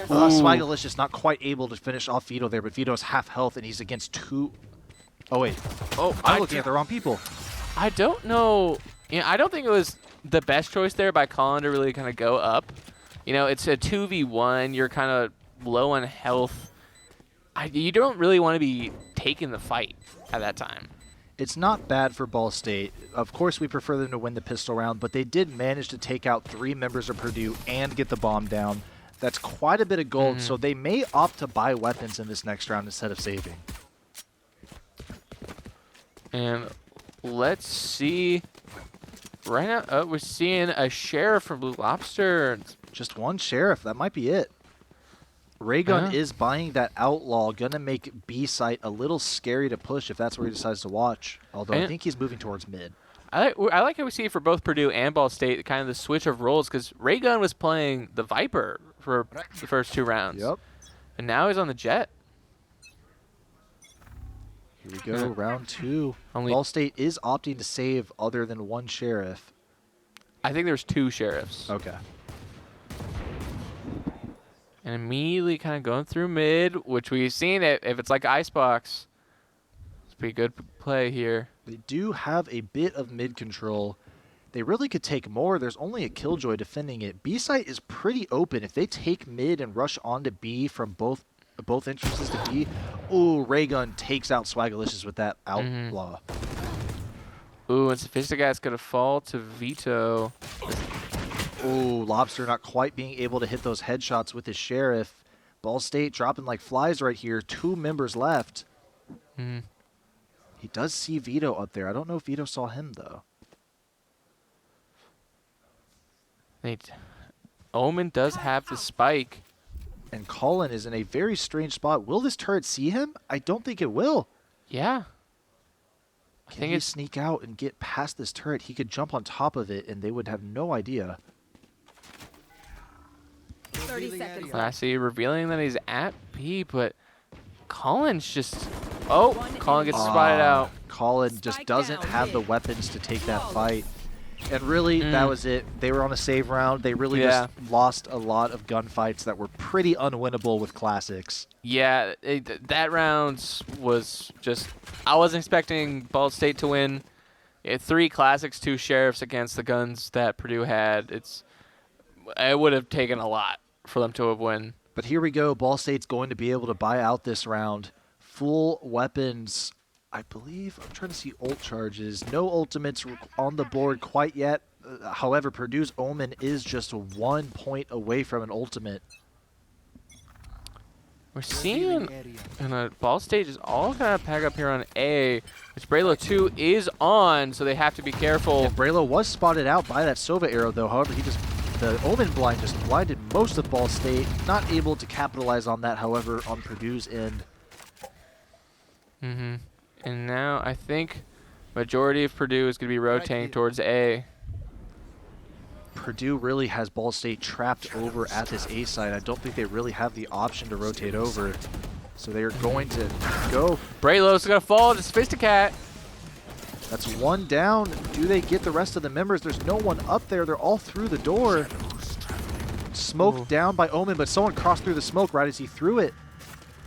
Swagalicious not quite able to finish off Vito there, but Vito's half health, and he's against two... Oh, wait. I'm looking at the wrong people. I don't know. I don't think it was the best choice there by Colin to really kind of go up. It's a 2v1. You're kind of low on health. You don't really want to be taking the fight at that time. It's not bad for Ball State. Of course, we prefer them to win the pistol round, but they did manage to take out 3 members of Purdue and get the bomb down. That's quite a bit of gold, so they may opt to buy weapons in this next round instead of saving. And let's see. Right now, we're seeing a sheriff from Blue Lobster. Just one sheriff. That might be it. Raygun is buying that outlaw. Gonna make B site a little scary to push if that's where he decides to watch. Although I think he's moving towards mid. I like how we see for both Purdue and Ball State kind of the switch of roles, because Raygun was playing the Viper for the first 2 rounds. Yep. And now he's on the Jet. Here we go, round 2. Ball State is opting to save other than one sheriff. I think there's 2 sheriffs. Okay. And immediately kind of going through mid, which we've seen it. If it's like Icebox, it's a pretty good play here. They do have a bit of mid control. They really could take more. There's only a Killjoy defending it. B site is pretty open. If they take mid and rush onto B from both entrances to B, ooh, Raygun takes out Swagalicious with that outlaw. Ooh, and Sophisticat's gonna fall to Vito. Ooh, Lobster not quite being able to hit those headshots with his sheriff. Ball State dropping like flies right here. 2 members left. He does see Vito up there. I don't know if Vito saw him, though. Omen does have the spike. And Colin is in a very strange spot. Will this turret see him? I don't think it will. Yeah. Can he sneak out and get past this turret? He could jump on top of it, and they would have no idea. 30 seconds. I see revealing that he's at B, but Colin's just... Oh, Colin gets spotted out. Colin just doesn't have the weapons to take that fight. And really, that was it. They were on a save round. They really just lost a lot of gunfights that were pretty unwinnable with classics. Yeah, that round was just... I wasn't expecting Ball State to win. 3 classics, 2 sheriffs against the guns that Purdue had. It would have taken a lot for them to have won. But here we go. Ball State's going to be able to buy out this round. Full weapons. I believe, I'm trying to see ult charges. No ultimates on the board quite yet. However, Purdue's Omen is just 1 point away from an ultimate. We're seeing, and Ball State is all going to pack up here on A, which Braylo 2 is on, so they have to be careful. And Braylo was spotted out by that Sova arrow, though. However, the Omen blind just blinded most of Ball State. Not able to capitalize on that, however, on Purdue's end. And now I think majority of Purdue is going to be rotating towards A. Purdue really has Ball State trapped over at this A side. I don't think they really have the option to rotate over. So they are going to go. Braylo's going to fall to Sophisticat. That's 1 down. Do they get the rest of the members? There's no one up there. They're all through the door. Smoke down by Omen, but someone crossed through the smoke right as he threw it.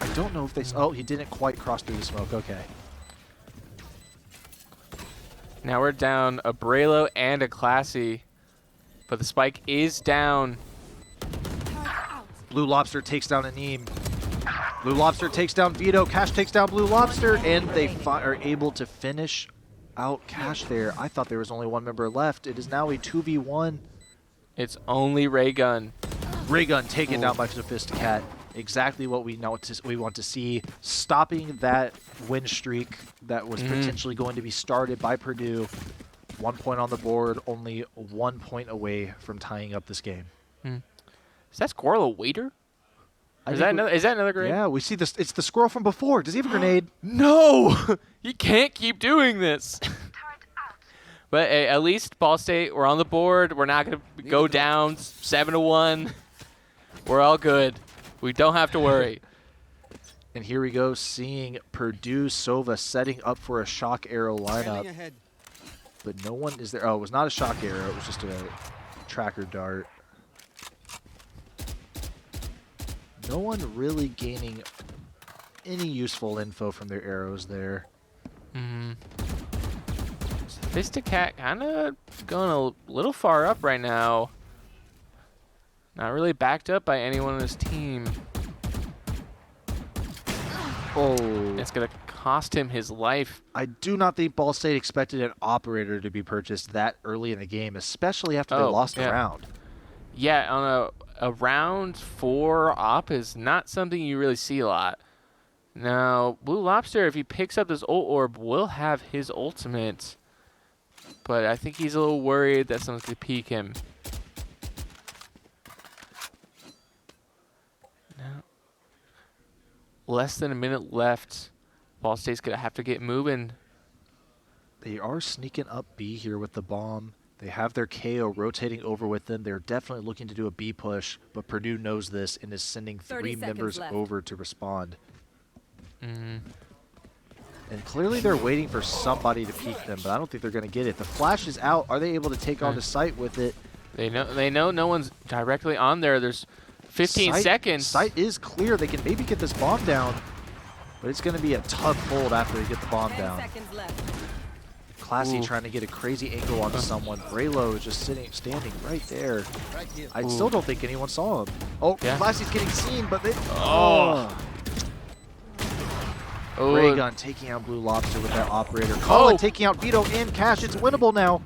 I don't know if they... Oh, he didn't quite cross through the smoke. Okay. Now we're down a Braylo and a Classy, but the spike is down. Blue Lobster takes down Aneem. Blue Lobster takes down Vito. Cash takes down Blue Lobster, and they are able to finish out Cash there. I thought there was only 1 member left. It is now a 2v1. It's only Raygun. Raygun taken down by Sophisticat. Exactly what we want to see. Stopping that win streak that was potentially going to be started by Purdue. 1 point on the board, only 1 point away from tying up this game. Is that Squirrel a waiter? Is that another grenade? Yeah, we see this. It's the squirrel from before. Does he have a grenade? No! He can't keep doing this. But at least Ball State, we're on the board. We're not going to go down 7-1. We're all good. We don't have to worry. And here we go, seeing Purdue Sova setting up for a shock arrow lineup. But no one is there. Oh, it was not a shock arrow. It was just a tracker dart. No one really gaining any useful info from their arrows there. Sophisticat kind of going a little far up right now. Not really backed up by anyone on his team. Oh, And That's going to cost him his life. I do not think Ball State expected an operator to be purchased that early in the game, especially after they lost a round. Yeah, on a round 4 op is not something you really see a lot. Now, Blue Lobster, if he picks up this ult orb, will have his ultimate. But I think he's a little worried that someone's going to peek him. Now, less than a minute left. Ball State's going to have to get moving. They are sneaking up B here with the bomb. They have their KO rotating over with them. They're definitely looking to do a B push, but Purdue knows this and is sending 3 members over to respond. And clearly they're waiting for somebody to peek them, but I don't think they're going to get it. The flash is out. Are they able to take on the site with it? They know no one's directly on there. There's 15 seconds. Site is clear. They can maybe get this bomb down, but it's going to be a tough hold after they get the bomb down. Classy trying to get a crazy angle onto someone. Braylo is just standing right there. I still don't think anyone saw him. Oh, Classy's getting seen, but they... Ray Gun taking out Blue Lobster with that operator. Colin taking out Vito and Cash. It's winnable now.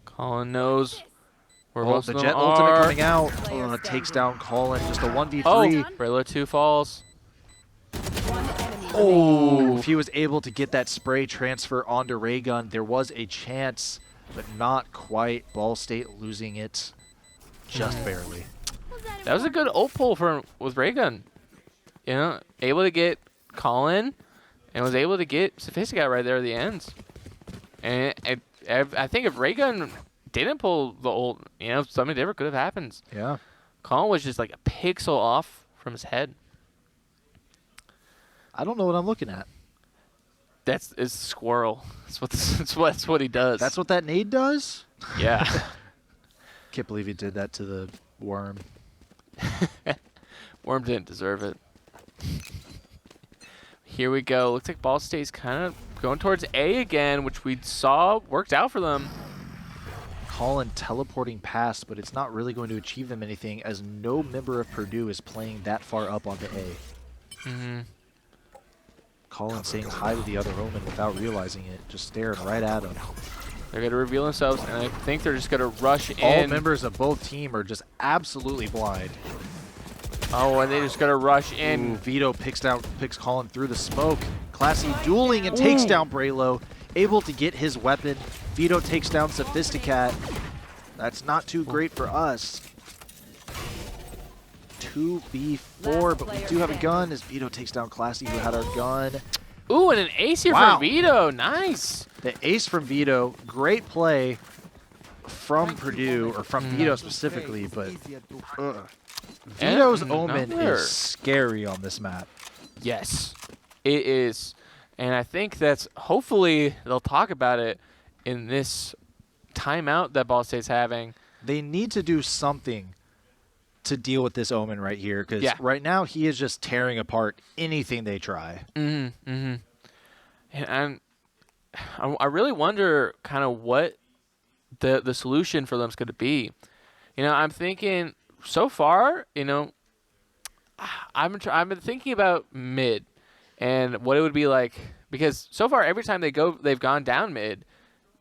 Colin knows where most the of them Jet are. ultimate coming out. Takes down Colin. Just a 1v3. Braylo 2 falls. Oh, if he was able to get that spray transfer onto Ray Gun, there was a chance, but not quite. Ball State losing it just barely. That was a good ult pull with Ray Gun. You know, able to get Colin and was able to get Sophisticated right there at the end. And I think if Ray Gun didn't pull the ult, you know, something different could have happened. Yeah. Colin was just like a pixel off from his head. I don't know what I'm looking at. It's Squirrel. That's what he does. That's what that nade does? Yeah. Can't believe he did that to the Worm. Worm didn't deserve it. Here we go. Looks like Ball State's kind of going towards A again, which we saw worked out for them. Colin teleporting past, but it's not really going to achieve them anything as no member of Purdue is playing that far up onto A. Colin saying hi to the other Omen without realizing it, just staring right at him. They're going to reveal themselves, and I think they're just going to rush in. All members of both teams are just absolutely blind. Oh, and they just got to rush in. Ooh, Vito picks Colin through the smoke. Classy dueling and takes down Braylo. Able to get his weapon. Vito takes down Sophisticat. That's not too great for us. 2v4, but we do have a gun as Vito takes down Classy, who had our gun. Ooh, and an ace here from Vito. Nice. The ace from Vito. Great play from Purdue, or from Vito specifically, but Vito's Omen is scary on this map. Yes, it is. And I think that's, hopefully they'll talk about it in this timeout that Ball State's having. They need to do something to deal with this Omen right here, because right now he is just tearing apart anything they try. And I really wonder kind of what the solution for them is going to be. You know, I'm thinking so far, you know, I've been thinking about mid and what it would be like, because so far every time they've gone down mid,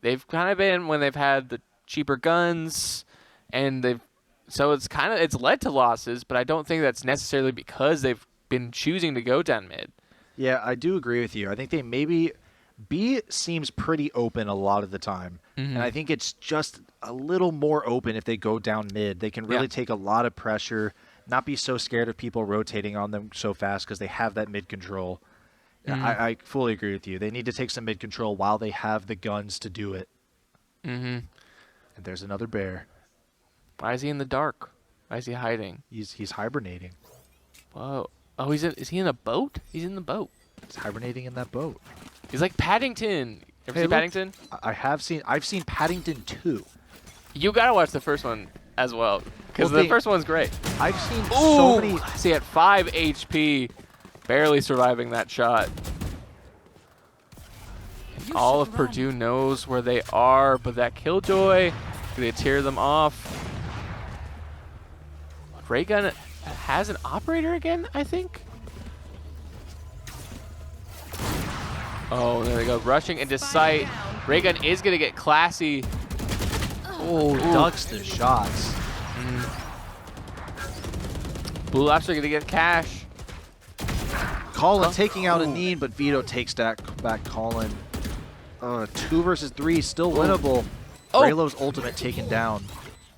they've kind of been when they've had the cheaper guns, and so it's led to losses, but I don't think that's necessarily because they've been choosing to go down mid. Yeah, I do agree with you. I think they maybe B seems pretty open a lot of the time, and I think it's just a little more open if they go down mid. They can really take a lot of pressure, not be so scared of people rotating on them so fast because they have that mid control. I fully agree with you. They need to take some mid control while they have the guns to do it. And there's another bear. Why is he in the dark? Why is he hiding? He's hibernating. Whoa. Oh, is he in a boat? He's in the boat. He's hibernating in that boat. He's like Paddington. Ever seen Paddington? I've seen Paddington 2. You gotta watch the first one as well, because the first one's great. I've seen so many. See, at 5 HP, barely surviving that shot. All of Purdue knows where they are, but that Killjoy, they tear them off. Ray Gun has an operator again, I think. Oh, there we go. Rushing into sight. Raygun is going to get classy. Oh, ducks the shots. Blue Lobster going to get cash. Colin taking out a Neen, but Vito takes back Colin. 2 versus 3, still winnable. Oh. Raylo's ultimate taken down.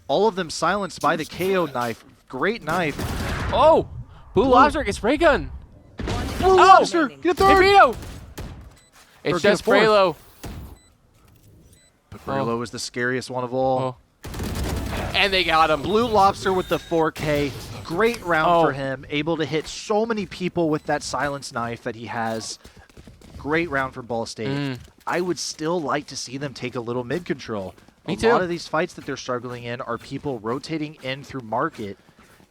All of them silenced by the KO knife. Great knife. Oh! Blue Lobster gets Raygun. Blue Lobster, get a third. Vito! It's just fourth. Braylo. But Braylo was the scariest one of all. And they got him. Blue Lobster with the 4K. Great round for Oh. him. Able to hit so many people with that silence knife that he has. Great round for Ball State. I would still like to see them take a little mid control. Me A too. lot of these fights that they're struggling in are people rotating in through market.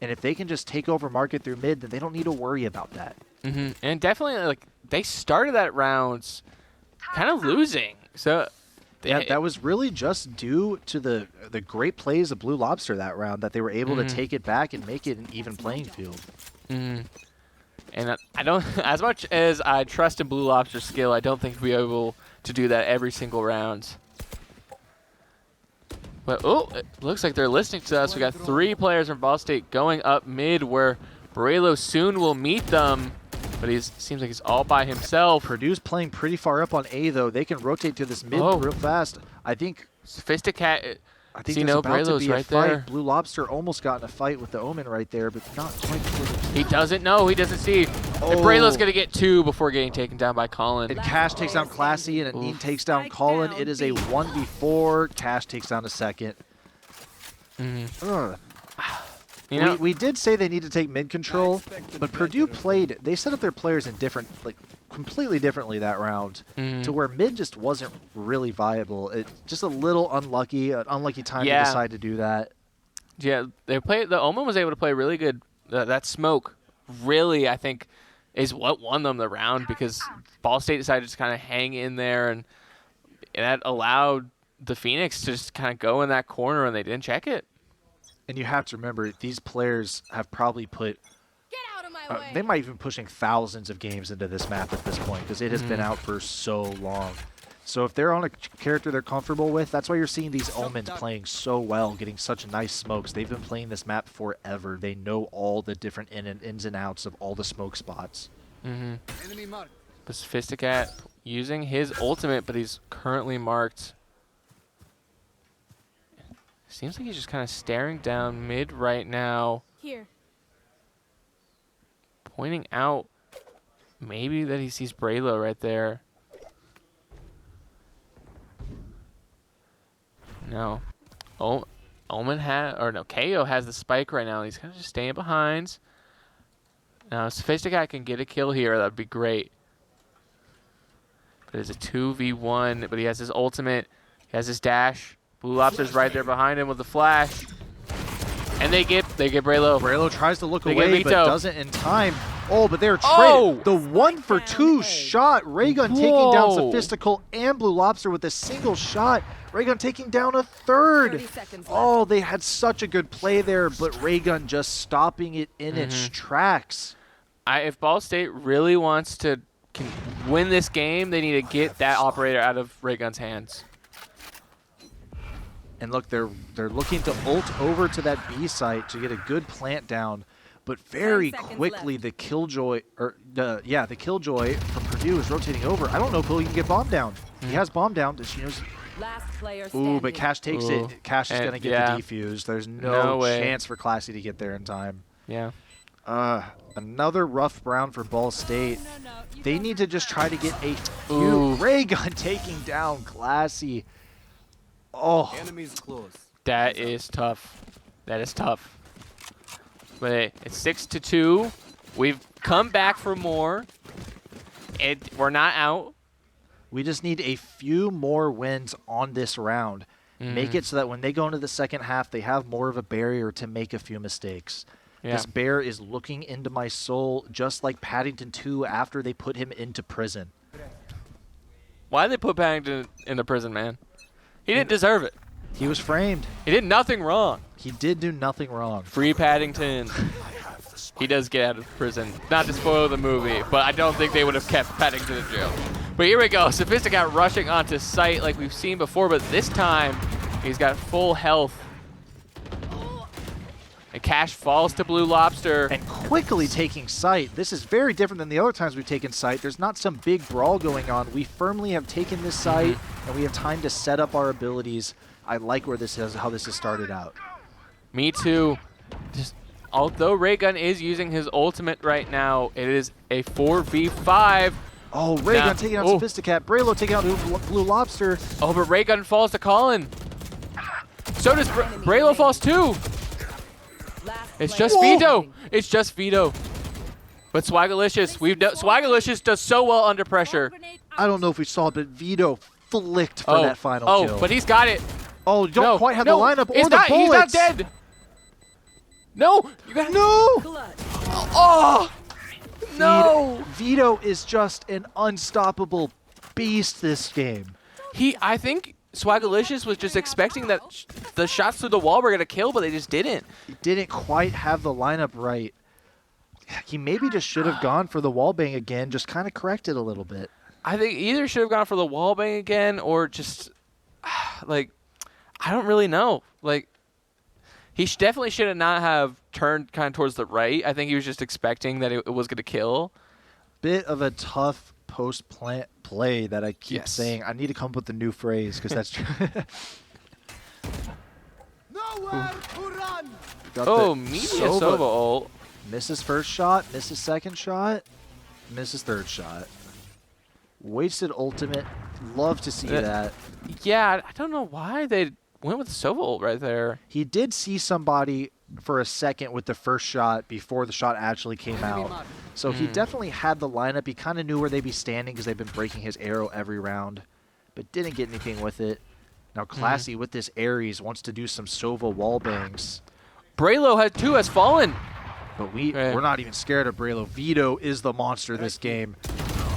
And if they can just take over market through mid, then they don't need to worry about that. And definitely, like, they started that round kind of losing. So, Yeah, that was really just due to the great plays of Blue Lobster that round, that they were able to take it back and make it an even playing field. And I don't, as much as I trust in Blue Lobster's skill, I don't think we'll be able to do that every single round. But, oh, it looks like they're listening to us. We got 3 players from Ball State going up mid where Braylo soon will meet them. But he seems like he's all by himself. Purdue's playing pretty far up on A, though. They can rotate to this mid real fast. I think Sophisticat. I think See, there's no, about to Braylo's be a right fight. there. Blue Lobster almost got in a fight with the Omen right there, but not quite. He doesn't know. He doesn't see. And Braylo's going to get 2 before getting taken down by Colin. And Cash takes down Classy, and Neen takes down Colin. It is a 1v4. Cash takes down a second. You know, We did say they need to take mid control, but Purdue played. They set up their players in different, like completely differently that round, to where mid just wasn't really viable. It just a little unlucky, an unlucky time to decide to do that. Yeah, they played. The Omen was able to play really good. That smoke, really, I think, is what won them the round because Ball State decided to kind of hang in there, and that allowed the Phoenix to just kind of go in that corner, and they didn't check it. And you have to remember, these players have probably put. Get out of my way. They might even be pushing thousands of games into this map at this point because it has been out for so long. So if they're on a character they're comfortable with, that's why you're seeing these Omens playing so well, getting such nice smokes. They've been playing this map forever. They know all the different ins and outs of all the smoke spots. But Sophisticat using his ultimate, but he's currently marked. Seems like he's just kind of staring down mid right now. Here. Pointing out maybe that he sees Braylo right there. No. Omen KO has the spike right now. He's kind of just staying behind. Now, Sophisticat can get a kill here. That would be great. But it's a 2v1, but he has his ultimate. He has his dash. Blue Lobster's right there behind him with the flash. And they get Braylo. Braylo tries to look They get away, but Vito. doesn't in time. Oh, but they're Oh! trading. The 1-for-2 shot. Raygun taking down Sophistical and Blue Lobster with a single shot. Raygun taking down a third. 30 seconds Oh, they had such a good play there, but Raygun just stopping it in its tracks. If Ball State really wants to win this game, they need to get that operator out of Raygun's hands. And look, they're looking to ult over to that B site to get a good plant down, but very 10 seconds quickly left. the Killjoy, the Killjoy from Purdue is rotating over. I don't know if he can get bomb down. He has bomb down. She knows. Last player standing. Ooh, but Cash takes it. Cash is And gonna get yeah. the defuse. There's No no way. chance for Classy to get there in time. Yeah. Another rough round for Ball State. They need to just try to get a few. Ooh. Raygun taking down Classy. Oh. That is tough. That is tough. But hey, it's 6-2. We've come back for more. We're not out. We just need a few more wins on this round. Make it so that when they go into the second half, they have more of a barrier to make a few mistakes. Yeah. This bear is looking into my soul just like Paddington 2 after they put him into prison. Why did they put Paddington into prison, man? He didn't deserve it. He was framed. He did nothing wrong. He did do nothing wrong. Free Paddington. He does get out of prison. Not to spoil the movie, but I don't think they would have kept Paddington in jail. But here we go. Sophisticat rushing onto site like we've seen before, but this time he's got full health. And Cash falls to Blue Lobster. And quickly taking site. This is very different than the other times we've taken site. There's not some big brawl going on. We firmly have taken this site, and we have time to set up our abilities. I like where this is, how this has started out. Me too. Just although Raygun is using his ultimate right now, it is a 4v5. Oh, Raygun taking out Sophisticat. Braylo taking out Blue Lobster. Oh, but Raygun falls to Colin. So does Braylo falls too. It's just Vito. It's just Vito. But Swagalicious, Swagalicious does so well under pressure. I don't know if we saw it, but Vito flicked for that final kill. Oh, but he's got it. Oh, you don't quite have the lineup or the bullets. He's not dead. No, you got no. Oh, no. Vito is just an unstoppable beast this game. I think Swagalicious was just expecting that the shots through the wall were going to kill, but they just didn't. He didn't quite have the lineup right. He maybe just should have gone for the wallbang again, just kind of correct it a little bit. I think either should have gone for the wallbang again or just, like, I don't really know. Like, he definitely should have not have turned kind of towards the right. I think he was just expecting that it was going to kill. Bit of a tough post-plant play that I keep saying. I need to come up with a new phrase because that's true. Nowhere to run. Oh, media Sova ult. Misses first shot, misses second shot, misses third shot. Wasted ultimate. Love to see that. Yeah, I don't know why they went with Sova ult right there. He did see somebody for a second with the first shot before the shot actually came out. So he definitely had the lineup. He kind of knew where they'd be standing because they've been breaking his arrow every round, but didn't get anything with it. Now Classy with this Ares wants to do some Sova wall bangs. Braylo has fallen. But we're not even scared of Braylo. Vito is the monster this game.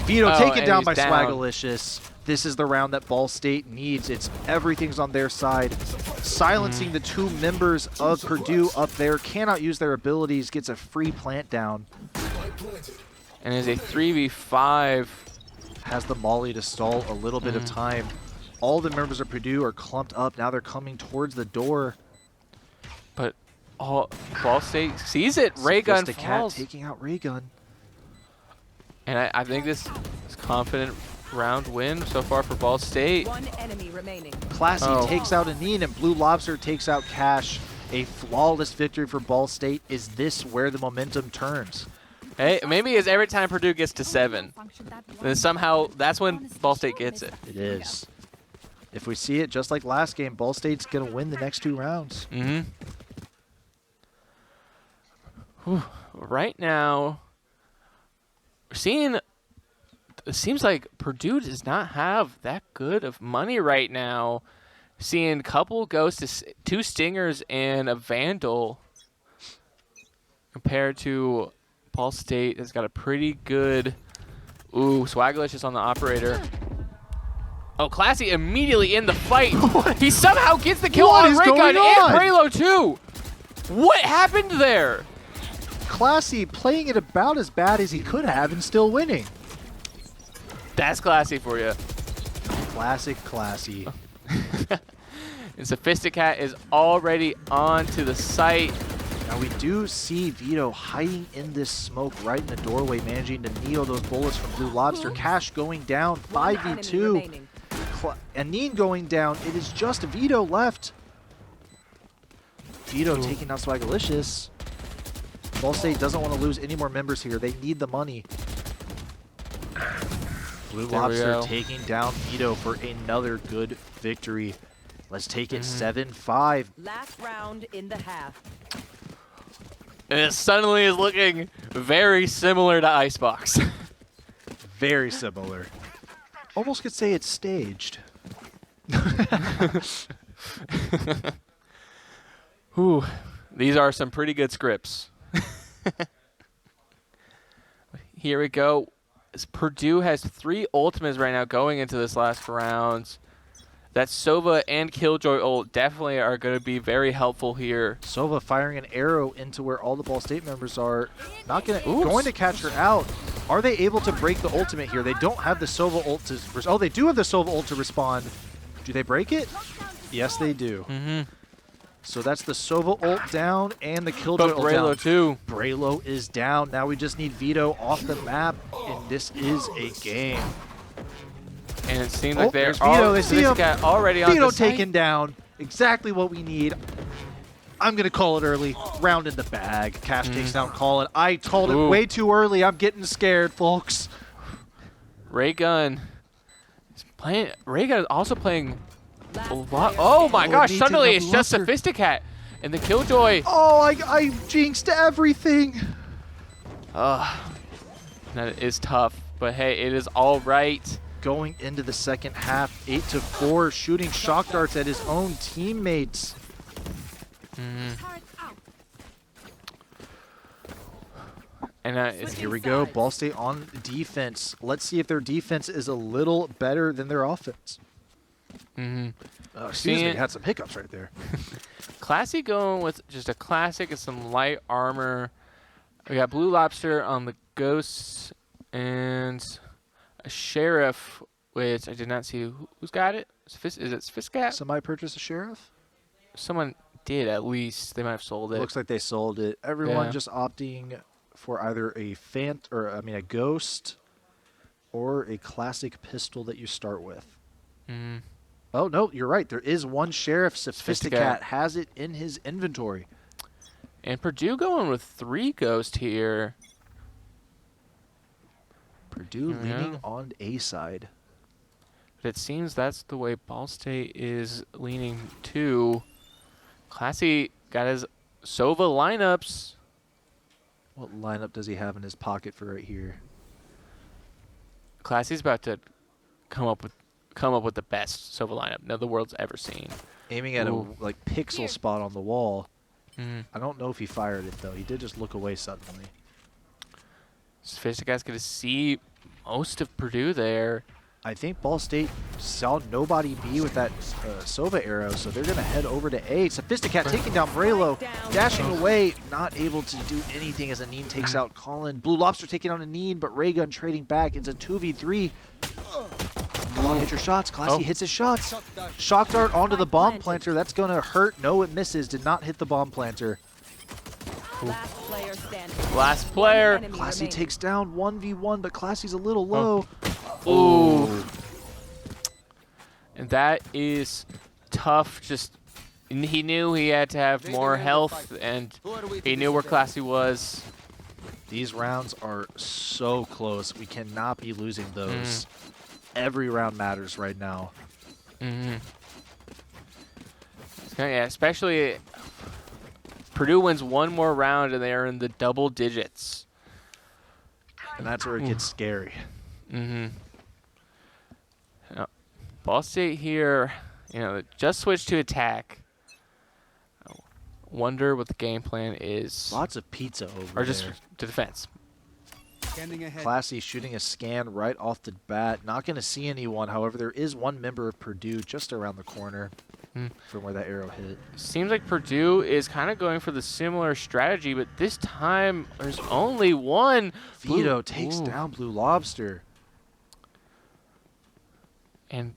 Vito taken down by Swagalicious. This is the round that Ball State needs. Everything's on their side. Silencing the two members of Purdue up there. Cannot use their abilities. Gets a free plant down. And is a 3v5. Has the molly to stall a little bit of time. All the members of Purdue are clumped up. Now they're coming towards the door. But Ball State sees it. Raygun falls. Taking out Raygun. And I think this is confident round win so far for Ball State. One enemy remaining. Classy takes out Anine, and Blue Lobster takes out Cash. A flawless victory for Ball State. Is this where the momentum turns? Hey, maybe it's every time Purdue gets to 7. Then somehow that's when Ball State gets it. It is. If we see it just like last game, Ball State's going to win the next 2 rounds. Right now, we're seeing, it seems like Purdue does not have that good of money right now. Seeing a couple goes to 2 Stingers and a Vandal compared to Ball State has got a pretty good, Swagalicious on the operator. Oh, Classy immediately in the fight. He somehow gets the kill on Raygun and Braylo too. What happened there? Classy playing it about as bad as he could have and still winning. That's Classy for you. Classic Classy. And Sophisticat is already on to the site. Now we do see Vito hiding in this smoke right in the doorway, managing to kneel those bullets from Blue Lobster. Cash going down, 5v2. Anine going down. It is just Vito left. Vito taking out Swagalicious. Ball State doesn't want to lose any more members here. They need the money. Blue Lobster taking down Vito for another good victory. Let's take it 7-5. Last round in the half. And it suddenly is looking very similar to Icebox. Very similar. Almost could say it's staged. Whew. These are some pretty good scripts. Here we go. Purdue has 3 ultimates right now going into this last round. That Sova and Killjoy ult definitely are going to be very helpful here. Sova firing an arrow into where all the Ball State members are. Not going to catch her out. Are they able to break the ultimate here? They don't have the Sova ult to... Oh, they do have the Sova ult to respond. Do they break it? Yes, they do. So that's the Sova ult down and the Killjoy ult down. Braylo too. Braylo is down. Now we just need Vito off the map, and this is a game. And it seems like they're Vito. They see him. Already on Vito the site. taken down. Exactly what we need. I'm going to call it early. Round in the bag. Cash takes down Colin. I called it way too early. I'm getting scared, folks. Raygun is playing. Raygun is also playing a lot. Oh my gosh! Suddenly it's just Sophisticat and the Killjoy. Oh, I jinxed everything. That is tough, but hey, it is all right. Going into the second half, 8-4, shooting shock darts at his own teammates. And here we go. Ball State on defense. Let's see if their defense is a little better than their offense. Excuse me, had some hiccups right there. Classy going with just a classic and some light armor. We got Blue Lobster on the Ghosts and a Sheriff, which I did not see who's got it. Is it Sophisticat? Somebody purchased a Sheriff? Someone did at least. They might have sold it. Looks like they sold it. Everyone just opting for either a a Ghost or a classic pistol that you start with. Oh, no, you're right. There is one Sheriff. Sophisticat has it in his inventory. And Purdue going with 3 Ghosts here. Purdue leaning on A side. But it seems that's the way Ball State is leaning too. Classy got his Sova lineups. What lineup does he have in his pocket for right here? Classy's about to come up with the best Sova lineup the world's ever seen. Aiming at a pixel spot on the wall. I don't know if he fired it though. He did just look away suddenly. Sophisticat's gonna see most of Purdue there. I think Ball State saw nobody B with that Sova arrow, so they're going to head over to A. Sophisticat taking down Braylo, dashing away, not able to do anything as Aneen takes out Colin. Blue Lobster taking on Aneen, but Raygun trading back. It's a 2v3. Come on, hit your shots. Classy hits his shots. Shock dart onto the bomb planter. That's going to hurt. No, it misses. Did not hit the bomb planter. Last player. Classy takes down 1v1, but Classy's a little low. Ooh. And that is tough. Just he knew he had to have more health, and he knew where Classy was. These rounds are so close. We cannot be losing those. Every round matters right now. Yeah, especially Purdue wins one more round and they are in the double digits. And that's where it gets scary. Ball State here, just switched to attack. Wonder what the game plan is. Lots of pizza over there. Or just to defense. Classy shooting a scan right off the bat. Not going to see anyone. However, there is one member of Purdue just around the corner from where that arrow hit. Seems like Purdue is kind of going for the similar strategy, but this time there's only one. Vito takes down Blue Lobster. And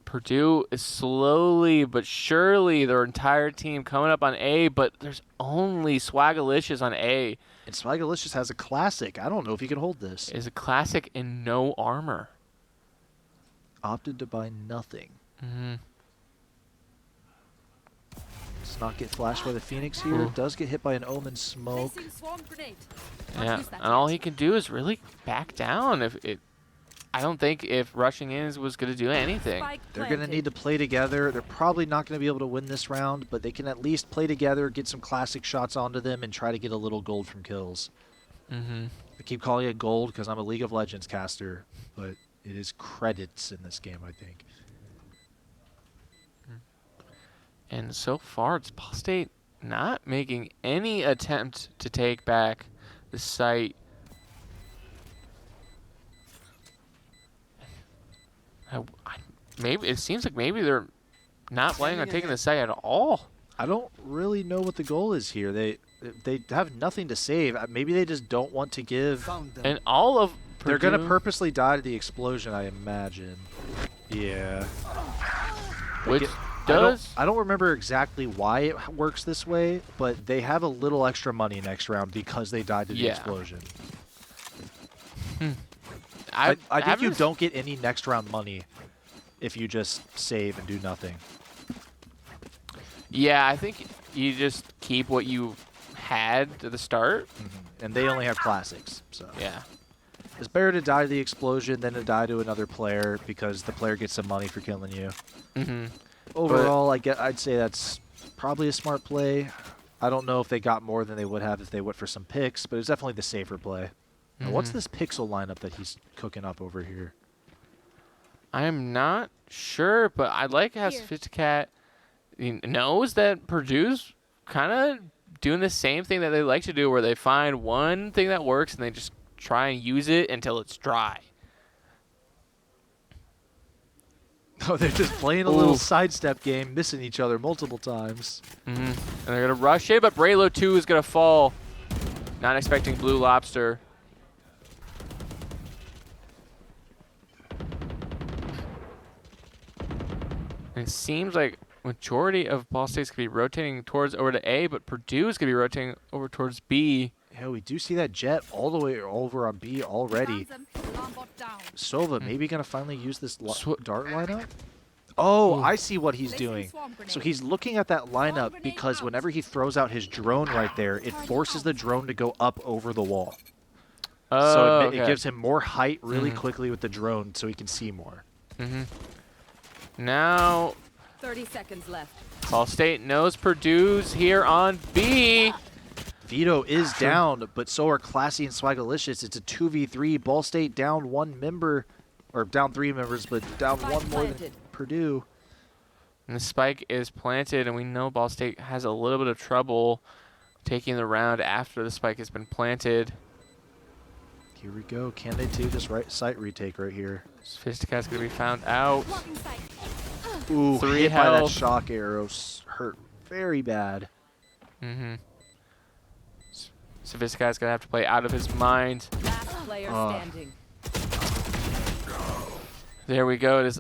Purdue is slowly but surely their entire team coming up on A, but there's only Swagalicious on A. And Swagalicious has a classic. I don't know if he can hold this. Is a classic in no armor. Opted to buy nothing. Does not get flashed by the Phoenix here. Does get hit by an Omen smoke. Yeah, and all he can do is really back down. I don't think if rushing in was going to do anything. They're going to need to play together. They're probably not going to be able to win this round, but they can at least play together, get some classic shots onto them, and try to get a little gold from kills. I keep calling it gold because I'm a League of Legends caster, but it is credits in this game, I think. And so far, it's Ball State not making any attempt to take back the site. Maybe it seems like maybe they're not planning on taking the site at all. I don't really know what the goal is here. They They have nothing to save. Maybe they just don't want to give. And all of They're going to Purdue- purposely die to the explosion, I imagine. Yeah. Which I does don't remember exactly why it works this way, but they have a little extra money next round because they died to the explosion. I think you don't get any next round money if you just save and do nothing. Yeah, I think you just keep what you had at the start. And they only have classics, so. Yeah. It's better to die to the explosion than to die to another player because the player gets some money for killing you. Overall, I'd say that's probably a smart play. I don't know if they got more than they would have if they went for some picks, but it's definitely the safer play. Now, what's this pixel lineup that he's cooking up over here? I'm not sure, but I'd like to have Sophisticat knows that Purdue's kind of doing the same thing that they like to do, where they find one thing that works and they just try and use it until it's dry. Oh, they're just playing a little sidestep game, missing each other multiple times. And they're going to rush it, but Braylo 2 is going to fall. Not expecting Blue Lobster. And it seems like majority of Ball State's going to be rotating towards over to A, but Purdue is going to be rotating over towards B. Yeah, we do see that Jet all the way over on B already. Sova maybe going to finally use this dart lineup? Oh, I see what he's doing. So he's looking at that lineup because whenever he throws out his drone right there, it forces the drone to go up over the wall. So it gives him more height really quickly with the drone so he can see more. Now 30 seconds left. Ball State knows Purdue's here on B. Vito is down, but so are Classy and Swagalicious. It's a 2v3. Ball State down one member, or down 3 members, but down one more than Purdue. And the spike is planted, and we know Ball State has a little bit of trouble taking the round after the spike has been planted. Here we go. Can they do this site retake right here? Sophisticat's going to be found out. Ooh, 3 hit by that health. shock arrow. Hurt very bad. Sophisticat's going to have to play out of his mind. Last player standing. There we go. It is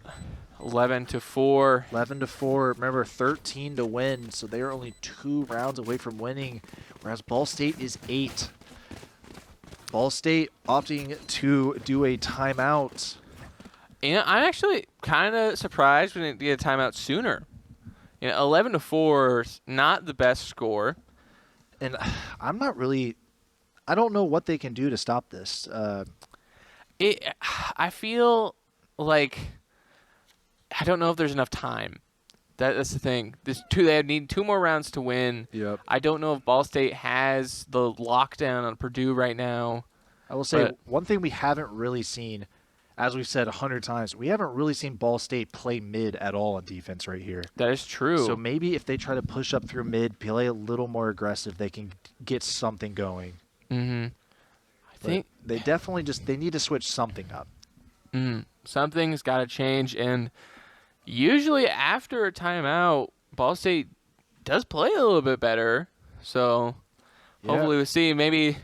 11-4. 11-4. Remember, 13 to win, so they are only 2 rounds away from winning, whereas Ball State is 8. Ball State opting to do a timeout. And I'm actually kind of surprised we didn't get a timeout sooner. 11-4 is not the best score. And I'm not really... I don't know what they can do to stop this. I feel like... I don't know if there's enough time. That's the thing. They need 2 more rounds to win. Yep. I don't know if Ball State has the lockdown on Purdue right now. I will say one thing we haven't really seen, as we've said 100 times, we haven't really seen Ball State play mid at all on defense right here. That is true. So maybe if they try to push up through mid, play a little more aggressive, they can get something going. I think they definitely they need to switch something up. Something's got to change, and usually after a timeout, Ball State does play a little bit better. So hopefully we'll see. Maybe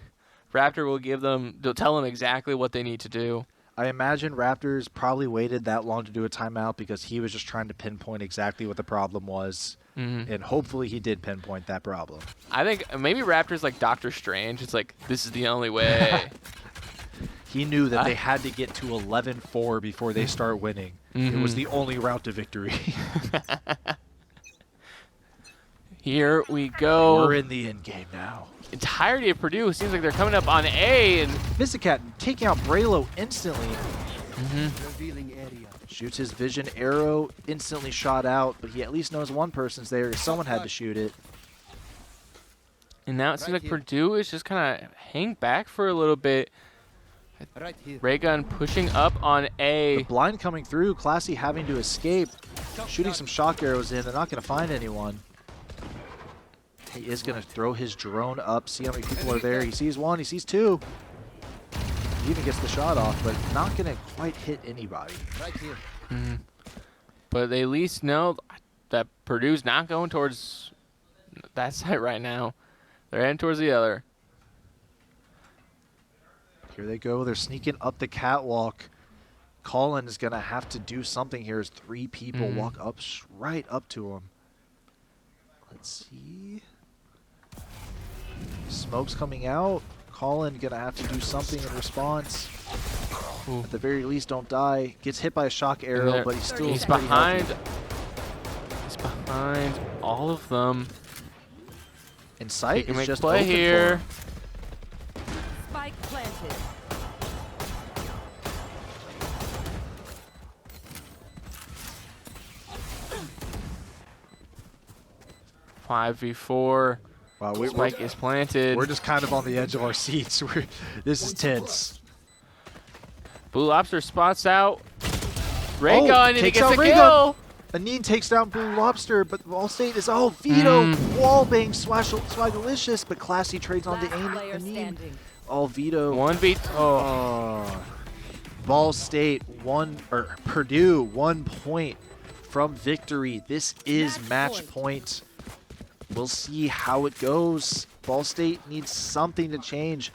Raptor will tell them exactly what they need to do. I imagine Raptors probably waited that long to do a timeout because he was just trying to pinpoint exactly what the problem was. And hopefully he did pinpoint that problem. I think maybe Raptors like Doctor Strange. It's like, this is the only way. He knew that they had to get to 11-4 before they start winning. It was the only route to victory. Here we go. We're in the end game now. Entirety of Purdue seems like they're coming up on A, and Sophisticat taking out Braylo instantly. Shoots his vision arrow, instantly shot out, but he at least knows one person's there. Someone had to shoot it. And now it seems like Purdue is just kind of hang back for a little bit. Raygun pushing up on A. The blind coming through, Classy having to escape, shooting some shock arrows in. They're not going to find anyone. He is going to throw his drone up, see how many people are there. He sees 1, he sees 2. He even gets the shot off, but not going to quite hit anybody. But they at least know that Purdue's not going towards that side right now. They're heading towards the other. Here they go. They're sneaking up the catwalk. Colin is going to have to do something here as 3 people walk up right up to him. Let's see. Smoke's coming out. Colin going to have to do something in response. Ooh. At the very least, don't die. Gets hit by a shock arrow, but he's still He's pretty behind. healthy. He's behind all of them. And sight He can is make just play open here. For him. Spike planted. Five v 4. Wow, Spike is planted. We're just kind of on the edge of our seats. This is tense. Blue Lobster spots out Ray Gun, and he takes gets out a Ray kill. Gun. Anine takes down Blue Lobster, but Ball State is Vito wallbang Swagalicious, but Classy trades on the Anine. Vito. 1v. Ball State Purdue 1 point from victory. This is match point. We'll see how it goes. Ball State needs something to change.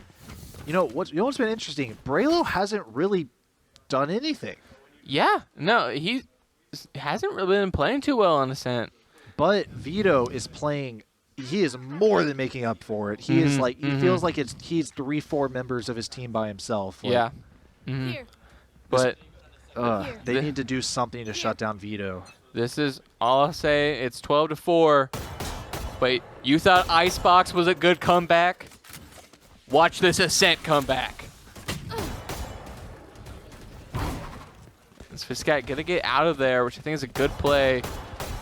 You know what's been interesting? Braylo hasn't really done anything. Yeah, no, he hasn't really been playing too well on Ascent. But Vito is playing. He is more than making up for it. He is like he feels like he's 3-4 members of his team by himself. Like, yeah. But they need to do something to shut down Vito. This is all I'll say. It's 12-4. But you thought Icebox was a good comeback? Watch this Ascent comeback. Fiscat gonna get out of there, which I think is a good play.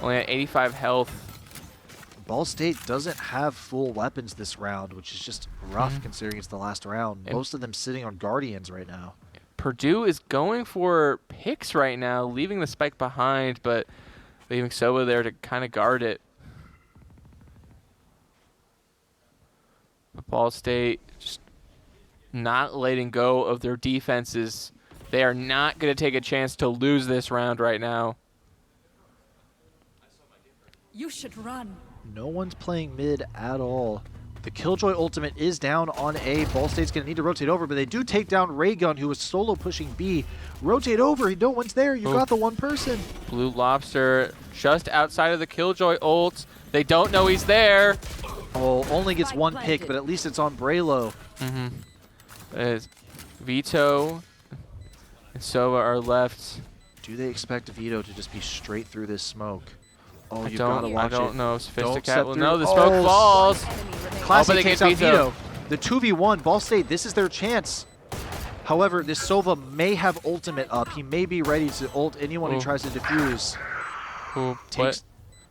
Only at 85 health. Ball State doesn't have full weapons this round, which is just rough considering it's the last round. Most of them sitting on Guardians right now. Purdue is going for picks right now, leaving the spike behind, but leaving Sova there to kind of guard it. But Ball State just not letting go of their defenses. They are not going to take a chance to lose this round right now. You should run. No one's playing mid at all. The Killjoy ultimate is down on A. Ball State's going to need to rotate over, but they do take down Raygun, who was solo pushing B. Rotate over. No one's there. You got the one person. Blue Lobster just outside of the Killjoy ult. They don't know he's there. Oh, only gets one pick, but at least it's on Braylo. Vito and Sova are left. Do they expect Vito to just be straight through this smoke? Oh, you've I got to watch it. don't know. step Sophisticat will through. know. The smoke falls. Classic but they takes get out Vito. The 2v1, Ball State, this is their chance. However, this Sova may have ultimate up. He may be ready to ult anyone who tries to defuse.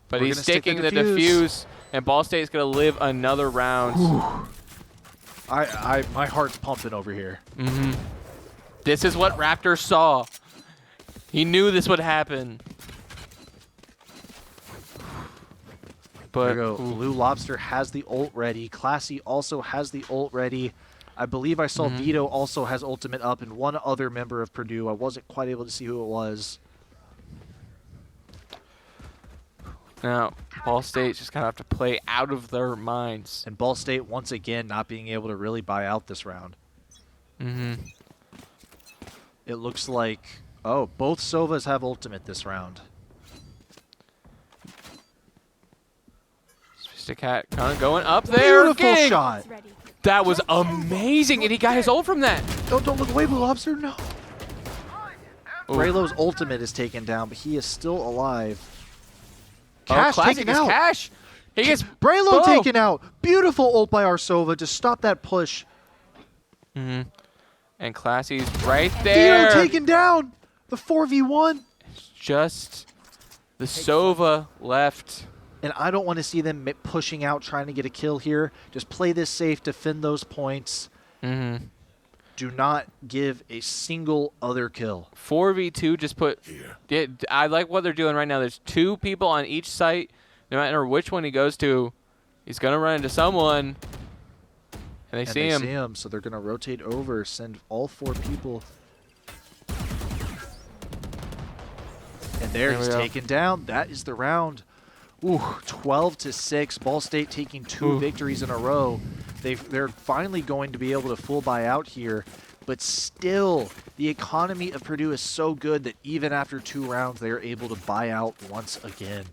But he's sticking the defuse, and Ball State is going to live another round. My heart's pumping over here. This is what Raptor saw. He knew this would happen. But Blue Lobster has the ult ready. Classy also has the ult ready. I believe I saw Vito also has ultimate up, and one other member of Purdue. I wasn't quite able to see who it was. Now, Ball State's just going to have to play out of their minds. And Ball State, once again, not being able to really buy out this round. It looks like, both Sovas have ultimate this round. Sophisticat kind of going up there. Beautiful shot. That was amazing, and he got his ult from that. Don't look away, Blue Lobster, no. Braylo's ultimate is taken down, but he is still alive. Cash taken out. Cash. He gets Braylo taken out. Beautiful ult by our Sova to stop that push. And Classy's right there. Vito taken down. The 4v1. Just the Sova left. And I don't want to see them pushing out, trying to get a kill here. Just play this safe, defend those points. Do not give a single other kill. 4v2 just put... Yeah, I like what they're doing right now. There's 2 people on each site. No matter which one he goes to, he's going to run into someone. And they see him. So they're going to rotate over, send all 4 people. And there he's taken down. That is the round. Ooh, 12-6. Ball State taking 2 victories in a row. They're finally going to be able to full buy out here, but still, the economy of Purdue is so good that even after 2 rounds, they are able to buy out once again.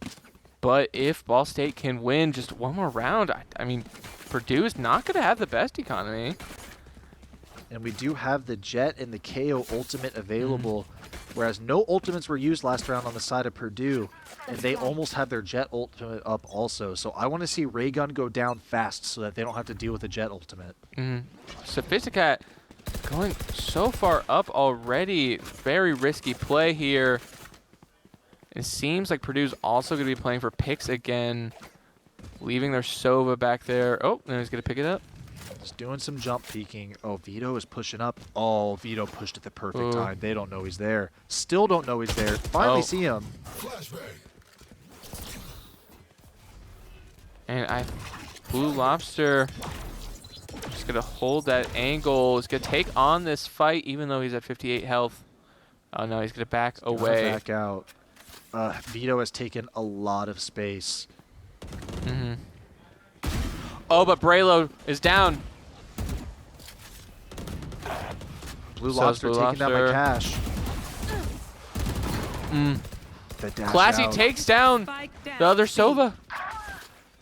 But if Ball State can win just one more round, I mean, Purdue is not going to have the best economy. And we do have the Jet and the KO ultimate available, whereas no ultimates were used last round on the side of Purdue, and they almost have their Jet ultimate up also. So I want to see Ray Gun go down fast so that they don't have to deal with the Jet ultimate. Sophisticat going so far up already. Very risky play here. It seems like Purdue's also going to be playing for picks again, leaving their Sova back there. Oh, and he's going to pick it up. Just doing some jump peeking. Oh, Vito is pushing up. Oh, Vito pushed at the perfect time. They don't know he's there. Still don't know he's there. Finally see him. And Blue Lobster just going to hold that angle. He's going to take on this fight even though he's at 58 health. Oh, no, he's going to back away. Back out. Vito has taken a lot of space. Oh, but Braylo is down. Blue Lobster taking down my cash. The dash Classy out. takes down the other Sova.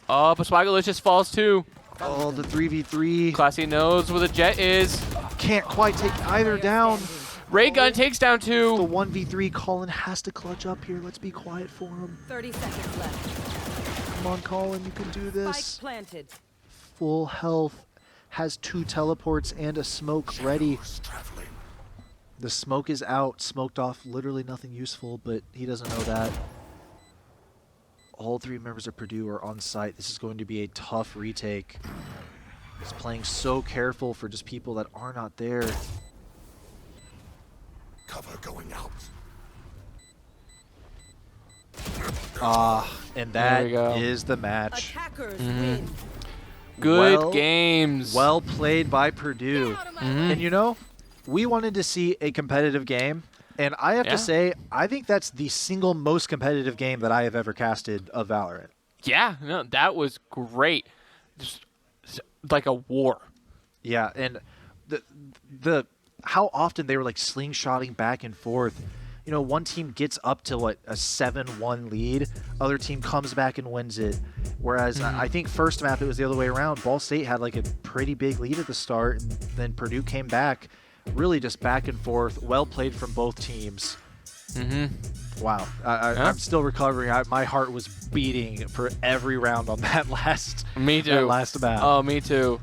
Oh, but Swagalicious falls too. Oh, the 3v3. Classy knows where the Jet is. Can't quite take either down. Ray Gun takes down 2. The 1v3. Colin has to clutch up here. Let's be quiet for him. 30 seconds left. Come on, Colin. You can do this. Spike planted. Full health. Has 2 teleports and a smoke ready. The smoke is out. Smoked off literally nothing useful, but he doesn't know that. All 3 members of Purdue are on site. This is going to be a tough retake. He's playing so careful for just people that are not there. Cover going out. And that we go. is the match. Attackers win. Good games. Well played by Purdue. And you know, we wanted to see a competitive game. And I have to say, I think that's the single most competitive game that I have ever casted of Valorant. Yeah, no, that was great. Just like a war. Yeah, and the how often they were like slingshotting back and forth. You know, one team gets up to what, a 7-1 lead, other team comes back and wins it. Whereas I think first map it was the other way around. Ball State had like a pretty big lead at the start, and then Purdue came back, really just back and forth. Well played from both teams. Wow, I'm still recovering. My heart was beating for every round on that last. Me too. That last map. Oh, me too.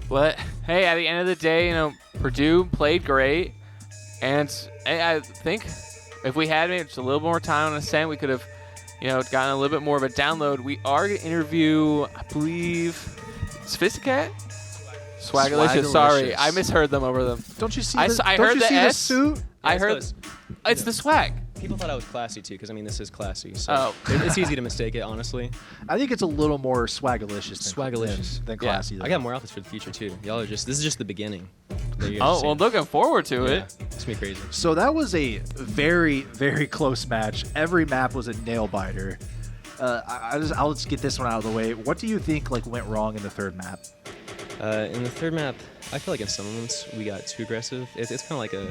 But hey, at the end of the day, you know, Purdue played great, and I think if we had maybe just a little more time on Ascent, we could have, you know, gotten a little bit more of a download. We are going to interview, I believe, Sophisticat? Swagalicious. Sorry, I misheard them over them. Don't you see? I heard the S. Suit? I heard. It's the swag. People thought I was classy too, because I mean this is classy. So it's easy to mistake it, honestly. I think it's a little more swagalicious than classy. Yeah, I got more outfits for the future too. Y'all are just, this is just the beginning. Oh, well, looking forward to it. It's gonna be crazy. So that was a very, very close match. Every map was a nail biter. I'll just get this one out of the way. What do you think like went wrong in the third map? In the third map, I feel like in some moments we got too aggressive. It's kind of like a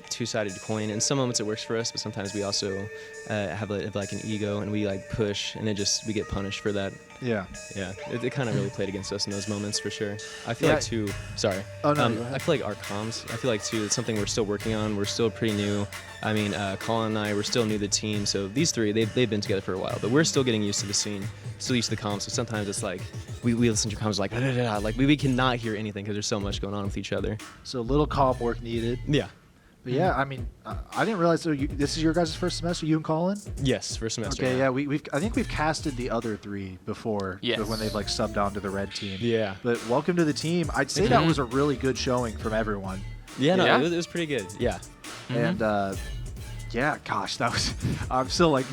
two-sided coin. In some moments it works for us, but sometimes we also have like an ego and we like push, and we get punished for that. Yeah. Yeah. It kind of really played against us in those moments for sure. I feel like too. Sorry. Oh no. I feel like our comms. I feel like too. It's something we're still working on. We're still pretty new. I mean, Colin and I, we're still new to the team. So these 3, they've been together for a while, but we're still getting used to the scene, still used to the comms. So sometimes it's like we listen to comms like like we cannot hear anything because there's so much going on with each other. So a little comm work needed. Yeah. But yeah, I mean, I didn't realize. So this is your guys' first semester, you and Colin? Yes, first semester. Okay, yeah, I think we've casted the other 3 before. Yes. When they've like subbed on to the red team. Yeah. But welcome to the team. I'd say that was a really good showing from everyone. Yeah, no, it was pretty good. Yeah. And Yeah, gosh, that was. I'm still like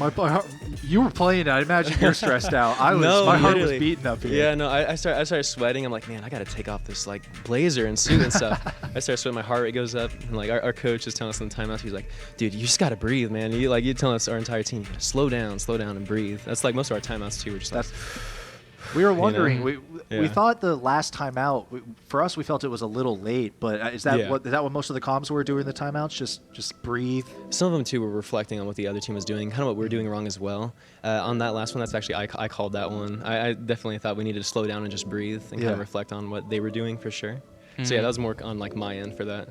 you were playing it. I imagine you're stressed out. I was. No, my heart was literally. beating up here. Yeah, no, I started sweating. I'm like, man, I gotta take off this like blazer and suit and stuff. I started sweating. My heart rate goes up. And like our coach is telling us in the timeouts, he's like, dude, you just gotta breathe, man. You telling us our entire team, slow down and breathe. That's like most of our timeouts too. We're just like. We were wondering. You know? We thought the last timeout for us, we felt it was a little late. But is that what most of the comms were during the timeouts? Just breathe. Some of them too were reflecting on what the other team was doing, kind of what we're doing wrong as well. On that last one, that's actually I called that one. I definitely thought we needed to slow down and just breathe and kind of reflect on what they were doing for sure. So yeah, that was more on like my end for that.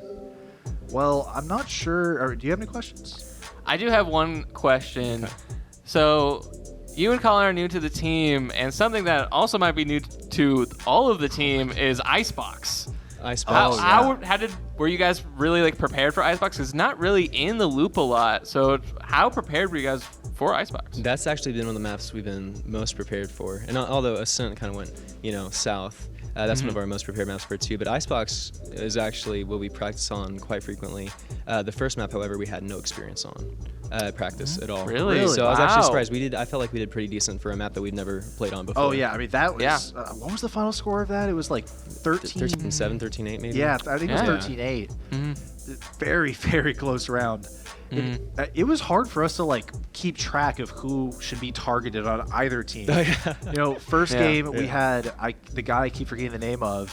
Well, I'm not sure. Do you have any questions? I do have one question. So. You and Colin are new to the team, and something that also might be new to all of the team is Icebox. Icebox. How were you guys really like prepared for Icebox? It's not really in the loop a lot. So how prepared were you guys for Icebox? That's actually been one of the maps we've been most prepared for. And although Ascent kind of went, south, that's one of our most prepared maps for too. But Icebox is actually what we practice on quite frequently. The first map, however, we had no experience on. Practice at all. Really? So I was actually surprised. I felt like we did pretty decent for a map that we'd never played on before. Oh yeah, I mean that was. What was the final score of that? It was like 13-7, 13-8 maybe. Yeah, I think it was 13-8. Very, very close round. It was hard for us to like keep track of who should be targeted on either team. First game we had the guy I keep forgetting the name of,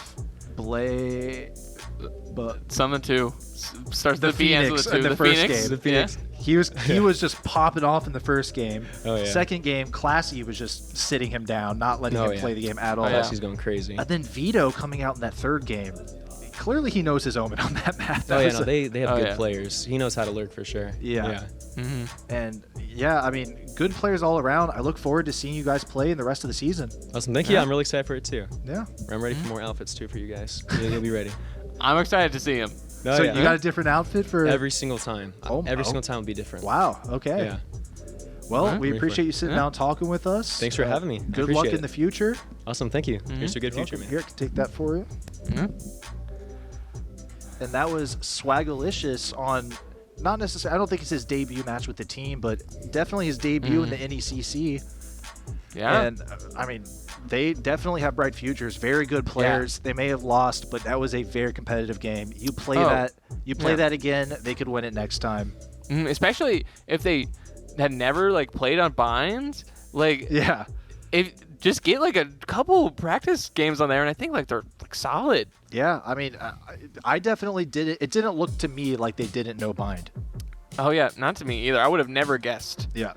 Something too. Starts the Phoenix in the first game. The Phoenix. He was just popping off in the first game. Oh, yeah. Second game, Classy was just sitting him down, not letting him play the game at all. Classy's going crazy. And then Vito coming out in that third game. Clearly he knows his omen on that map. They have good players. He knows how to lurk for sure. Yeah. And yeah, I mean, good players all around. I look forward to seeing you guys play in the rest of the season. Awesome. Thank you. I'm really excited for it too. Yeah. I'm ready for more outfits too for you guys. You'll be ready. I'm excited to see him. So you got a different outfit for every single time. Every single time will be different. Wow. Okay. Yeah. Well, we appreciate you sitting down talking with us. Thanks for having me. Good luck in the future. Awesome. Thank you. Here's a good future, man. Here, I can take that for you. And that was Swagalicious on, not necessarily, I don't think it's his debut match with the team, but definitely his debut in the NECC. Yeah. And I mean, they definitely have bright futures. Very good players. They may have lost, but that was a very competitive game. You play that again, they could win it next time. Especially if they had never like played on binds. If just get like a couple practice games on there, and I think like they're like solid. Yeah, I mean, I definitely did it. It didn't look to me like they didn't know bind. Oh yeah, not to me either. I would have never guessed. Yeah.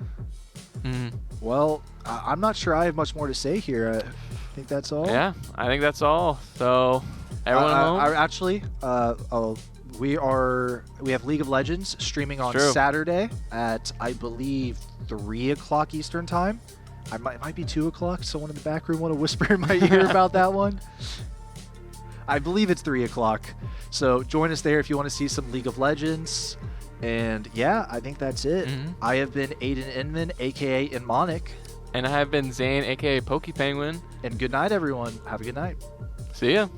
Well, I'm not sure I have much more to say here. I think that's all. Yeah, I think that's all. So, everyone home? We have League of Legends streaming on Saturday at, I believe, 3 o'clock Eastern time. It might be 2 o'clock. Someone in the back room want to whisper in my ear about that one. I believe it's 3 o'clock. So join us there if you want to see some League of Legends. And yeah, I think that's it. I have been Aiden Inman, aka Inmonic. And I have been Zane, aka Pokey Penguin. And good night, everyone. Have a good night. See ya.